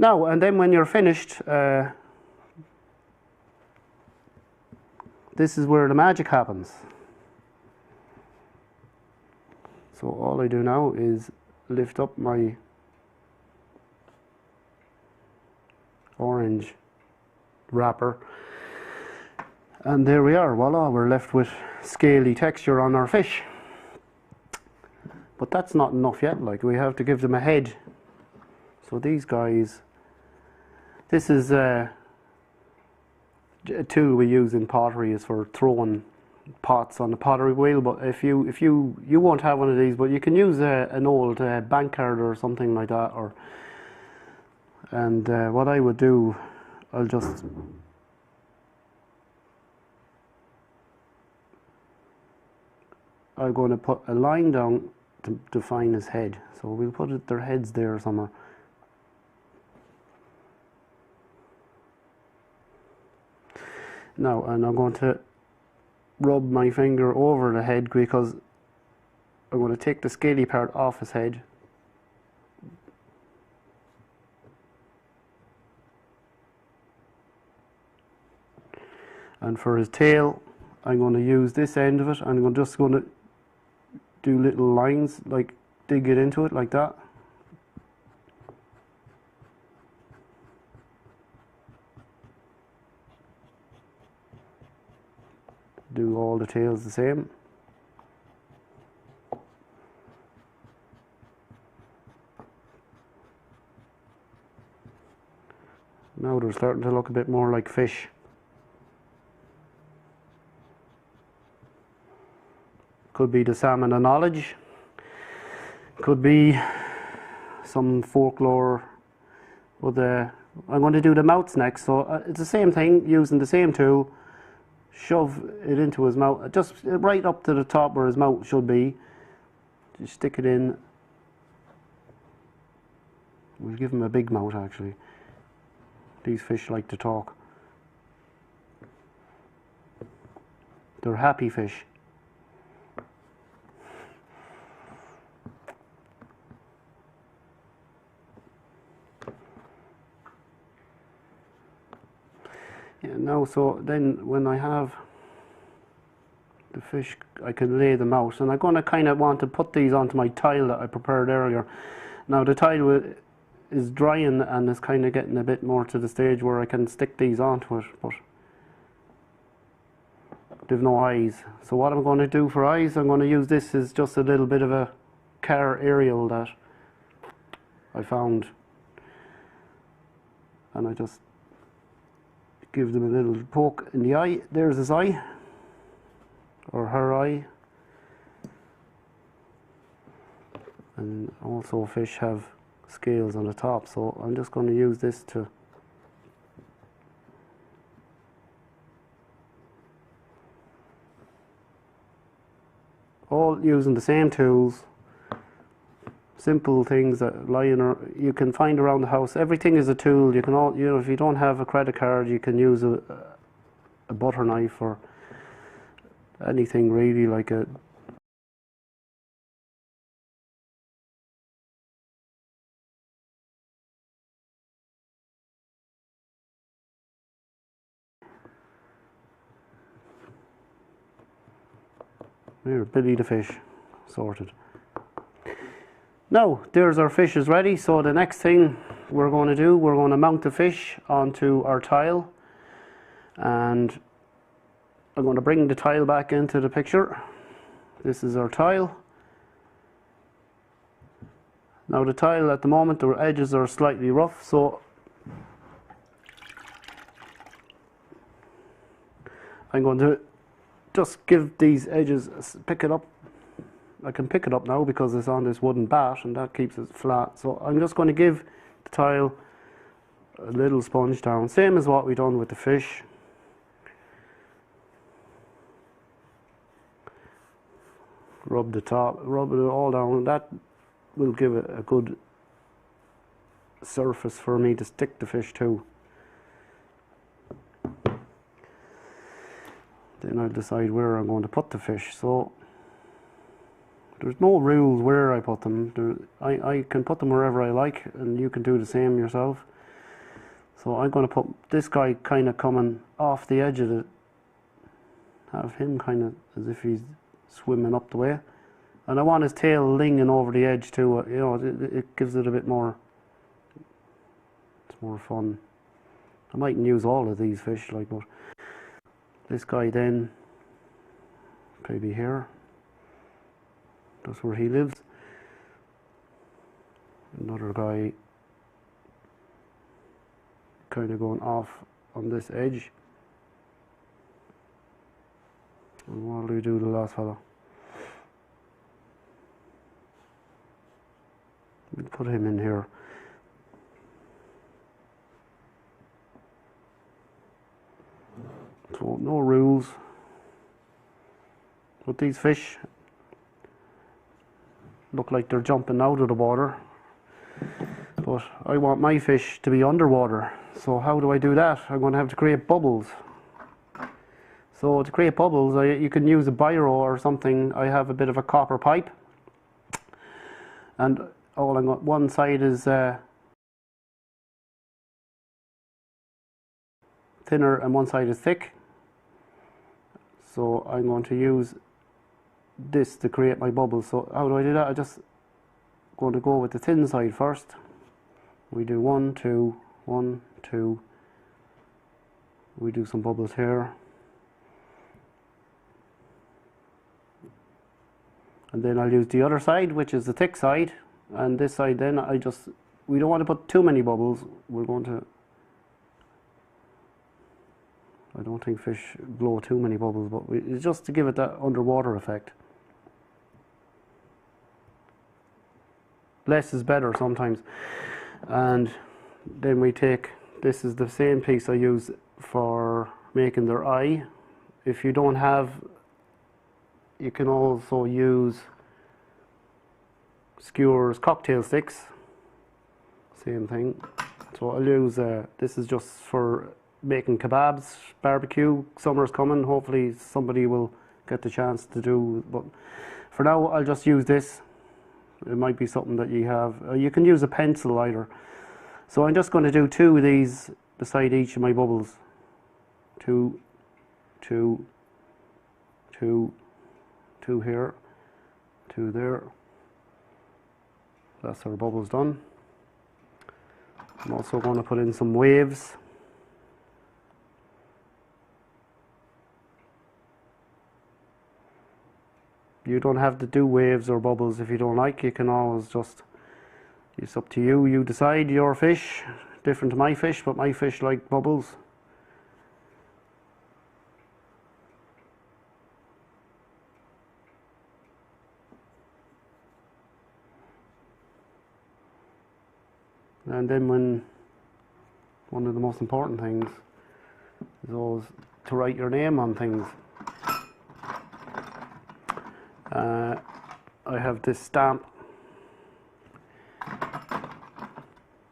Now, and then when you're finished, this is where the magic happens. So all I do now is lift up my orange wrapper, and there we are, voila, we're left with scaly texture on our fish. But that's not enough yet, like, we have to give them a head. So these guys, this is a tool we use in pottery, is for throwing pots on the pottery wheel. But if you won't have one of these, but you can use an old bank card or something like that. And what I would do, I'm going to put a line down to define his head. So we'll put their heads there somewhere. Now, and I'm going to rub my finger over the head, because I'm going to take the scaly part off his head. And for his tail, I'm going to use this end of it. I'm just going to do little lines, like dig it into it like that. do all the tails the same. Now they're starting to look a bit more like fish. Could be the salmon of knowledge. Could be some folklore. But I'm going to do the mouths next. So it's the same thing, using the same tool. Shove it into his mouth, just right up to the top where his mouth should be. Just stick it in. We'll give him a big mouth actually. These fish like to talk. They're happy fish. Yeah, now so then when I have the fish, I can lay them out, and I'm going to kind of want to put these onto my tile that I prepared earlier. Now the tile is drying and is kind of getting a bit more to the stage where I can stick these onto it, but they've no eyes. So what I'm going to do for eyes, I'm going to use this as just a little bit of a car aerial that I found, and I just give them a little poke in the eye. There's his eye, or her eye. And also fish have scales on the top, so I'm just going to use this to all using the same tools, simple things that you can find around the house. Everything is a tool. You can all, you know, if you don't have a credit card, you can use a butter knife or anything really, like a There, Billy the fish, sorted. Now, there's our fish is ready, so the next thing we're going to do, we're going to mount the fish onto our tile, and I'm going to bring the tile back into the picture. This is our tile. Now the tile at the moment, the edges are slightly rough, so I'm going to just give these edges, pick it up. I can pick it up now because it's on this wooden bat and that keeps it flat. So I'm just going to give the tile a little sponge down, same as what we done with the fish. Rub the top, rub it all down. That will give it a good surface for me to stick the fish to. Then I'll decide where I'm going to put the fish. So there's no rules where I put them. I can put them wherever I like, and you can do the same yourself. So I'm going to put this guy kind of coming off the edge of it. Have him kind of as if he's swimming up the way. And I want his tail linging over the edge too. You know, it gives it a bit more, it's more fun. I mightn't use all of these fish, like, but this guy then, maybe here, that's where he lives. Another guy kind of going off on this edge. And what do we do to the last fella? We'll put him in here. So no rules. But these fish look like they're jumping out of the water. But I want my fish to be underwater. So how do I do that? I'm going to have to create bubbles. So to create bubbles, you can use a biro or something. I have a bit of a copper pipe. And all I got, one side is thinner and one side is thick. So I'm going to use this to create my bubbles. So how do I do that? I just going to go with the thin side first. We do 1, 2, 1, 2. We do some bubbles here. And then I'll use the other side, which is the thick side, and this side then we don't want to put too many bubbles. We're going to, I don't think fish blow too many bubbles, but it's just to give it that underwater effect. Less is better sometimes. And then we take, this is the same piece I use for making their eye. If you don't have, you can also use skewers, cocktail sticks, same thing. So I'll use, this is just for making kebabs, barbecue. Summer's coming, hopefully somebody will get the chance to do, but for now I'll just use this. It might be something that you have, you can use a pencil either. So I'm just going to do 2 of these beside each of my bubbles. 2, 2, 2, 2 here, 2 there. That's our bubbles done. I'm also going to put in some waves. You don't have to do waves or bubbles if you don't like. You can always just, it's up to you. You decide. Your fish, different to my fish, but my fish like bubbles. And then one of the most important things is always to write your name on things. I have this stamp.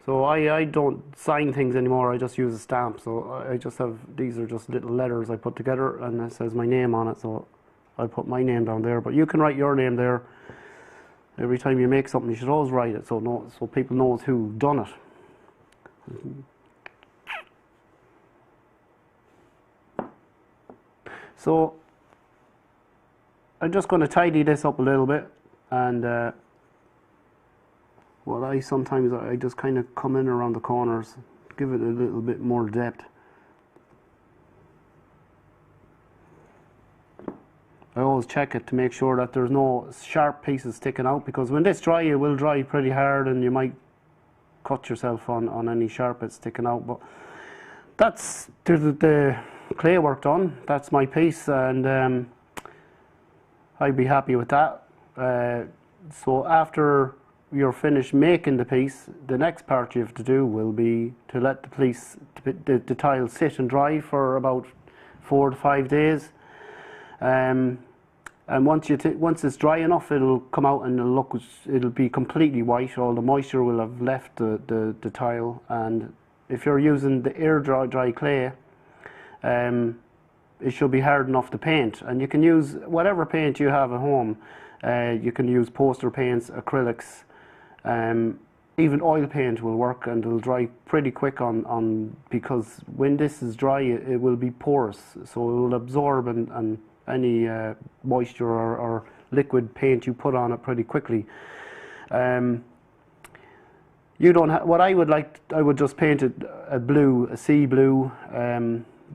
So I don't sign things anymore, I just use a stamp. So I just have, these are just little letters I put together and it says my name on it, so I put my name down there. But you can write your name there. Every time you make something you should always write it so people knows who done it. So I'm just going to tidy this up a little bit, and what I sometimes I just kind of come in around the corners, give it a little bit more depth. I always check it to make sure that there's no sharp pieces sticking out, because when this dry, it will dry pretty hard and you might cut yourself on any sharp bits sticking out. But that's the clay work done. That's my piece, and I'd be happy with that. So after you're finished making the piece, the next part you have to do will be to let the tile sit and dry for about 4 to 5 days. And once it's dry enough, it'll come out and it'll be completely white. All the moisture will have left the tile. And if you're using the air dry clay, it should be hard enough to paint. And you can use whatever paint you have at home. You can use poster paints, acrylics, even oil paint will work, and it'll dry pretty quick because when this is dry, it will be porous, so it will absorb and any moisture or liquid paint you put on it pretty quickly. You don't have, what I would just paint it a blue, a sea blue,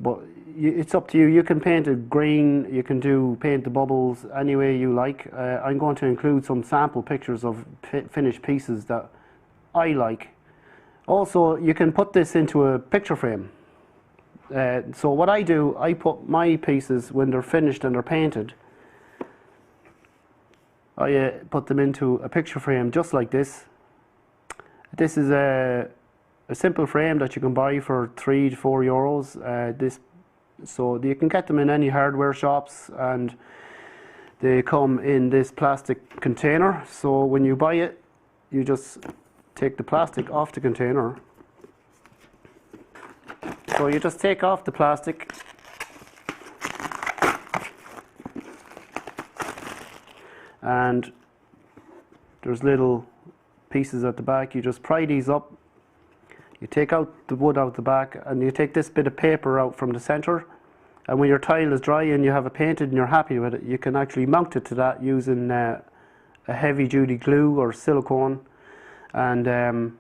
but it's up to you. You can paint it green, you can paint the bubbles any way you like. I'm going to include some sample pictures of finished pieces that I like. Also, you can put this into a picture frame. So what I do, I put my pieces, when they're finished and they're painted, I put them into a picture frame just like this. This is a simple frame that you can buy for €3 to €4. So you can get them in any hardware shops, and they come in this plastic container. So when you buy it, you just take the plastic off the container. So you just take off the plastic, and there's little pieces at the back. You just pry these up, you take out the wood out the back, and you take this bit of paper out from the center, and when your tile is dry and you have it painted and you're happy with it, you can actually mount it to that using a heavy duty glue or silicone, and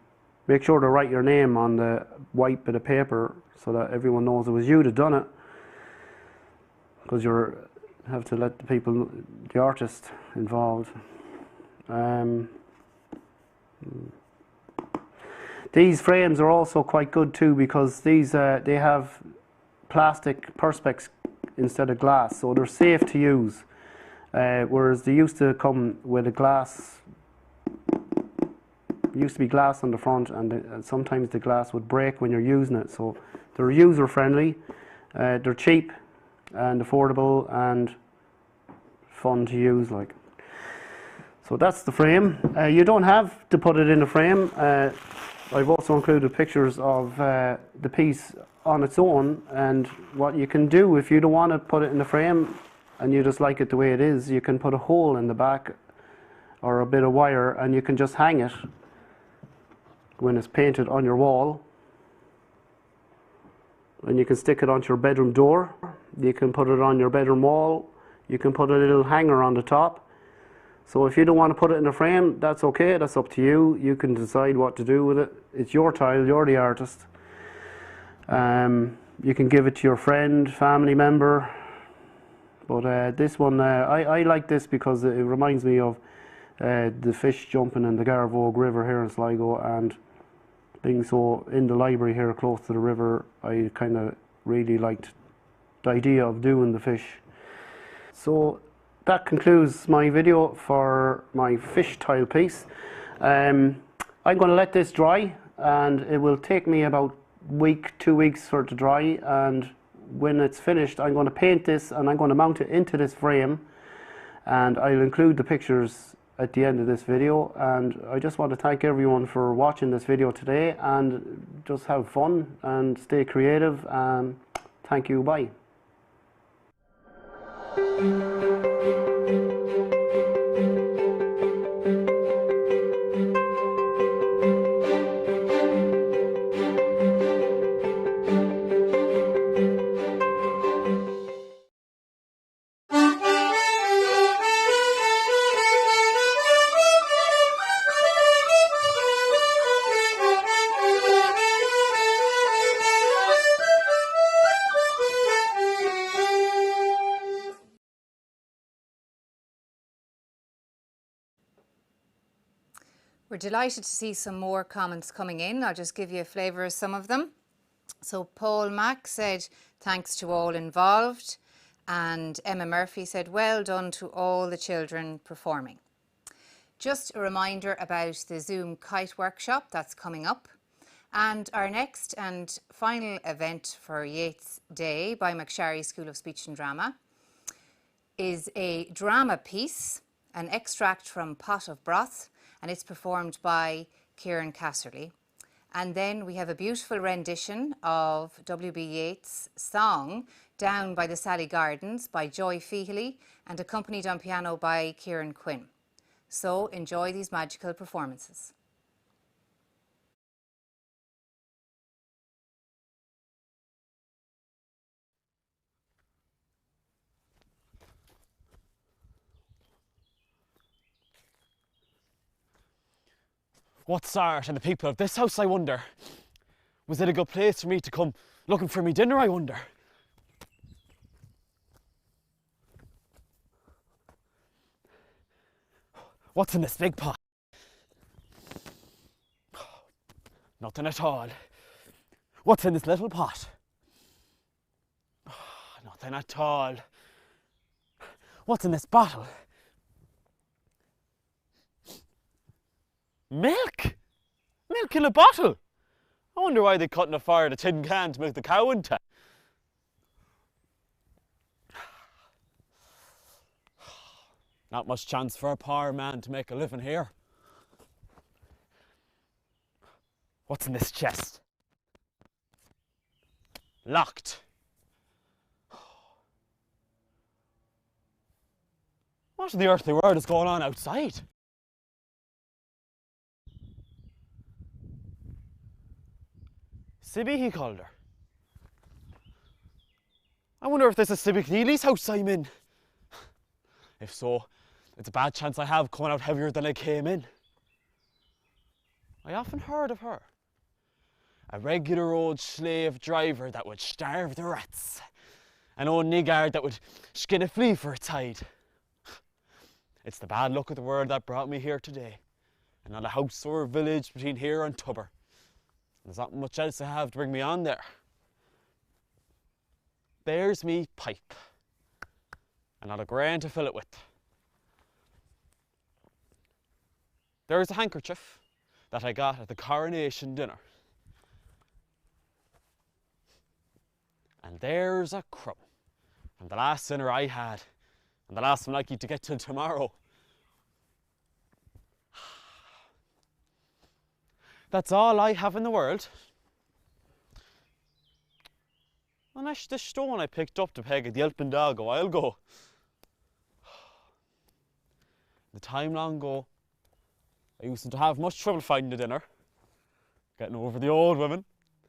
make sure to write your name on the white bit of paper so that everyone knows it was you that done it, because have to let the people, the artist involved. These frames are also quite good too, because these they have plastic perspex instead of glass, so they're safe to use. Whereas they used to come with a glass, used to be glass on the front, and sometimes the glass would break when you're using it. So they're user friendly, they're cheap and affordable and fun to use. Like, so that's the frame. You don't have to put it in a frame. I've also included pictures of the piece on its own, and what you can do if you don't want to put it in the frame and you just like it the way it is, you can put a hole in the back or a bit of wire, and you can just hang it when it's painted on your wall, and you can stick it onto your bedroom door, you can put it on your bedroom wall, you can put a little hanger on the top. So if you don't want to put it in a frame, that's okay, that's up to you. You can decide what to do with it. It's your tile, you're the artist. You can give it to your friend, family member. But this one, I like this because it reminds me of the fish jumping in the Garvogue River here in Sligo, and being so in the library here close to the river, I kind of really liked the idea of doing the fish. So that concludes my video for my fish tile piece. I'm going to let this dry, and it will take me about a week, 2 weeks for it to dry, and when it's finished I'm going to paint this and I'm going to mount it into this frame, and I'll include the pictures at the end of this video. And I just want to thank everyone for watching this video today, and just have fun and stay creative, and thank you, bye. We're delighted to see some more comments coming in. I'll just give you a flavour of some of them. So Paul Mack said, thanks to all involved. And Emma Murphy said, well done to all the children performing. Just a reminder about the Zoom kite workshop that's coming up. And our next and final event for Yeats Day by McSharry School of Speech and Drama is a drama piece, an extract from Pot of Broth, and it's performed by Kieran Casserly. And then we have a beautiful rendition of W.B. Yeats' song, Down by the Sally Gardens, by Joy Feehily, and accompanied on piano by Kieran Quinn. So enjoy these magical performances. What's art and the people of this house, I wonder? Was it a good place for me to come looking for me dinner, I wonder? What's in this big pot? Nothing at all. What's in this little pot? Nothing at all. What's in this bottle? Milk? Milk in a bottle? I wonder why they couldn't have fired a tin can to milk the cow into. Not much chance for a poor man to make a living here. What's in this chest? Locked. What in the earthly world is going on outside? Sibby, he called her. I wonder if this is Sibby Keely's house I'm in. If so, it's a bad chance I have coming out heavier than I came in. I often heard of her. A regular old slave driver that would starve the rats An old niggard that would skin a flea for its hide. It's the bad luck of the world that brought me here today. And not a house or a village between here and Tubber. There's not much else I have to bring me on there. There's me pipe. And not a grain to fill it with. There's a handkerchief that I got at the coronation dinner. And there's a crumb from the last dinner I had, and the last one likely to get till tomorrow. That's all I have in the world. And that's the stone I picked up to peg at the Elpin Dog a while ago. The time long ago, I used to have much trouble finding a dinner, getting over the old women,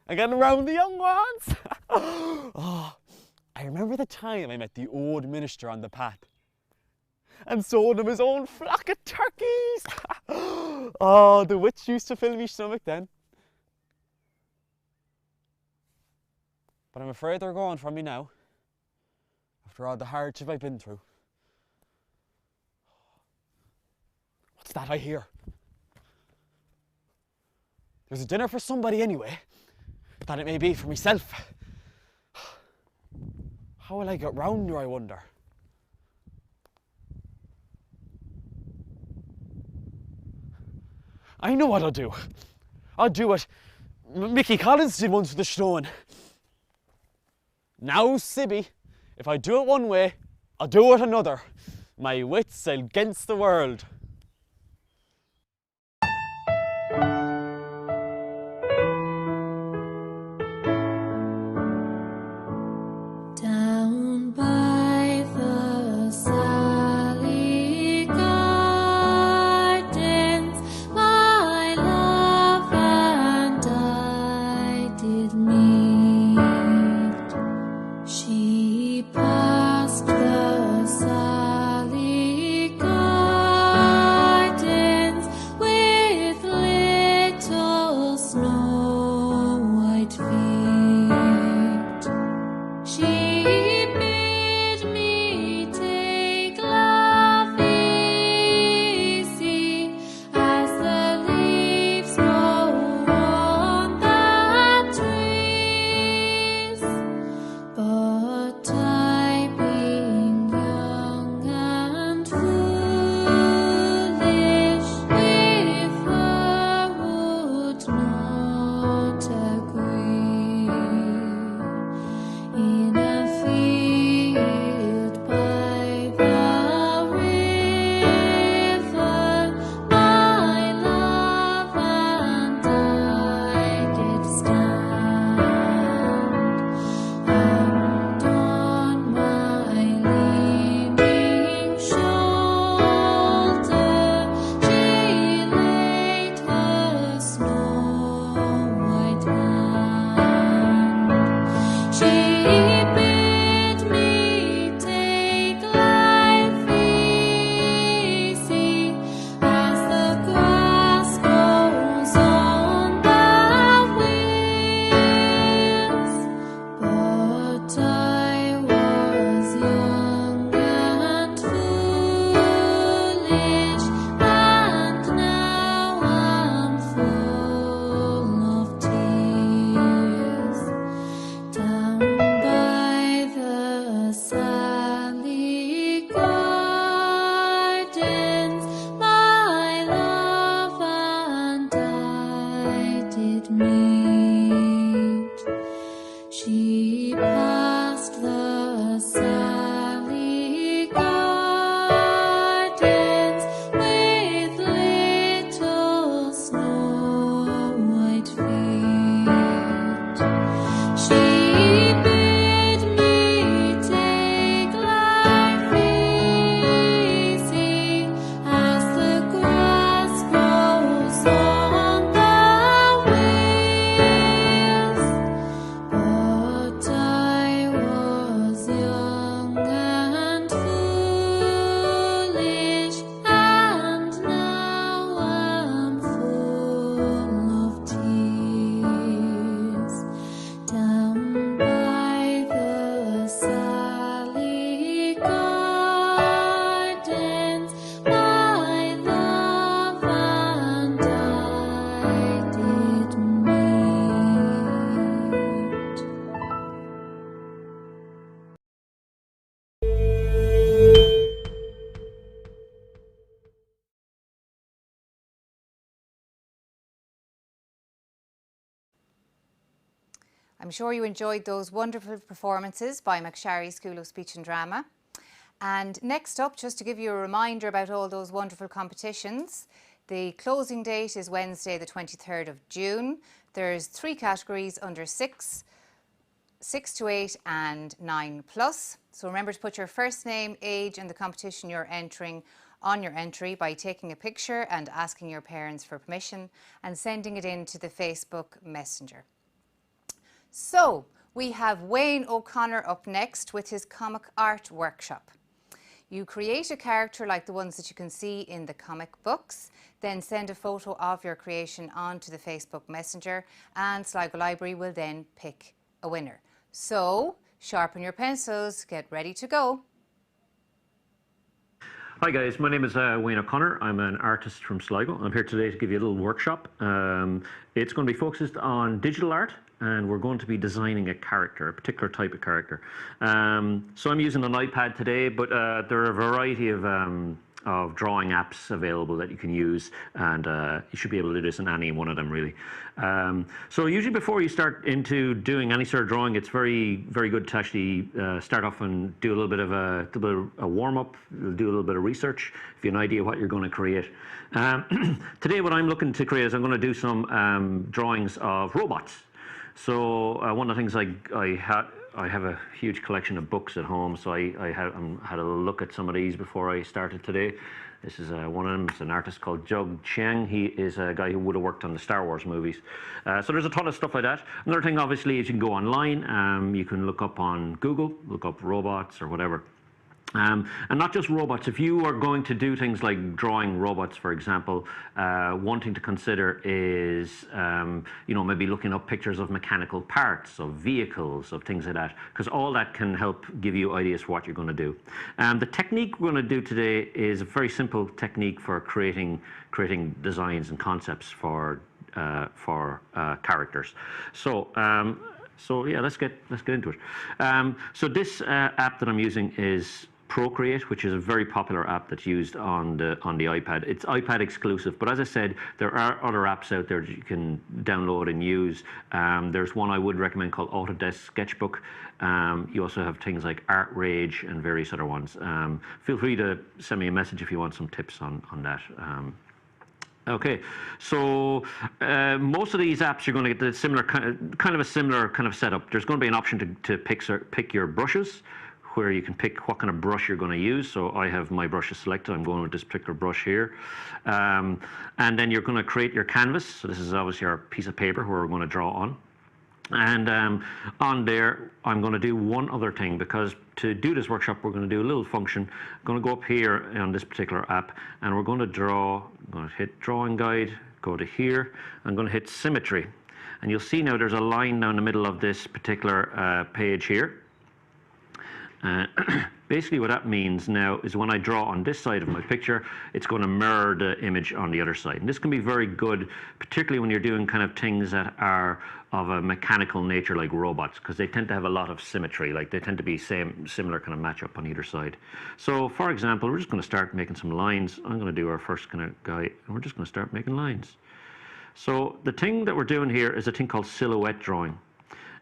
and getting around the young ones. Oh, I remember the time I met the old minister on the path and sold him his own flock of turkeys. Oh, the witch used to fill me stomach then. But I'm afraid they're gone from me now, after all the hardship I've been through. What's that I hear? There's a dinner for somebody anyway, that it may be for myself. How will I get round her, I wonder? I know what I'll do. I'll do what Mickey Collins did once with the stone. Now, Sibby, if I do it one way, I'll do it another. My wits against the world. Down by the Sally Gardens, my love and I did meet. She passed the Sally Gardens I'm sure you enjoyed those wonderful performances by McSharry School of Speech and Drama. And next up, just to give you a reminder about all those wonderful competitions, the closing date is Wednesday the 23rd of June. There's 3 categories under 6, 6 to 8 and 9 plus. So remember to put your first name, age and the competition you're entering on your entry by taking a picture and asking your parents for permission and sending it in to the Facebook Messenger. So we have Wayne O'Connor up next with his comic art workshop. You create a character like the ones that you can see in the comic books, then send a photo of your creation onto the Facebook Messenger, and Sligo Library will then pick a winner. So sharpen your pencils, get ready to go. Hi guys, my name is Wayne O'Connor. I'm an artist from Sligo. I'm here today to give you a little workshop. It's going to be focused on digital art, and we're going to be designing a character, a particular type of character. So I'm using an iPad today, but there are a variety of drawing apps available that you can use, and you should be able to do this in any one of them really. So usually before you start into doing any sort of drawing, it's very good to actually start off and do a little bit of a warm-up, do a little bit of research if you have an idea what you're going to create. Today what I'm looking to create is I'm going to do some drawings of robots. So one of the things I have a huge collection of books at home, so I had a look at some of these before I started today. This is one of them. It's an artist called Jug Chiang. He is a guy who would have worked on the Star Wars movies. So there's a ton of stuff like that. Another thing, obviously, is you can go online. You can look up on Google, look up robots or whatever. And not just robots. If you are going to do things like drawing robots, for example, one thing to consider is, maybe looking up pictures of mechanical parts, of vehicles, of things like that, because all that can help give you ideas for what you're going to do. The technique we're going to do today is a very simple technique for creating designs and concepts for characters. So yeah, let's get into it. So this app that I'm using is Procreate, which is a very popular app that's used on the iPad. It's iPad exclusive, but as I said, there are other apps out there that you can download and use. There's one I would recommend called Autodesk Sketchbook. You also have things like Art Rage and various other ones. Feel free to send me a message if you want some tips on that. Okay, so most of these apps you're going to get the similar kind of a similar kind of setup. There's going to be an option to pick your brushes, where you can pick what kind of brush you're going to use. So I have my brushes selected. I'm going with this particular brush here. And then you're going to create your canvas. So this is obviously our piece of paper where we're going to draw on. And on there, I'm going to do one other thing, because to do this workshop, we're going to do a little function. I'm going to go up here on this particular app, and we're going to draw. I'm going to hit Drawing Guide, go to here. I'm going to hit Symmetry. And you'll see now there's a line down the middle of this particular page here. Basically what that means now is when I draw on this side of my picture, it's going to mirror the image on the other side. And this can be very good, particularly when you're doing kind of things that are of a mechanical nature like robots, because they tend to have a lot of symmetry, like they tend to be similar kind of matchup on either side. So for example, we're just going to start making some lines. I'm going to do our first kind of guy, and we're just going to start making lines. So the thing that we're doing here is a thing called silhouette drawing.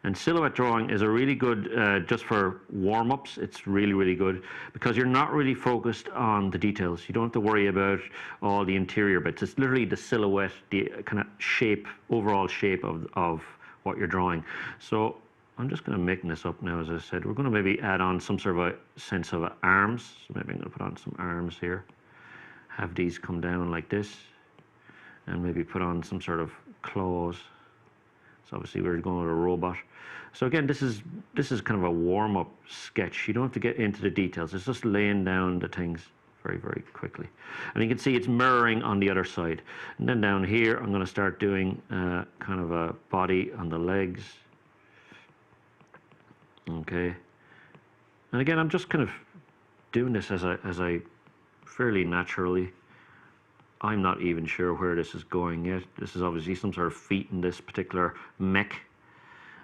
And silhouette drawing is a really good, just for warm-ups, it's really good, because you're not really focused on the details. You don't have to worry about all the interior bits. It's literally the silhouette, the kind of shape, overall shape of what you're drawing. So I'm just going to make this up now, as I said. We're going to maybe add on some sort of a sense of arms. So maybe I'm going to put on some arms here. Have these come down like this. And maybe put on some sort of claws. So obviously we're going with a robot. So again, this is kind of a warm-up sketch. You don't have to get into the details. It's just laying down the things very quickly. And you can see it's mirroring on the other side. And then down here, I'm going to start doing kind of a body on the legs. Okay. And again, I'm just kind of doing this as I fairly naturally. I'm not even sure where this is going yet. This is obviously some sort of feat in this particular mech.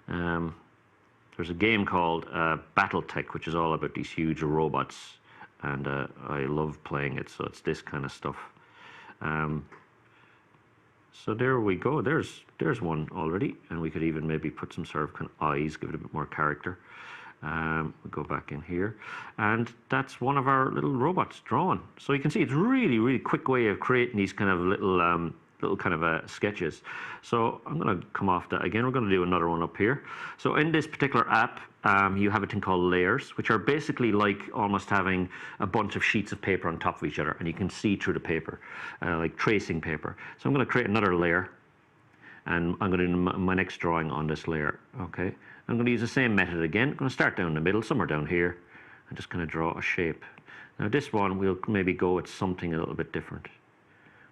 There's a game called Battletech, which is all about these huge robots, and I love playing it, so it's this kind of stuff. So there we go. There's one already, and we could even maybe put some sort of kind of eyes, give it a bit more character. We go back in here, and that's one of our little robots drawn. So you can see it's really, really quick way of creating these kind of little kind of sketches. So I'm going to come off that again. We're going to do another one up here. So in this particular app, you have a thing called layers, which are basically like almost having a bunch of sheets of paper on top of each other, and you can see through the paper, like tracing paper. So I'm going to create another layer, and I'm going to do my next drawing on this layer. Okay. I'm going to use the same method again. I'm going to start down the middle, somewhere down here, and just kind of draw a shape. Now this one, we'll maybe go with something a little bit different.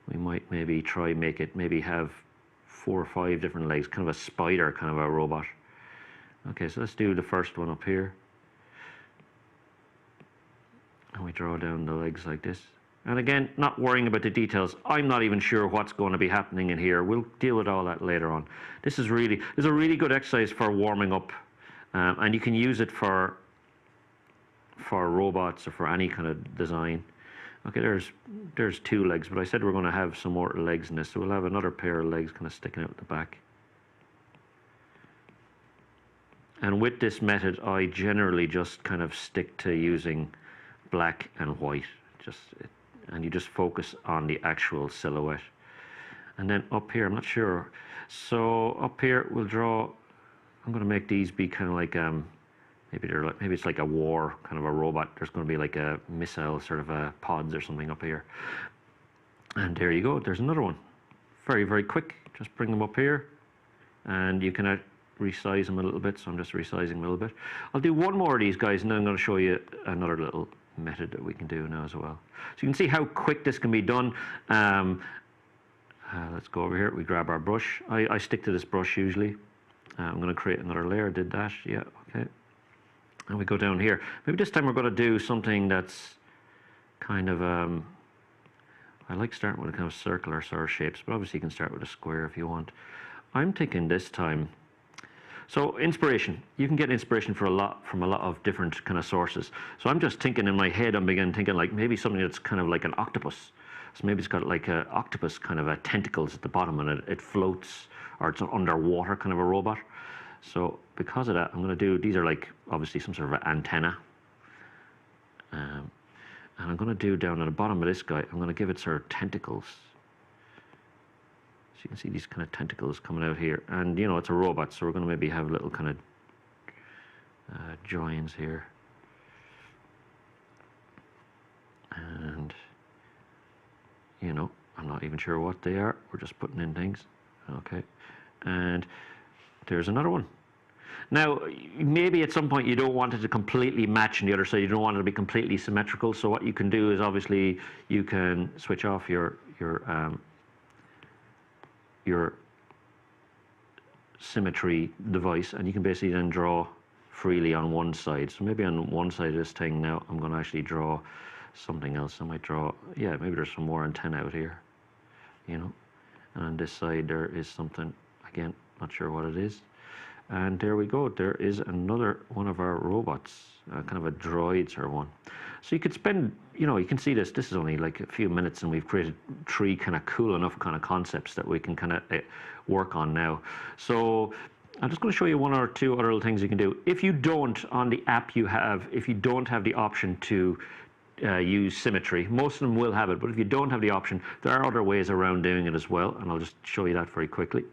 We might maybe try make it, maybe have 4 or 5 different legs, kind of a spider, kind of a robot. Okay, so let's do the first one up here. And we draw down the legs like this. And again, not worrying about the details. I'm not even sure what's going to be happening in here. We'll deal with all that later on. This is a really good exercise for warming up, and you can use it for robots or for any kind of design. Okay, there's 2 legs, but I said we're going to have some more legs in this, so we'll have another pair of legs kind of sticking out the back. And with this method, I generally just kind of stick to using black and white, and you just focus on the actual silhouette. And then up here, I'm not sure. So up here, we'll draw. I'm going to make these be kind of like maybe it's like a war kind of a robot. There's going to be like a missile sort of a pods or something up here. And there you go. There's another one. Very, very quick. Just bring them up here, and you can resize them a little bit. So I'm just resizing them a little bit. I'll do one more of these guys, and then I'm going to show you another little method that we can do now as well. So you can see how quick this can be done. Let's go over here. We grab our brush. I stick to this brush usually. I'm going to create another layer. Did that? Yeah. Okay. And we go down here. Maybe this time we're going to do something that's kind of I like starting with a kind of circular sort of shapes, but obviously you can start with a square if you want. I'm thinking this time. So inspiration, you can get inspiration from a lot of different kind of sources. So I'm just thinking in my head, I'm beginning thinking like maybe something that's kind of like an octopus. So maybe it's got like a octopus kind of tentacles at the bottom, and it floats, or it's an underwater kind of a robot. So because of that, I'm going to do, these are like obviously some sort of antenna. And I'm going to do down at the bottom of this guy, I'm going to give it sort of tentacles. You can see these kind of tentacles coming out here, and you know it's a robot, so we're going to maybe have little kind of joins here, and you know I'm not even sure what they are. We're just putting in things. Okay, and there's another one. Now maybe at some point you don't want it to completely match on the other side. You don't want it to be completely symmetrical. So what you can do is obviously you can switch off your symmetry device, and you can basically then draw freely on one side. So maybe on one side of this thing now I'm going to actually draw something else. I might draw, yeah, maybe there's some more antenna out here, you know, and on this side there is something, again, not sure what it is. And there we go, there is another one of our robots, kind of a droid sort of one. So you could spend, you know, you can see this is only like a few minutes, and we've created 3 kind of cool enough kind of concepts that we can kind of work on now. So I'm just going to show you 1 or 2 other little things you can do. If you don't, on the app if you don't have the option to use symmetry, most of them will have it, but if you don't have the option, there are other ways around doing it as well, and I'll just show you that very quickly.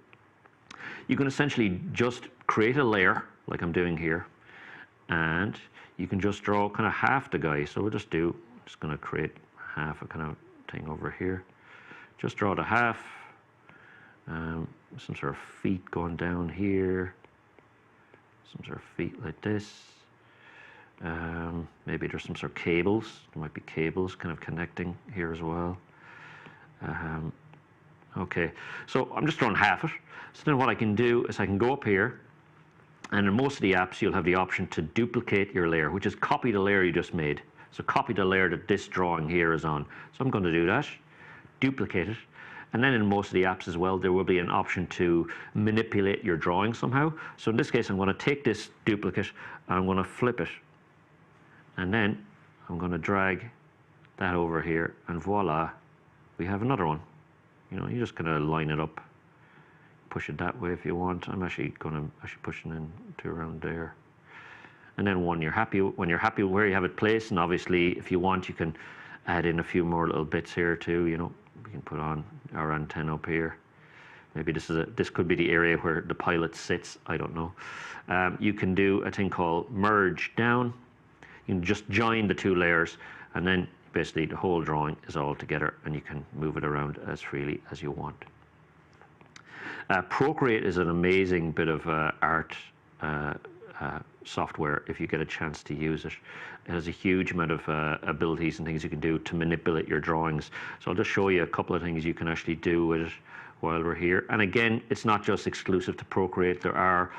You can essentially just create a layer like I'm doing here, and you can just draw kind of half the guy. So we'll just going to create half a kind of thing over here. Just draw the half, some sort of feet going down here, some sort of feet like this. Maybe there's some sort of cables. There might be cables kind of connecting here as well. Okay, so I'm just drawing half it. So then what I can do is I can go up here, and in most of the apps you'll have the option to duplicate your layer, which is copy the layer you just made. So copy the layer that this drawing here is on. So I'm going to do that, duplicate it, and then in most of the apps as well there will be an option to manipulate your drawing somehow. So in this case I'm going to take this duplicate and I'm going to flip it, and then I'm going to drag that over here, and voila, we have another one. You know, you just kind of line it up, push it that way if you want. I'm actually going to push it in to around there. And then when you're happy where you have it placed, and obviously if you want, you can add in a few more little bits here too. You know, we can put on our antenna up here. Maybe this could be the area where the pilot sits. I don't know. You can do a thing called merge down. You can just join the two layers, and then basically the whole drawing is all together, and you can move it around as freely as you want. Procreate is an amazing bit of art software if you get a chance to use it. It has a huge amount of abilities and things you can do to manipulate your drawings. So I'll just show you a couple of things you can actually do with it while we're here. And again, it's not just exclusive to Procreate. There are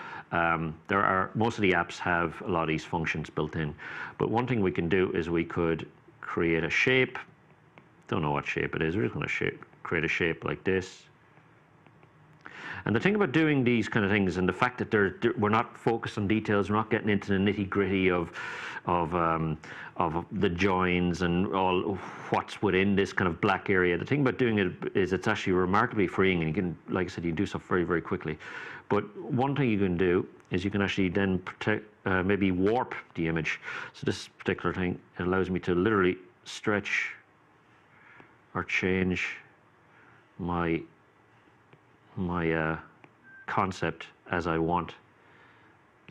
most of the apps have a lot of these functions built in. But one thing we can do is we could create a shape. Don't know what shape it is. We're just going to create a shape like this. And the thing about doing these kind of things, and the fact that we're not focused on details, we're not getting into the nitty-gritty of the joins and all what's within this kind of black area. The thing about doing it is it's actually remarkably freeing, and you can, like I said, you can do stuff very, very quickly. But one thing you can do is you can actually then maybe warp the image. So this particular thing, it allows me to literally stretch or change my concept as I want.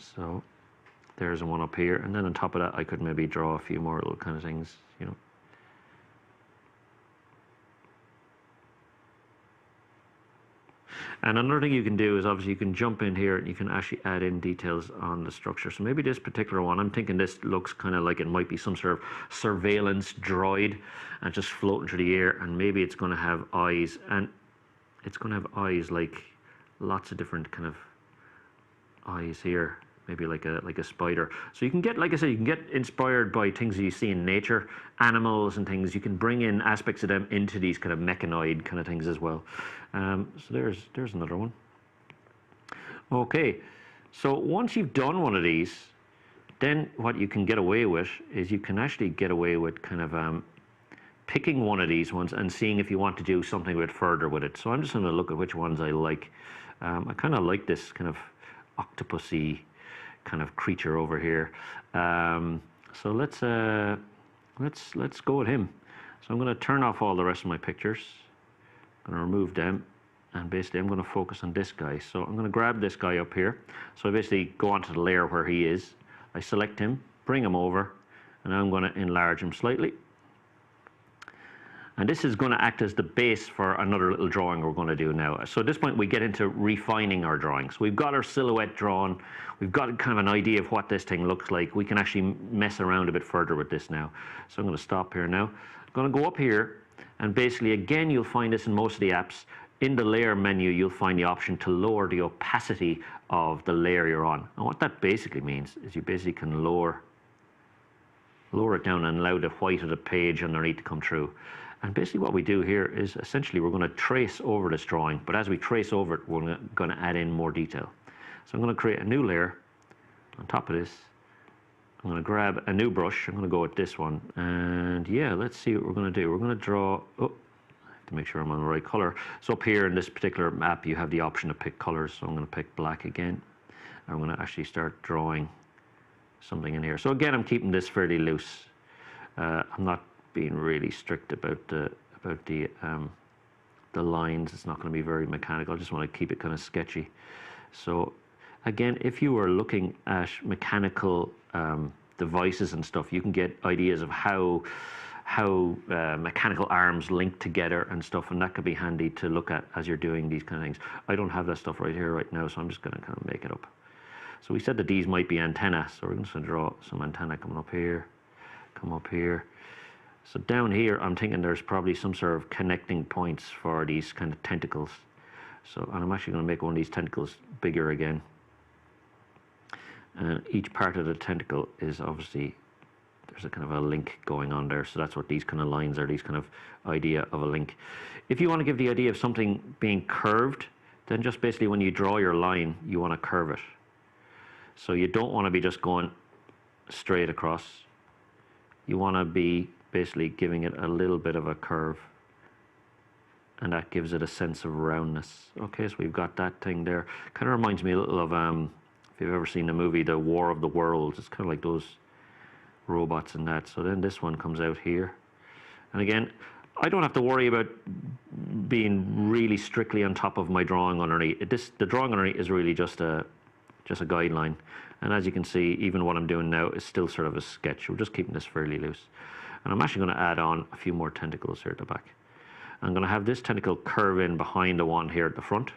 So there's one up here, and then on top of that I could maybe draw a few more little kind of things, you know. And another thing you can do is obviously you can jump in here and you can actually add in details on the structure. So maybe this particular one, I'm thinking this looks kind of like it might be some sort of surveillance droid and just floating through the air, and maybe it's going to have eyes, and it's going to have eyes like lots of different kind of eyes here, maybe like a spider. So you can get, like I said, you can get inspired by things you see in nature, animals and things. You can bring in aspects of them into these kind of mechanoid kind of things as well. So there's another one. Okay, so once you've done one of these, then what you can get away with is you can actually get away with kind of picking one of these ones and seeing if you want to do something a bit further with it. So I'm just going to look at which ones I like. I kind of like this kind of octopusy kind of creature over here. So let's go with him. So I'm going to turn off all the rest of my pictures. I'm going to remove them, and basically I'm going to focus on this guy. So I'm going to grab this guy up here. So I basically go onto the layer where he is. I select him, bring him over, and I'm going to enlarge him slightly. And this is going to act as the base for another little drawing we're going to do now. So at this point we get into refining our drawings. We've got our silhouette drawn. We've got kind of an idea of what this thing looks like. We can actually mess around a bit further with this now. So I'm going to stop here now. I'm going to go up here, and basically again you'll find this in most of the apps. In the layer menu you'll find the option to lower the opacity of the layer you're on. And what that basically means is you basically can lower it down and allow the white of the page underneath to come through. And basically what we do here is essentially we're going to trace over this drawing, but as we trace over it, we're going to add in more detail. So I'm going to create a new layer on top of this. I'm going to grab a new brush. I'm going to go with this one. And yeah, let's see what we're going to do. We're going to draw, I have to make sure I'm on the right color. So up here in this particular map, you have the option to pick colors. So I'm going to pick black again. I'm going to actually start drawing something in here. So again, I'm keeping this fairly loose. I'm not being really strict about the lines. It's not going to be very mechanical. I just want to keep it kind of sketchy. So again, if you were looking at mechanical devices and stuff, you can get ideas of how mechanical arms link together and stuff, and that could be handy to look at as you're doing these kind of things. I don't have that stuff right here right now, so I'm just going to kind of make it up. So we said that these might be antenna, so we're just going to draw some antenna coming up here, come up here. So down here, I'm thinking there's probably some sort of connecting points for these kind of tentacles. So, and I'm actually going to make one of these tentacles bigger again. And each part of the tentacle is obviously, there's a kind of a link going on there. So that's what these kind of lines are, these kind of idea of a link. If you want to give the idea of something being curved, then just basically when you draw your line, you want to curve it. So you don't want to be just going straight across. You want to be basically giving it a little bit of a curve. and that gives it a sense of roundness. Okay, so we've got that thing there. Kind of reminds me a little of, if you've ever seen the movie The War of the Worlds, it's kind of like those robots and that. So then this one comes out here. And again, I don't have to worry about being really strictly on top of my drawing underneath. The drawing underneath is really just a guideline. And as you can see, even what I'm doing now is still sort of a sketch. We're just keeping this fairly loose. And I'm actually going to add on a few more tentacles here at the back. I'm going to have this tentacle curve in behind the one here at the front.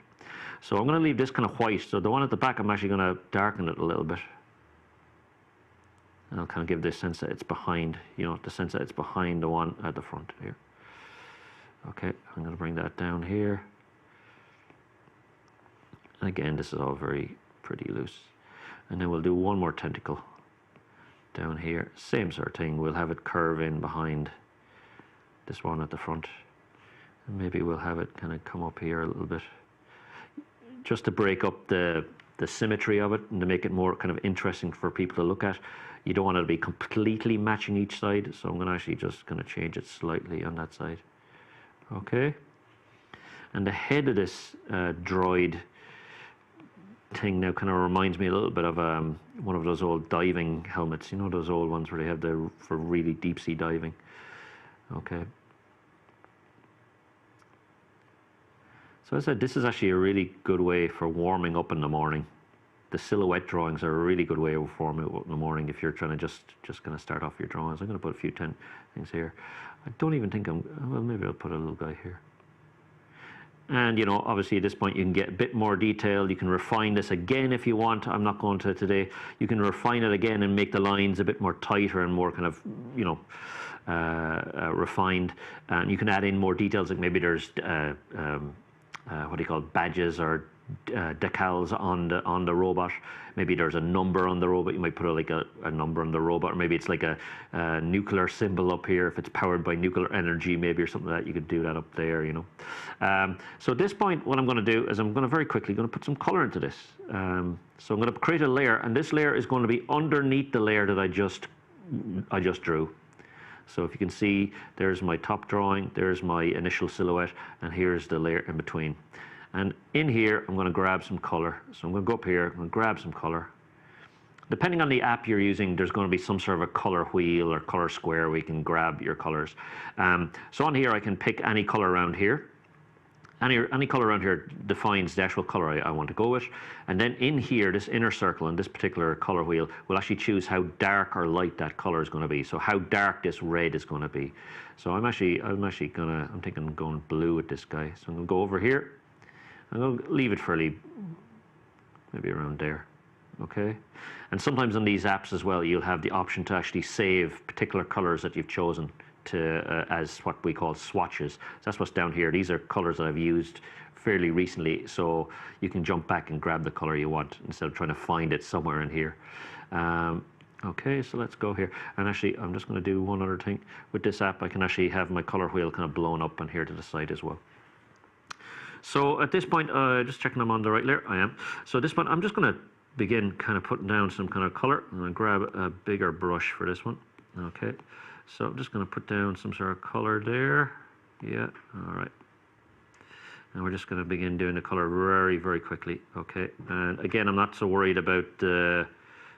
So I'm going to leave this kind of white. So the one at the back, I'm actually going to darken it a little bit. And I'll kind of give this sense that it's behind, you know, the sense that it's behind the one at the front here. Okay, I'm going to bring that down here. And again, this is all very pretty loose. And then we'll do one more tentacle down here. Same sort of thing. We'll have it curve in behind this one at the front. And maybe we'll have it kind of come up here a little bit, just to break up the symmetry of it and to make it more kind of interesting for people to look at. You don't want it to be completely matching each side, so I'm going to actually just kind of change it slightly on that side. Okay. And the head of this droid thing now kind of reminds me a little bit of one of those old diving helmets. You know, those old ones where they have for really deep sea diving. Okay. So as I said, this is actually a really good way for warming up in the morning. The silhouette drawings are a really good way of warming up in the morning if you're trying to just going to start off your drawings. I'm going to put a few things here. I don't even think well, maybe I'll put a little guy here. And, you know, obviously at this point you can get a bit more detail. You can refine this again if you want. I'm not going to today. You can refine it again and make the lines a bit more tighter and more kind of, you know, refined. And you can add in more details, like maybe there's what do you call it, badges or decals on the robot. Maybe there's a number on the robot. You might put a number on the robot, or maybe it's like a nuclear symbol up here. If it's powered by nuclear energy, maybe, or something like that, you could do that up there, you know. So at this point, what I'm going to do is I'm going to very quickly put some color into this. So I'm going to create a layer, and this layer is going to be underneath the layer that I just drew. So if you can see, there's my top drawing, there's my initial silhouette, and here's the layer in between. And in here, I'm going to grab some color. So I'm going to go up here, I'm going to grab some color. Depending on the app you're using, there's going to be some sort of a color wheel or color square where you can grab your colors. So on here, I can pick any color around here. Any color around here defines the actual color I want to go with. And then in here, this inner circle in this particular color wheel will actually choose how dark or light that color is going to be. So how dark this red is going to be. So I'm thinking of going blue with this guy. So I'm going to go over here. I'm going to leave it fairly, maybe around there. Okay. And sometimes on these apps as well, you'll have the option to actually save particular colors that you've chosen to as what we call swatches. So that's what's down here. These are colors that I've used fairly recently, so you can jump back and grab the color you want instead of trying to find it somewhere in here. Okay, so let's go here. And actually, I'm just going to do one other thing. With this app, I can actually have my color wheel kind of blown up on here to the side as well. So at this point, just checking I'm on the right layer. I am. So at this point, I'm just going to begin kind of putting down some kind of color. I'm going to grab a bigger brush for this one. Okay. So I'm just going to put down some sort of color there. Yeah, all right. And we're just going to begin doing the color very, very quickly. Okay, and again, I'm not so worried about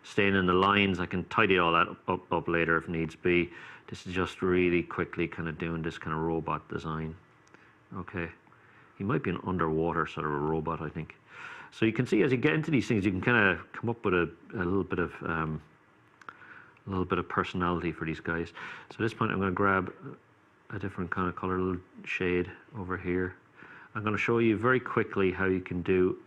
staying in the lines. I can tidy all that up later if needs be. This is just really quickly kind of doing this kind of robot design. Okay, he might be an underwater sort of a robot, I think. So you can see as you get into these things, you can kind of come up with a little bit of personality for these guys. So at this point, I'm going to grab a different kind of color, little shade over here. I'm going to show you very quickly how you can do.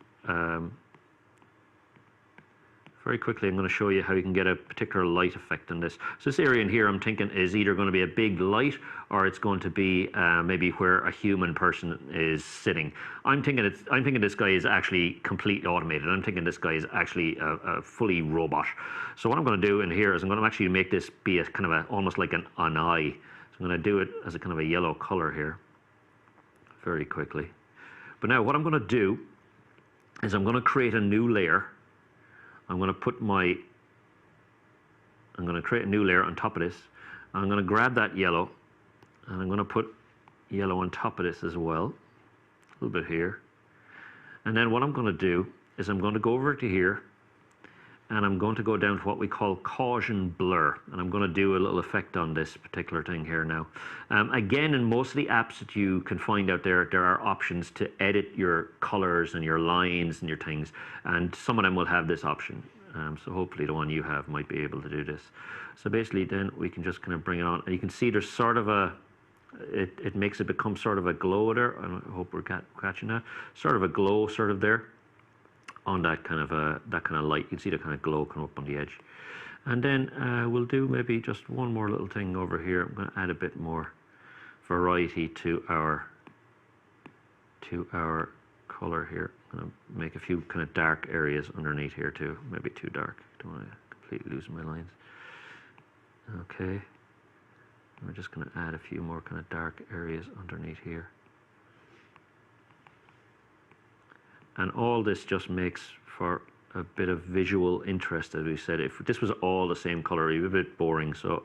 Very quickly, I'm going to show you how you can get a particular light effect in this. So this area in here, I'm thinking, is either going to be a big light, or it's going to be maybe where a human person is sitting. I'm thinking this guy is actually completely automated. I'm thinking this guy is actually a fully robot. So what I'm going to do in here is I'm going to actually make this be a kind of almost like an eye. So I'm going to do it as a kind of a yellow color here, very quickly. But now what I'm going to do is I'm going to create a new layer. I'm going to create a new layer on top of this. I'm going to grab that yellow, and I'm going to put yellow on top of this as well. a little bit here. And then what I'm going to do is I'm going to go over to here, and I'm going to go down to what we call caution blur, and I'm going to do a little effect on this particular thing here now. Again, in most of the apps that you can find out there, there are options to edit your colors and your lines and your things, and some of them will have this option. So hopefully the one you have might be able to do this. So basically then we can just kind of bring it on, and you can see there's sort of a, it makes it become sort of a glow there. I hope we're catching that. Sort of a glow sort of there on that kind of light. You can see the kind of glow come up on the edge. And then we'll do maybe just one more little thing over here. I'm going to add a bit more variety to our color here. I'm going to make a few kind of dark areas underneath here too. Maybe too dark. Don't want to completely lose my lines. Okay. We're just going to add a few more kind of dark areas underneath here. And all this just makes for a bit of visual interest, as we said. If this was all the same color, it would be a bit boring. So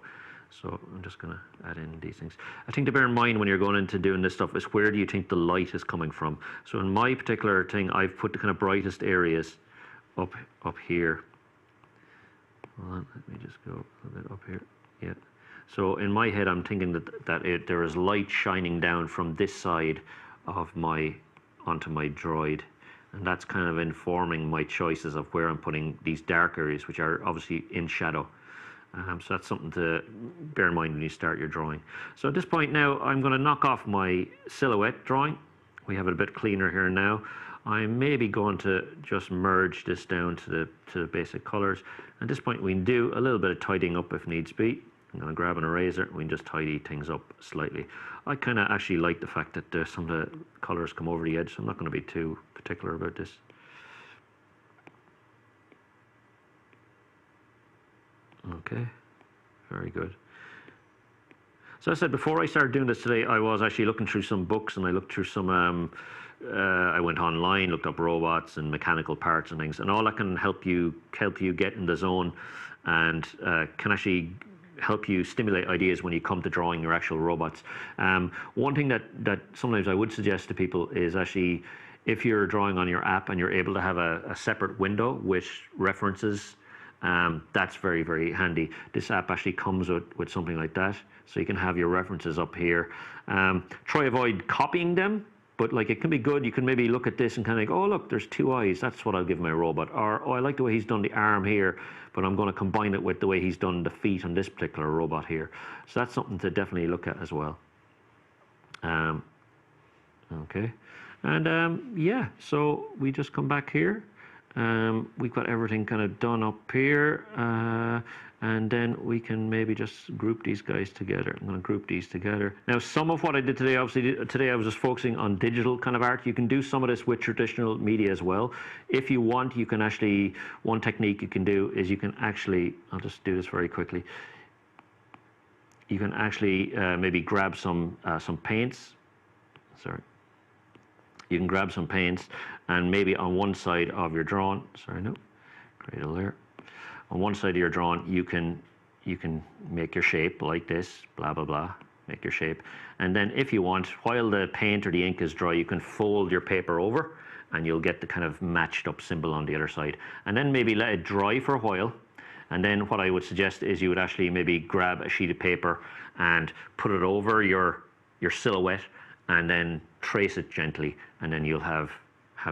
I'm just going to add in these things. I think to bear in mind when you're going into doing this stuff is where do you think the light is coming from. So in my particular thing, I've put the kind of brightest areas up here. Hold on, let me just go a little bit up here. Yeah. So in my head, I'm thinking that there is light shining down from this side of onto my droid. And that's kind of informing my choices of where I'm putting these dark areas, which are obviously in shadow. So that's something to bear in mind when you start your drawing. So at this point now, I'm going to knock off my silhouette drawing. We have it a bit cleaner here now. I'm maybe going to just merge this down to the basic colors. At this point, we can do a little bit of tidying up if needs be. I'm going to grab an eraser and we can just tidy things up slightly. I kind of actually like the fact that some of the colors come over the edge, so I'm not going to be too particular about this. Okay, very good. So as I said, before I started doing this today, I was actually looking through some books, and I looked through some, I went online, looked up robots and mechanical parts and things, and all that can help you get in the zone, and can actually help you stimulate ideas when you come to drawing your actual robots. One thing that sometimes I would suggest to people is actually, if you're drawing on your app and you're able to have a separate window with references, that's very, very handy. This app actually comes with something like that, so you can have your references up here. Try avoid copying them, but like it can be good. You can maybe look at this and kind of think, oh look, there's two eyes, that's what I'll give my robot. Or, oh, I like the way he's done the arm here, but I'm going to combine it with the way he's done the feet on this particular robot here. So that's something to definitely look at as well. Okay, and yeah, so we just come back here. We've got everything kind of done up here, and then we can maybe just group these guys together. I'm going to group these together. Now, some of what I did today, obviously today I was just focusing on digital kind of art. You can do some of this with traditional media as well. If you want, you can actually, one technique you can do is you can actually, I'll just do this very quickly. You can actually maybe grab some paints. Sorry. You can grab some paints, and maybe on one side of your drawing, cradle there. On one side of your drawing, you can make your shape like this, blah, blah, blah, make your shape. And then if you want, while the paint or the ink is dry, you can fold your paper over, and you'll get the kind of matched up symbol on the other side. And then maybe let it dry for a while. And then what I would suggest is you would actually maybe grab a sheet of paper and put it over your silhouette, and then trace it gently, and then you'll have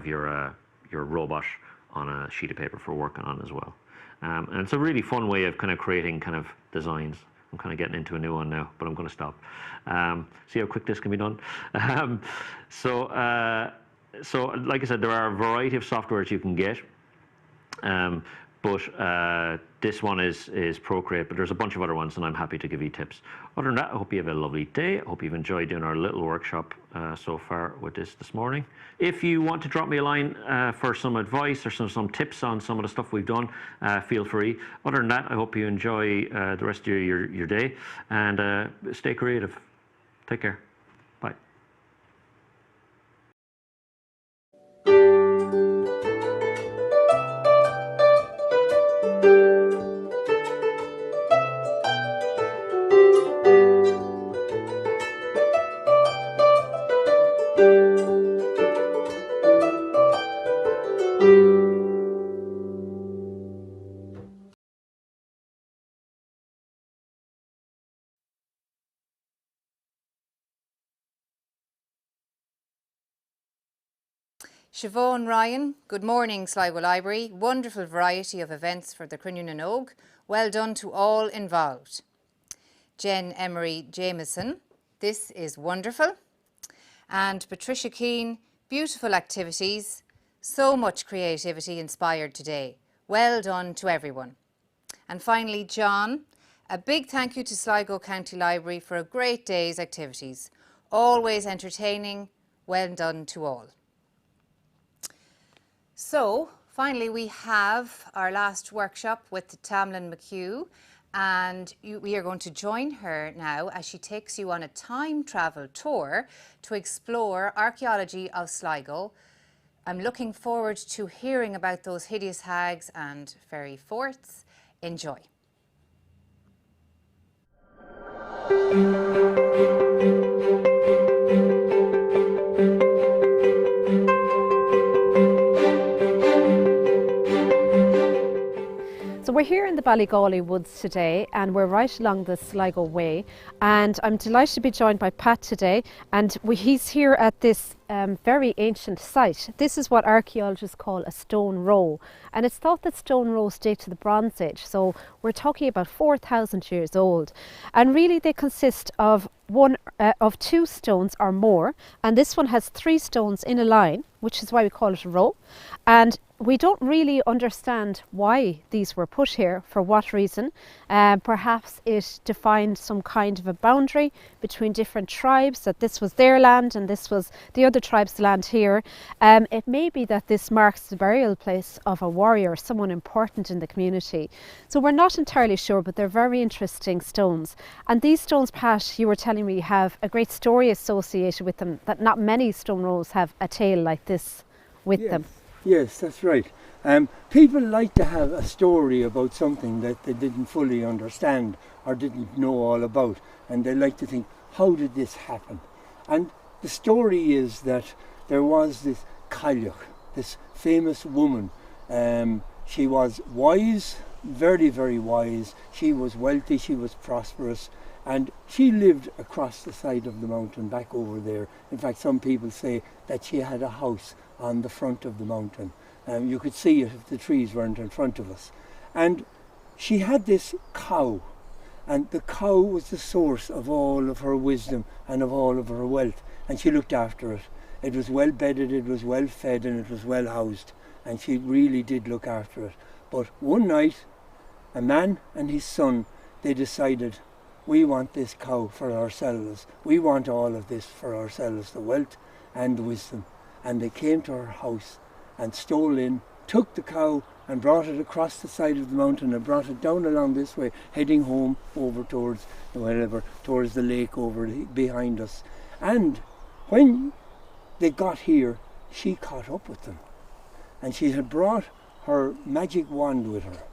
your robot on a sheet of paper for working on as well. And it's a really fun way of kind of creating kind of designs. I'm kind of getting into a new one now, but I'm going to stop. See how quick this can be done. So like I said, there are a variety of softwares you can get. But this one is Procreate, but there's a bunch of other ones, and I'm happy to give you tips. Other than that, I hope you have a lovely day. I hope you've enjoyed doing our little workshop so far with this morning. If you want to drop me a line for some advice or some tips on some of the stuff we've done, feel free. Other than that, I hope you enjoy the rest of your day, and stay creative. Take care. Bye. Siobhan Ryan, good morning Sligo Library. Wonderful variety of events for the Cruinniú. Well done to all involved. Jen Emery Jameson, this is wonderful. And Patricia Keane, beautiful activities. So much creativity inspired today. Well done to everyone. And finally, John, a big thank you to Sligo County Library for a great day's activities. Always entertaining. Well done to all. So, finally, we have our last workshop with Tamlin McHugh, and we are going to join her now as she takes you on a time travel tour to explore archaeology of Sligo. I'm looking forward to hearing about those hideous hags and fairy forts. Enjoy. So we're here in the Ballygawley Woods today, and we're right along the Sligo Way, and I'm delighted to be joined by Pat today, and he's here at this very ancient site. This is what archaeologists call a stone row, and it's thought that stone rows date to the Bronze Age, so we're talking about 4,000 years old, and really they consist of two stones or more, and this one has 3 stones in a line, which is why we call it a row. And we don't really understand why these were put here, for what reason. Perhaps it defined some kind of a boundary between different tribes, that this was their land and this was the other tribe's land here. It may be that this marks the burial place of a warrior, someone important in the community. So we're not entirely sure, but they're very interesting stones. And these stones, Pat, you were telling me, have a great story associated with them, that not many stone rows have a tale like this with them. Yes, that's right. People like to have a story about something that they didn't fully understand or didn't know all about, and they like to think, how did this happen? And the story is that there was this Cailleach, this famous woman. She was wise, very, very wise. She was wealthy, she was prosperous, and she lived across the side of the mountain back over there. In fact, some people say that she had a house on the front of the mountain. You could see it if the trees weren't in front of us. And she had this cow, and the cow was the source of all of her wisdom and of all of her wealth, and she looked after it. It was well bedded, it was well fed, and it was well housed, and she really did look after it. But one night, a man and his son, they decided, we want this cow for ourselves. We want all of this for ourselves, the wealth and the wisdom. And they came to her house and stole in, took the cow and brought it across the side of the mountain and brought it down along this way, heading home over towards towards the lake over behind us. And when they got here, she caught up with them. And she had brought her magic wand with her.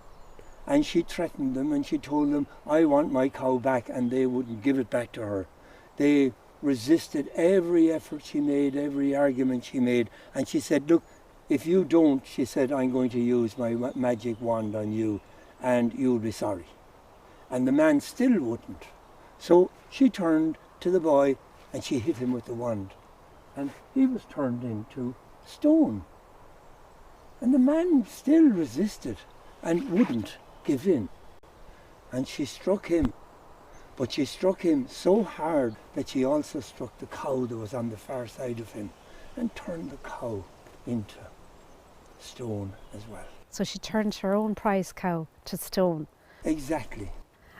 And she threatened them and she told them, I want my cow back, and they wouldn't give it back to her. They resisted every effort she made, every argument she made, and she said, look, if you don't, she said, I'm going to use my magic wand on you and you'll be sorry. And the man still wouldn't. So she turned to the boy and she hit him with the wand, and he was turned into stone. And the man still resisted and wouldn't give in. And she struck him. But she struck him so hard that she also struck the cow that was on the far side of him and turned the cow into stone as well. So she turned her own prize cow to stone. Exactly.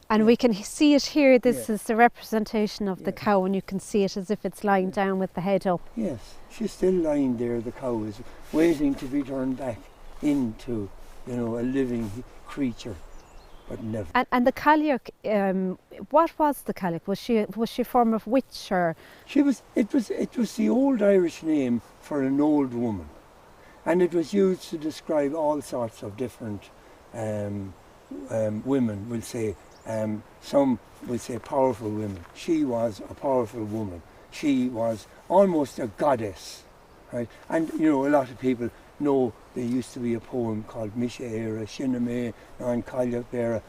And we can see it here. This is the representation of the cow, and you can see it as if it's lying down with the head up. Yes, she's still lying there. The cow is waiting to be turned back into, a living creature. But never. And the Cailleach, what was the Cailleach? Was she a form of witch, or? She was. It was the old Irish name for an old woman, and it was used to describe all sorts of different women. We'll say some will say powerful women. She was a powerful woman. She was almost a goddess, right? And a lot of people know there used to be a poem called McSharry, Sinéad O'Hanlon.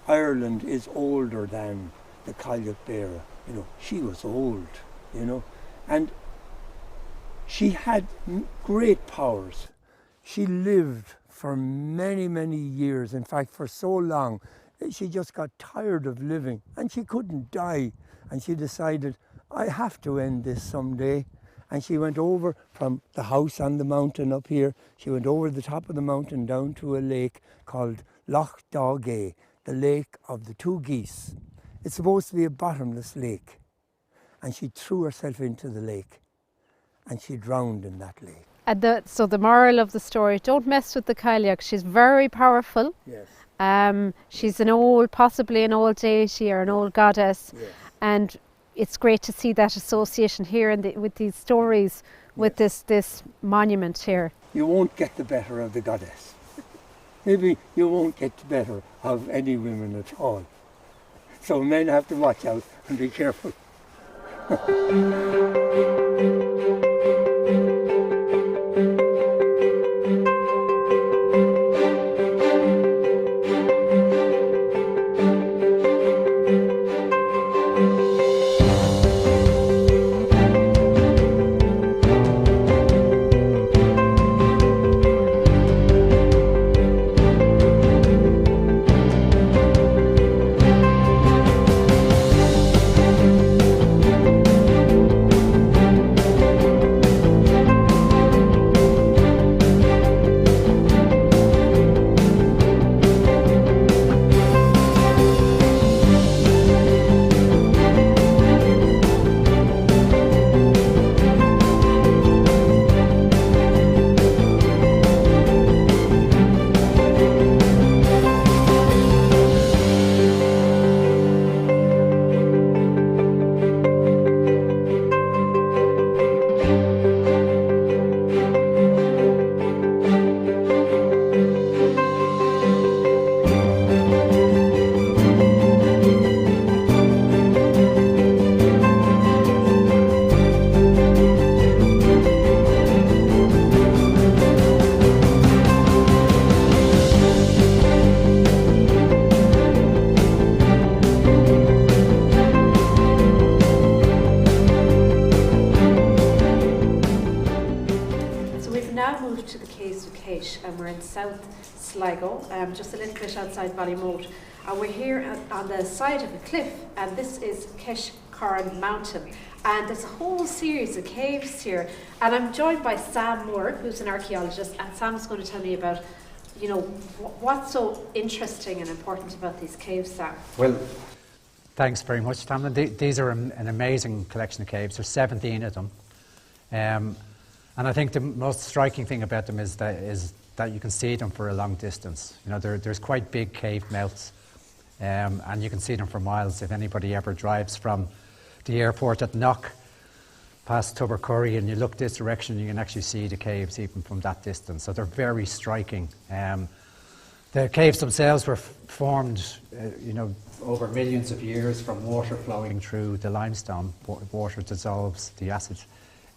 Ireland is older than the Cailleach Beara. She was old, and She had great powers. She lived for many, many years. In fact, for so long, she just got tired of living and she couldn't die. And she decided, I have to end this someday. And she went over from the house on the mountain up here. She went over the top of the mountain down to a lake called Loch Dogay, the lake of the two geese. It's supposed to be a bottomless lake. And she threw herself into the lake and she drowned in that lake. And so the moral of the story, don't mess with the Cailleach. She's very powerful. Yes. She's possibly an old deity or an old goddess. Yes. And it's great to see that association here with these stories, with this monument here. You won't get the better of the goddess. Maybe you won't get the better of any women at all. So men have to watch out and be careful. And we're in South Sligo, just a little bit outside Ballymote. And we're here on the side of a cliff, and this is Keshcorn Mountain. And there's a whole series of caves here. And I'm joined by Sam Moore, who's an archaeologist, and Sam's going to tell me about, you know, what's so interesting and important about these caves, Sam. Well, thanks very much, Tamlin. These are an amazing collection of caves. There's 17 of them. And I think the most striking thing about them is that you can see them for a long distance. You know, there's quite big cave mouths, and you can see them for miles. If anybody ever drives from the airport at Knock past Tubbercurry and you look this direction, you can actually see the caves even from that distance. So they're very striking. The caves themselves were formed, over millions of years from water flowing through the limestone. Water dissolves the acid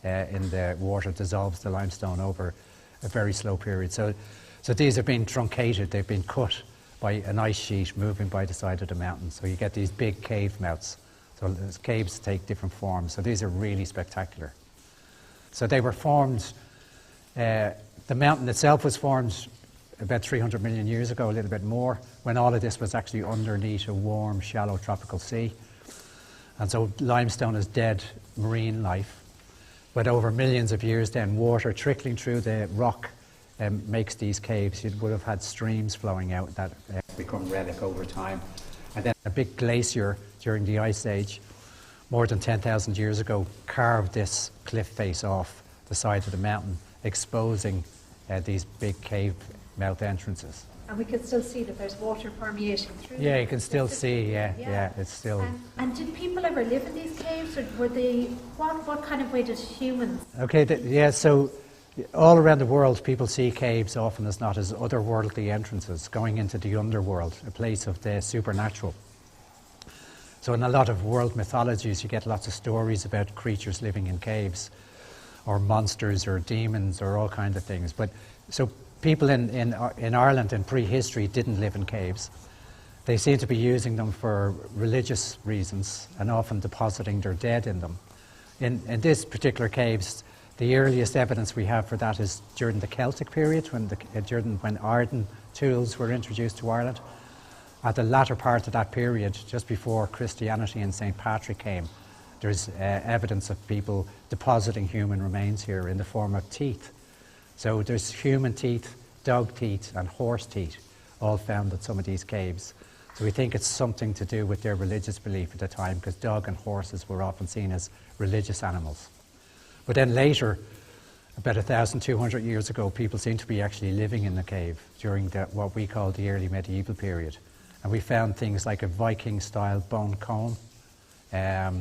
in the water, dissolves the limestone over a very slow period. So these have been truncated, they've been cut by an ice sheet moving by the side of the mountain. So you get these big cave mouths. So caves take different forms. So these are really spectacular. So they were formed, the mountain itself was formed about 300 million years ago, a little bit more, when all of this was actually underneath a warm, shallow tropical sea. And so limestone is dead marine life. But over millions of years then, water trickling through the rock makes these caves. You would have had streams flowing out that become relic over time. And then a big glacier during the Ice Age, more than 10,000 years ago, carved this cliff face off the side of the mountain, exposing these big cave mouth entrances. And we can still see that there's water permeating through. Yeah, you can still see, yeah, it's still... And did people ever live in these caves, or were they, what kind of way did humans? Okay, so all around the world people see caves often as not as otherworldly entrances, going into the underworld, a place of the supernatural. So in a lot of world mythologies you get lots of stories about creatures living in caves, or monsters or demons or all kinds of things. But so people in Ireland in prehistory didn't live in caves. They seem to be using them for religious reasons and often depositing their dead in them. In this particular caves, The earliest evidence we have for that is during the Celtic period, when Arden tools were introduced to Ireland. At the latter part of that period, just before Christianity and St. Patrick came, there's evidence of people depositing human remains here in the form of teeth. So there's human teeth, dog teeth and horse teeth all found at some of these caves. So we think it's something to do with their religious belief at the time, because dog and horses were often seen as religious animals. But then later, about 1,200 years ago, people seem to be actually living in the cave during what we call the early medieval period. And we found things like a Viking-style bone comb, a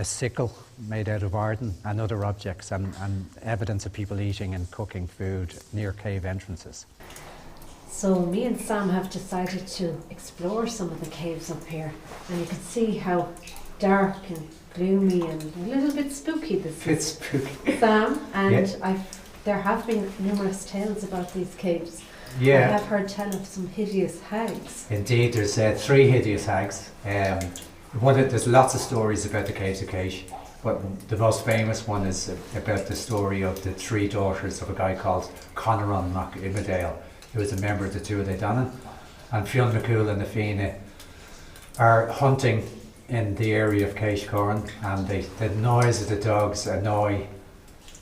sickle made out of Arden, and other objects, and evidence of people eating and cooking food near cave entrances. So me and Sam have decided to explore some of the caves up here, and you can see how dark and gloomy and a little bit spooky this is. Spooky. Sam, and Yeah. there have been numerous tales about these caves. Yeah. I have heard tell of some hideous hags. Indeed, there's 3 hideous hags. There's lots of stories about the caves of Caish, but the most famous one is about the story of the 3 daughters of a guy called Conran Mac Imidale, who was a member of the Tuatha Dé Danann. And Fionn McCool and the Fianna are hunting in the area of Caish Corn, and the noise of the dogs annoy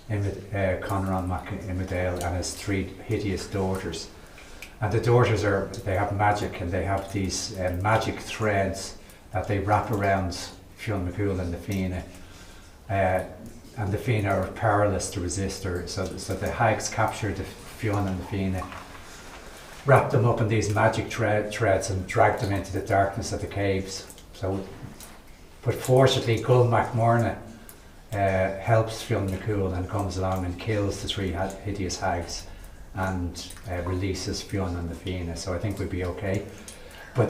Conran Mac Imidale and his 3 hideous daughters. And the daughters they have magic, and they have these magic threads that they wrap around Fionn McCool and the Fianna. And the Fianna are powerless to resist her, so the hags capture the Fionn and the Fianna, wrap them up in these magic threads and drag them into the darkness of the caves. But fortunately, Gull MacMorna helps Fionn McCool and comes along and kills the 3 hideous hags and releases Fionn and the Fianna. So I think we'll be okay. But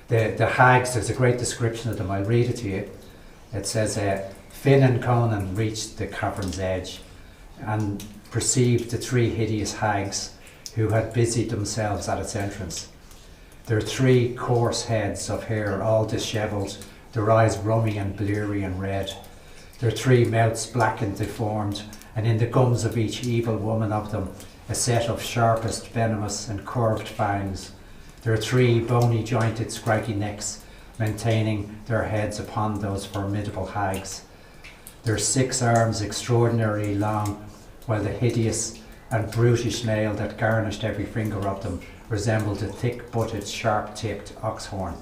the hags, there's a great description of them. I'll read it to you. It says, Finn and Conan reached the cavern's edge and perceived the 3 hideous hags who had busied themselves at its entrance. Their 3 coarse heads of hair all dishevelled, their eyes rummy and bleary and red, their 3 mouths black and deformed, and in the gums of each evil woman of them a set of sharpest, venomous and curved fangs. Their 3 bony jointed scraggy necks maintaining their heads upon those formidable hags. Their 6 arms extraordinarily long, while the hideous and brutish nail that garnished every finger of them resembled a thick-butted, sharp-tipped ox-horn.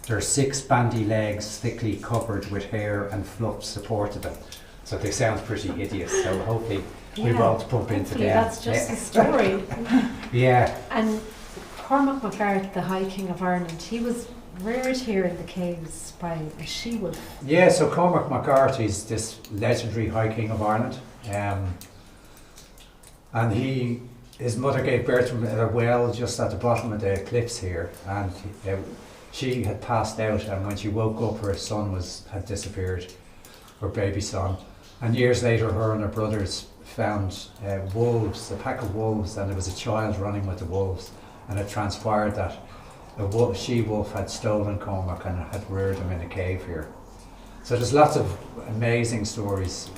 Their 6 bandy legs, thickly covered with hair and fluff, supported them. So they sound pretty hideous, so hopefully we won't bump into them. That's just the story. Yeah. And Cormac MacArt, the High King of Ireland, he was reared here in the caves by a she-wolf. Yeah, so Cormac MacArt is this legendary High King of Ireland. And his mother gave birth to him at a well just at the bottom of the cliffs here, and she had passed out, and when she woke up her son had disappeared, her baby son. And years later her and her brothers found wolves, a pack of wolves, and there was a child running with the wolves, and it transpired that a she-wolf had stolen Cormac and had reared him in a cave here. So there's lots of amazing stories.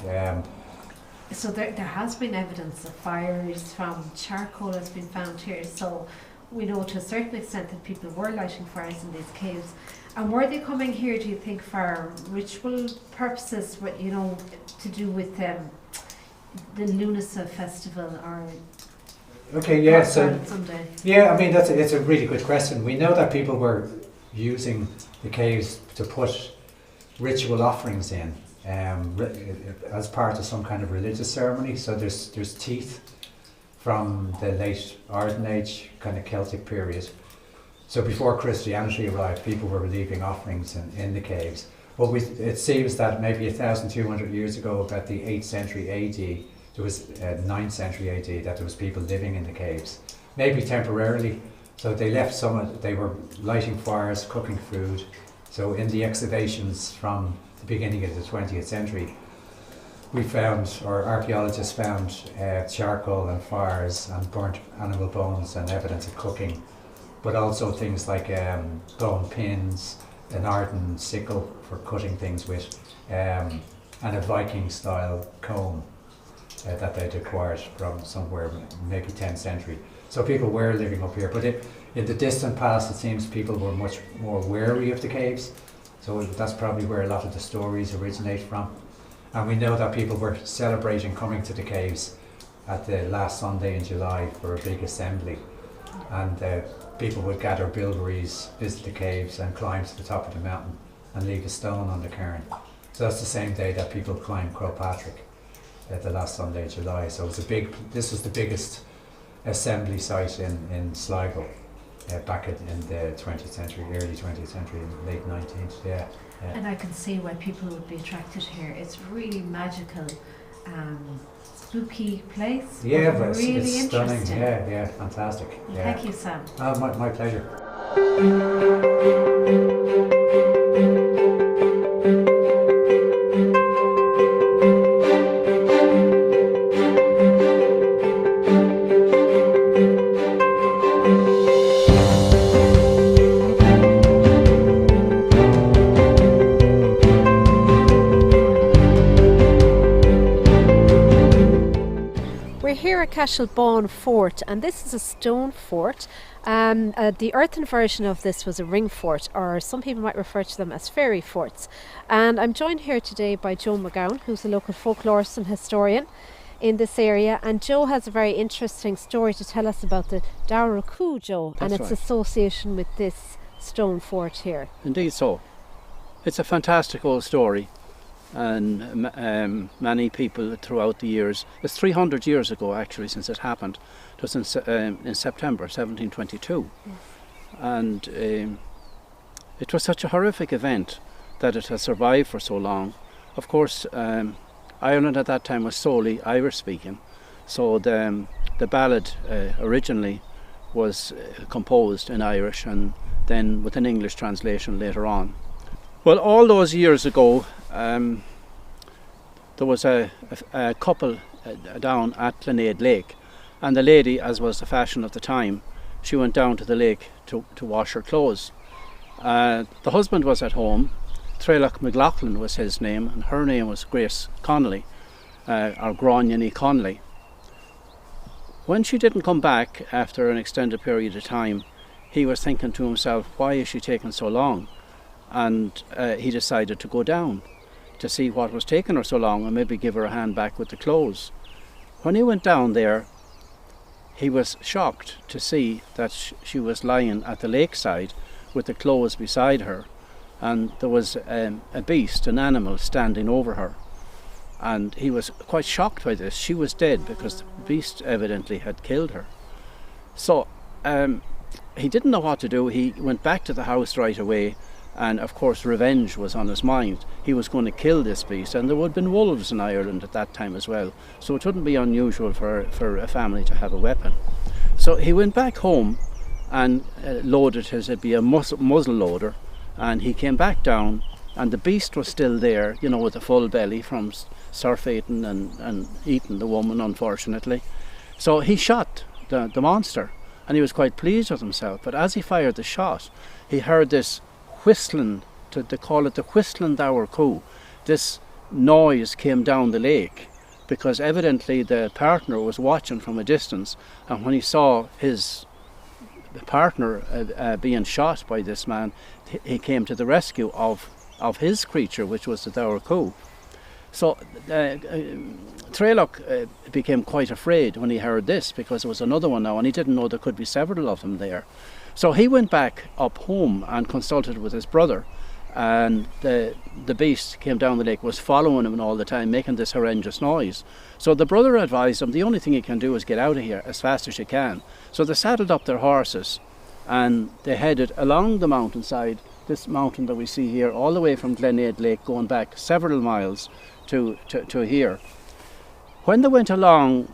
So there has been evidence of fires, from charcoal has been found here, so we know to a certain extent that people were lighting fires in these caves. And were they coming here, do you think, for ritual purposes, to do with the Lunasa festival or Okay, yeah, someday? Yeah, I mean, it's a really good question. We know that people were using the caves to put ritual offerings in as part of some kind of religious ceremony. So there's teeth from the late Arden Age, kind of Celtic period. So before Christianity arrived, people were leaving offerings in the caves. But it seems that maybe 1,200 years ago, about the 8th century AD, there was 9th century AD, that there was people living in the caves, maybe temporarily. So they left they were lighting fires, cooking food. So in the excavations from the beginning of the 20th century, we found, or archaeologists found, charcoal and fires and burnt animal bones and evidence of cooking, but also things like bone pins, an Arden sickle for cutting things with, and a Viking style comb. that they'd acquired from somewhere, maybe 10th century. So people were living up here, but in the distant past it seems people were much more wary of the caves, so that's probably where a lot of the stories originate from. And we know that people were celebrating coming to the caves at the last Sunday in July for a big assembly, and people would gather bilberries, visit the caves and climb to the top of the mountain and leave a stone on the cairn. So that's the same day that people climbed Croagh Patrick at the last Sunday in July. So it was this was the biggest assembly site in Sligo back in the 20th century, early 20th century, late 19th, yeah. And I can see why people would be attracted here. It's really magical, spooky place. Yeah, but but really it's stunning. interesting. Yeah, fantastic. Yeah. Thank you, Sam. My pleasure. Castlebone Fort, and this is a stone fort. The earthen version of this was a ring fort, or some people might refer to them as fairy forts. And I'm joined here today by Joe McGowan, who's a local folklorist and historian in this area, and Joe has a very interesting story to tell us about the Dara Cú, Joe, and its association with this stone fort here. Indeed so. It's a fantastic old story, and many people throughout the years, it's 300 years ago actually since it happened. It was in September 1722, and it was such a horrific event that it has survived for so long. Of course, Ireland at that time was solely Irish speaking, so the ballad originally was composed in Irish and then with an English translation later on. Well, all those years ago, there was a couple down at Glenaid Lake, and the lady, as was the fashion of the time, she went down to the lake to wash her clothes. The husband was at home. Treilach McLaughlin was his name, and her name was Grace Connolly, or Gráinne Connolly. When she didn't come back after an extended period of time, he was thinking to himself, why is she taking so long? And he decided to go down to see what was taking her so long and maybe give her a hand back with the clothes. When he went down there, he was shocked to see that she was lying at the lakeside with the clothes beside her, and there was a beast, an animal, standing over her. And he was quite shocked by this. She was dead because the beast evidently had killed her. So he didn't know what to do. He went back to the house right away, and of course revenge was on his mind. He was going to kill this beast, and there would have been wolves in Ireland at that time as well, so it wouldn't be unusual for a family to have a weapon. So he went back home and loaded his, it'd be a muzzle loader, and he came back down, and the beast was still there, you know, with a full belly from surfeiting and eating the woman, unfortunately. So he shot the monster, and he was quite pleased with himself. But as he fired the shot, he heard this whistling, they call it the whistling Dara Cú. This noise came down the lake because evidently the partner was watching from a distance, and when he saw his partner being shot by this man, he came to the rescue of his creature, which was the Dara Cú. So Treilach became quite afraid when he heard this, because there was another one now, and he didn't know there could be several of them there. So he went back up home and consulted with his brother, and the beast came down the lake, was following him all the time, making this horrendous noise. So the brother advised him, the only thing you can do is get out of here as fast as you can. So they saddled up their horses and they headed along the mountainside, this mountain that we see here, all the way from Glenaid Lake, going back several miles to here. When they went along,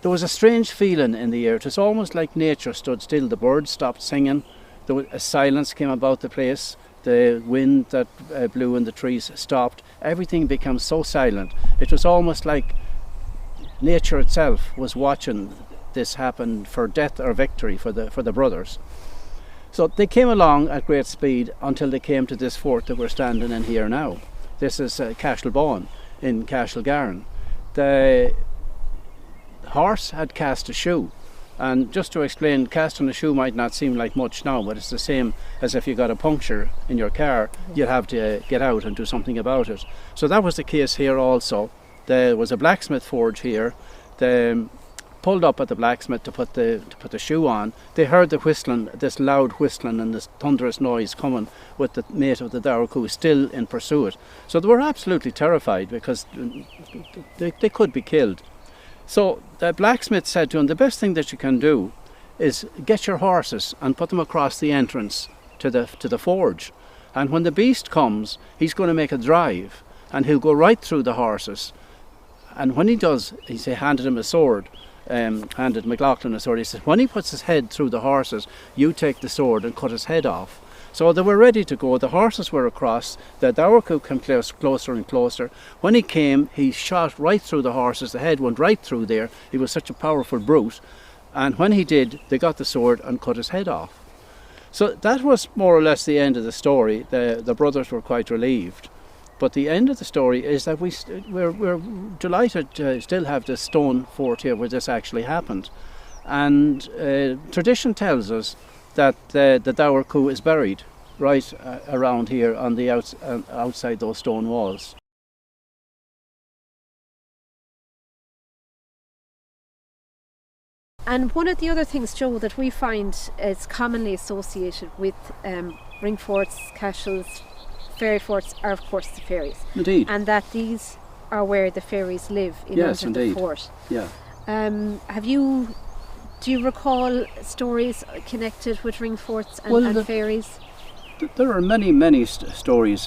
there was a strange feeling in the air. It was almost like nature stood still. The birds stopped singing. A silence came about the place. The wind that blew in the trees stopped. Everything became so silent. It was almost like nature itself was watching this happen for death or victory for the brothers. So they came along at great speed until they came to this fort that we're standing in here now. This is Castlebone in Cashilgarn. horse had cast a shoe. And just to explain, casting a shoe might not seem like much now, but it's the same as if you got a puncture in your car, you'd have to get out and do something about it. So that was the case here also. There was a blacksmith forge here. They pulled up at the blacksmith to put the shoe on. They heard the whistling, this loud whistling and this thunderous noise coming, with the mate of the Daurcoo still in pursuit. So they were absolutely terrified because they could be killed. So the blacksmith said to him, the best thing that you can do is get your horses and put them across the entrance to the forge. And when the beast comes, he's going to make a drive and he'll go right through the horses. And when he does, he handed him a sword, handed McLaughlin a sword. He said, when he puts his head through the horses, you take the sword and cut his head off. So they were ready to go. The horses were across. The Daurcoo came closer and closer. When he came, he shot right through the horses. The head went right through there. He was such a powerful brute. And when he did, they got the sword and cut his head off. So that was more or less the end of the story. The brothers were quite relieved. But the end of the story is that we're delighted to still have this stone fort here where this actually happened. And tradition tells us that the Daurcoo is buried right around here on the outside those stone walls. And one of the other things, Joe, that we find is commonly associated with ring forts, castles, fairy forts are of course the fairies. Indeed. And that these are where the fairies live Yes, under indeed. the fort. Yeah. Do you recall stories connected with ring forts and fairies? There are many stories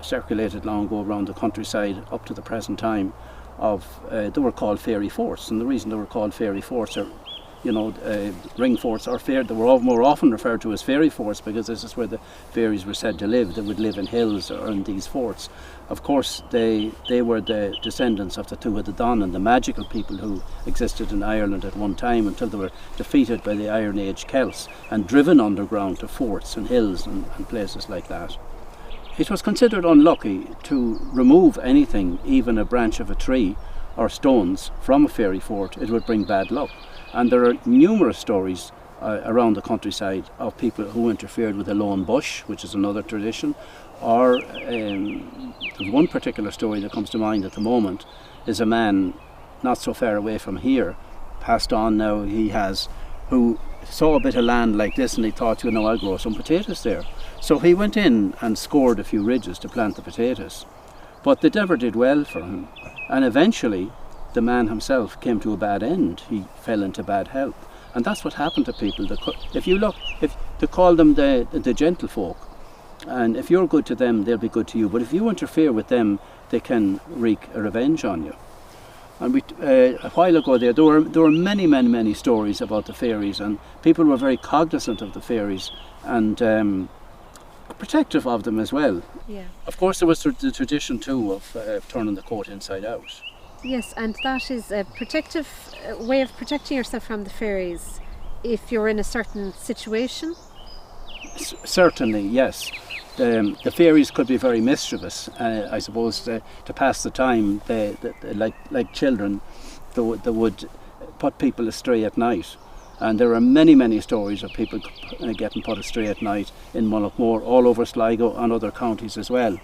circulated long ago around the countryside up to the present time of they were called fairy forts, and the reason they were called fairy forts are, ring forts are they were more often referred to as fairy forts because this is where the fairies were said to live. They would live in hills or in these forts. Of course, they were the descendants of the Tuatha Dé Danann, the magical people who existed in Ireland at one time until they were defeated by the Iron Age Celts and driven underground to forts and hills and places like that. It was considered unlucky to remove anything, even a branch of a tree or stones, from a fairy fort. It would bring bad luck. And there are numerous stories around the countryside of people who interfered with a lone bush, which is another tradition. Or one particular story that comes to mind at the moment is a man not so far away from here, passed on now he has, who saw a bit of land like this and he thought, I'll grow some potatoes there. So he went in and scored a few ridges to plant the potatoes. But they never did well for him. And eventually the man himself came to a bad end. He fell into bad health. And that's what happened to people. If they call them the gentlefolk, and if you're good to them, they'll be good to you. But if you interfere with them, they can wreak a revenge on you. And a while ago there were many stories about the fairies, and people were very cognizant of the fairies and protective of them as well. Yeah. Of course, there was the tradition too of turning the coat inside out. Yes, and that is a protective way of protecting yourself from the fairies if you're in a certain situation. Certainly, yes. The fairies could be very mischievous. I suppose to pass the time, like children, they would put people astray at night. And there are many stories of people getting put astray at night in Mullaghmore, all over Sligo and other counties as well.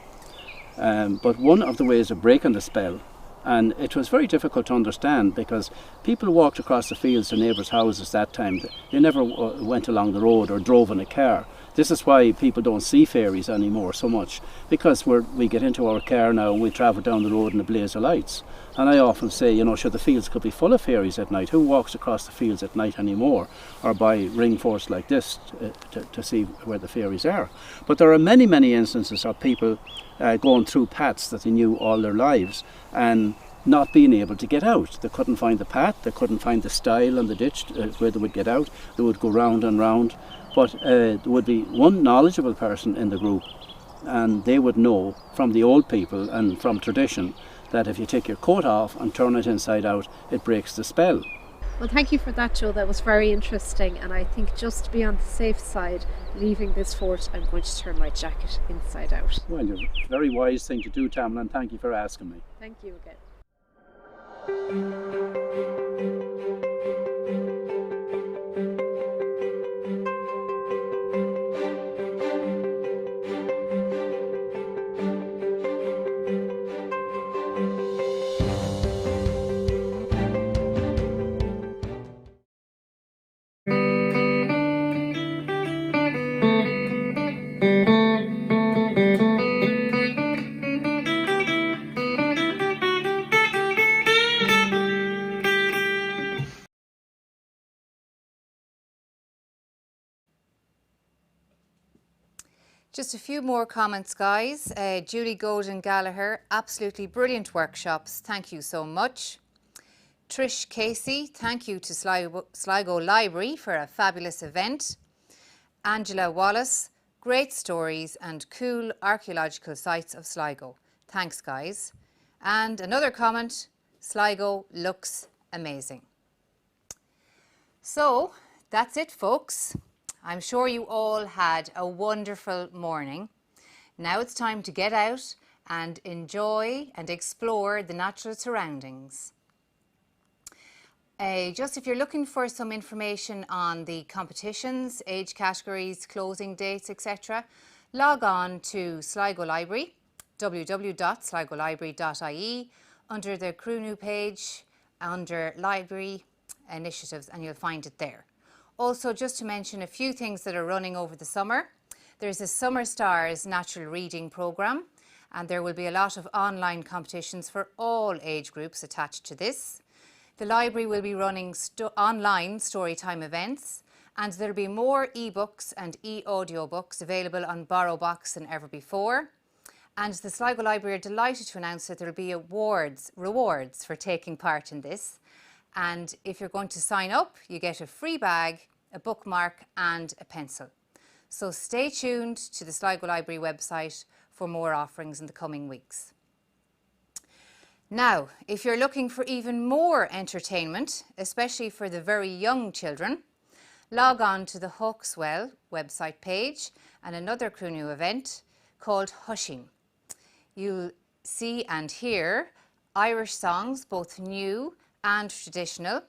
But one of the ways of breaking the spell, and it was very difficult to understand because people walked across the fields to neighbours' houses that time. They never went along the road or drove in a car. This is why people don't see fairies anymore so much, because we get into our car now and we travel down the road in a blaze of lights. And I often say, sure, the fields could be full of fairies at night. Who walks across the fields at night anymore, or by ring forts like this to see where the fairies are? But there are many instances of people going through paths that they knew all their lives and not being able to get out. They couldn't find the path, they couldn't find the stile and the ditch where they would get out. They would go round and round. But there would be one knowledgeable person in the group, and they would know from the old people and from tradition that if you take your coat off and turn it inside out, it breaks the spell. Well, thank you for that, Joe. That was very interesting, and I think just to be on the safe side, leaving this fort, I'm going to turn my jacket inside out. Well, you're a very wise thing to do, Tamlin, and thank you for asking me. Thank you again. Just a few more comments, guys. Julie Golden Gallagher, absolutely brilliant workshops. Thank you so much. Trish Casey, thank you to Sligo Library for a fabulous event. Angela Wallace, great stories and cool archaeological sites of Sligo. Thanks, guys. And another comment, Sligo looks amazing. So that's it, folks. I'm sure you all had a wonderful morning. Now it's time to get out and enjoy and explore the natural surroundings. Just if you're looking for some information on the competitions, age categories, closing dates, etc., log on to Sligo Library, www.sligolibrary.ie, under the Cruinniú page, under Library Initiatives, and you'll find it there. Also, just to mention a few things that are running over the summer. There's a Summer Stars natural reading programme, and there will be a lot of online competitions for all age groups attached to this. The library will be running online storytime events, and there'll be more e-books and e-audio books available on BorrowBox than ever before. And the Sligo Library are delighted to announce that there'll be rewards for taking part in this. And if you're going to sign up, you get a free bag, a bookmark and a pencil. So stay tuned to the Sligo Library website for more offerings in the coming weeks. Now, if you're looking for even more entertainment, especially for the very young children, log on to the Hawkswell website page and another Cruinniú event called Hushing. You'll see and hear Irish songs, both new and traditional,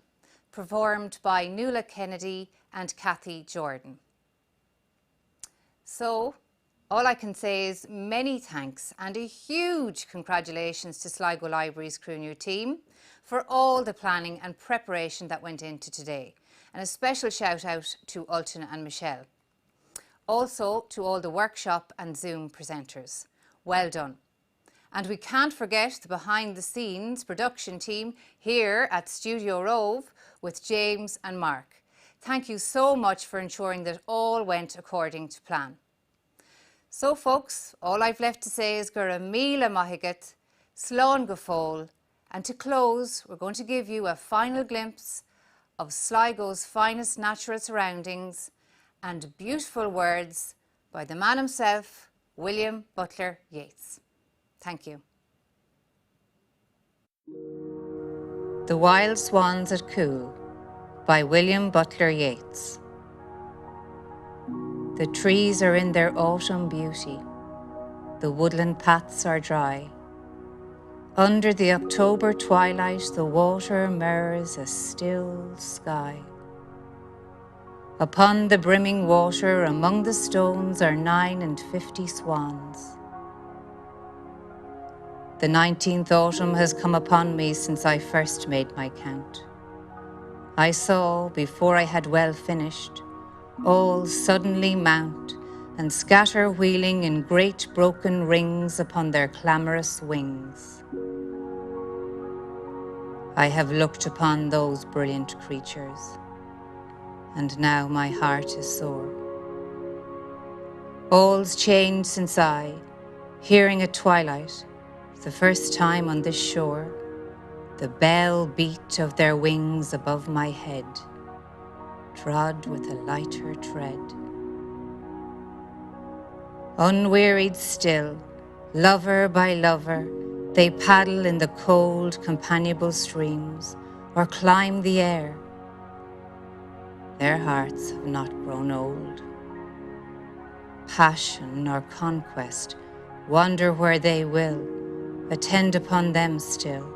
performed by Nuala Kennedy and Kathy Jordan. So, all I can say is many thanks and a huge congratulations to Sligo Library's Cruinniú team for all the planning and preparation that went into today. And a special shout out to Ultan and Michelle. Also to all the workshop and Zoom presenters. Well done. And we can't forget the behind the scenes production team here at Studio Rove with James and Mark. Thank you so much for ensuring that all went according to plan. So folks, all I've left to say is gur a míle maithagat, slán go fóill, and to close, we're going to give you a final glimpse of Sligo's finest natural surroundings and beautiful words by the man himself, William Butler Yeats. Thank you. The Wild Swans at Coole by William Butler Yeats. The trees are in their autumn beauty. The woodland paths are dry. Under the October twilight, the water mirrors a still sky. Upon the brimming water, among the stones, are 59 swans. The 19th autumn has come upon me since I first made my count. I saw, before I had well finished, all suddenly mount and scatter wheeling in great broken rings upon their clamorous wings. I have looked upon those brilliant creatures, and now my heart is sore. All's changed since I, hearing at twilight, the first time on this shore, the bell beat of their wings above my head, trod with a lighter tread. Unwearied still, lover by lover, they paddle in the cold, companionable streams, or climb the air. Their hearts have not grown old. Passion or conquest, wander where they will, attend upon them still.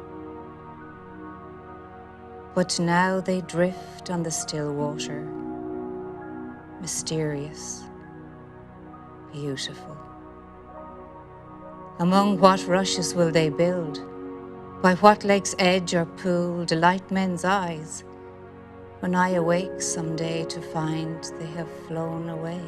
But now they drift on the still water, mysterious, beautiful. Among what rushes will they build? By what lake's edge or pool delight men's eyes, when I awake some day to find they have flown away?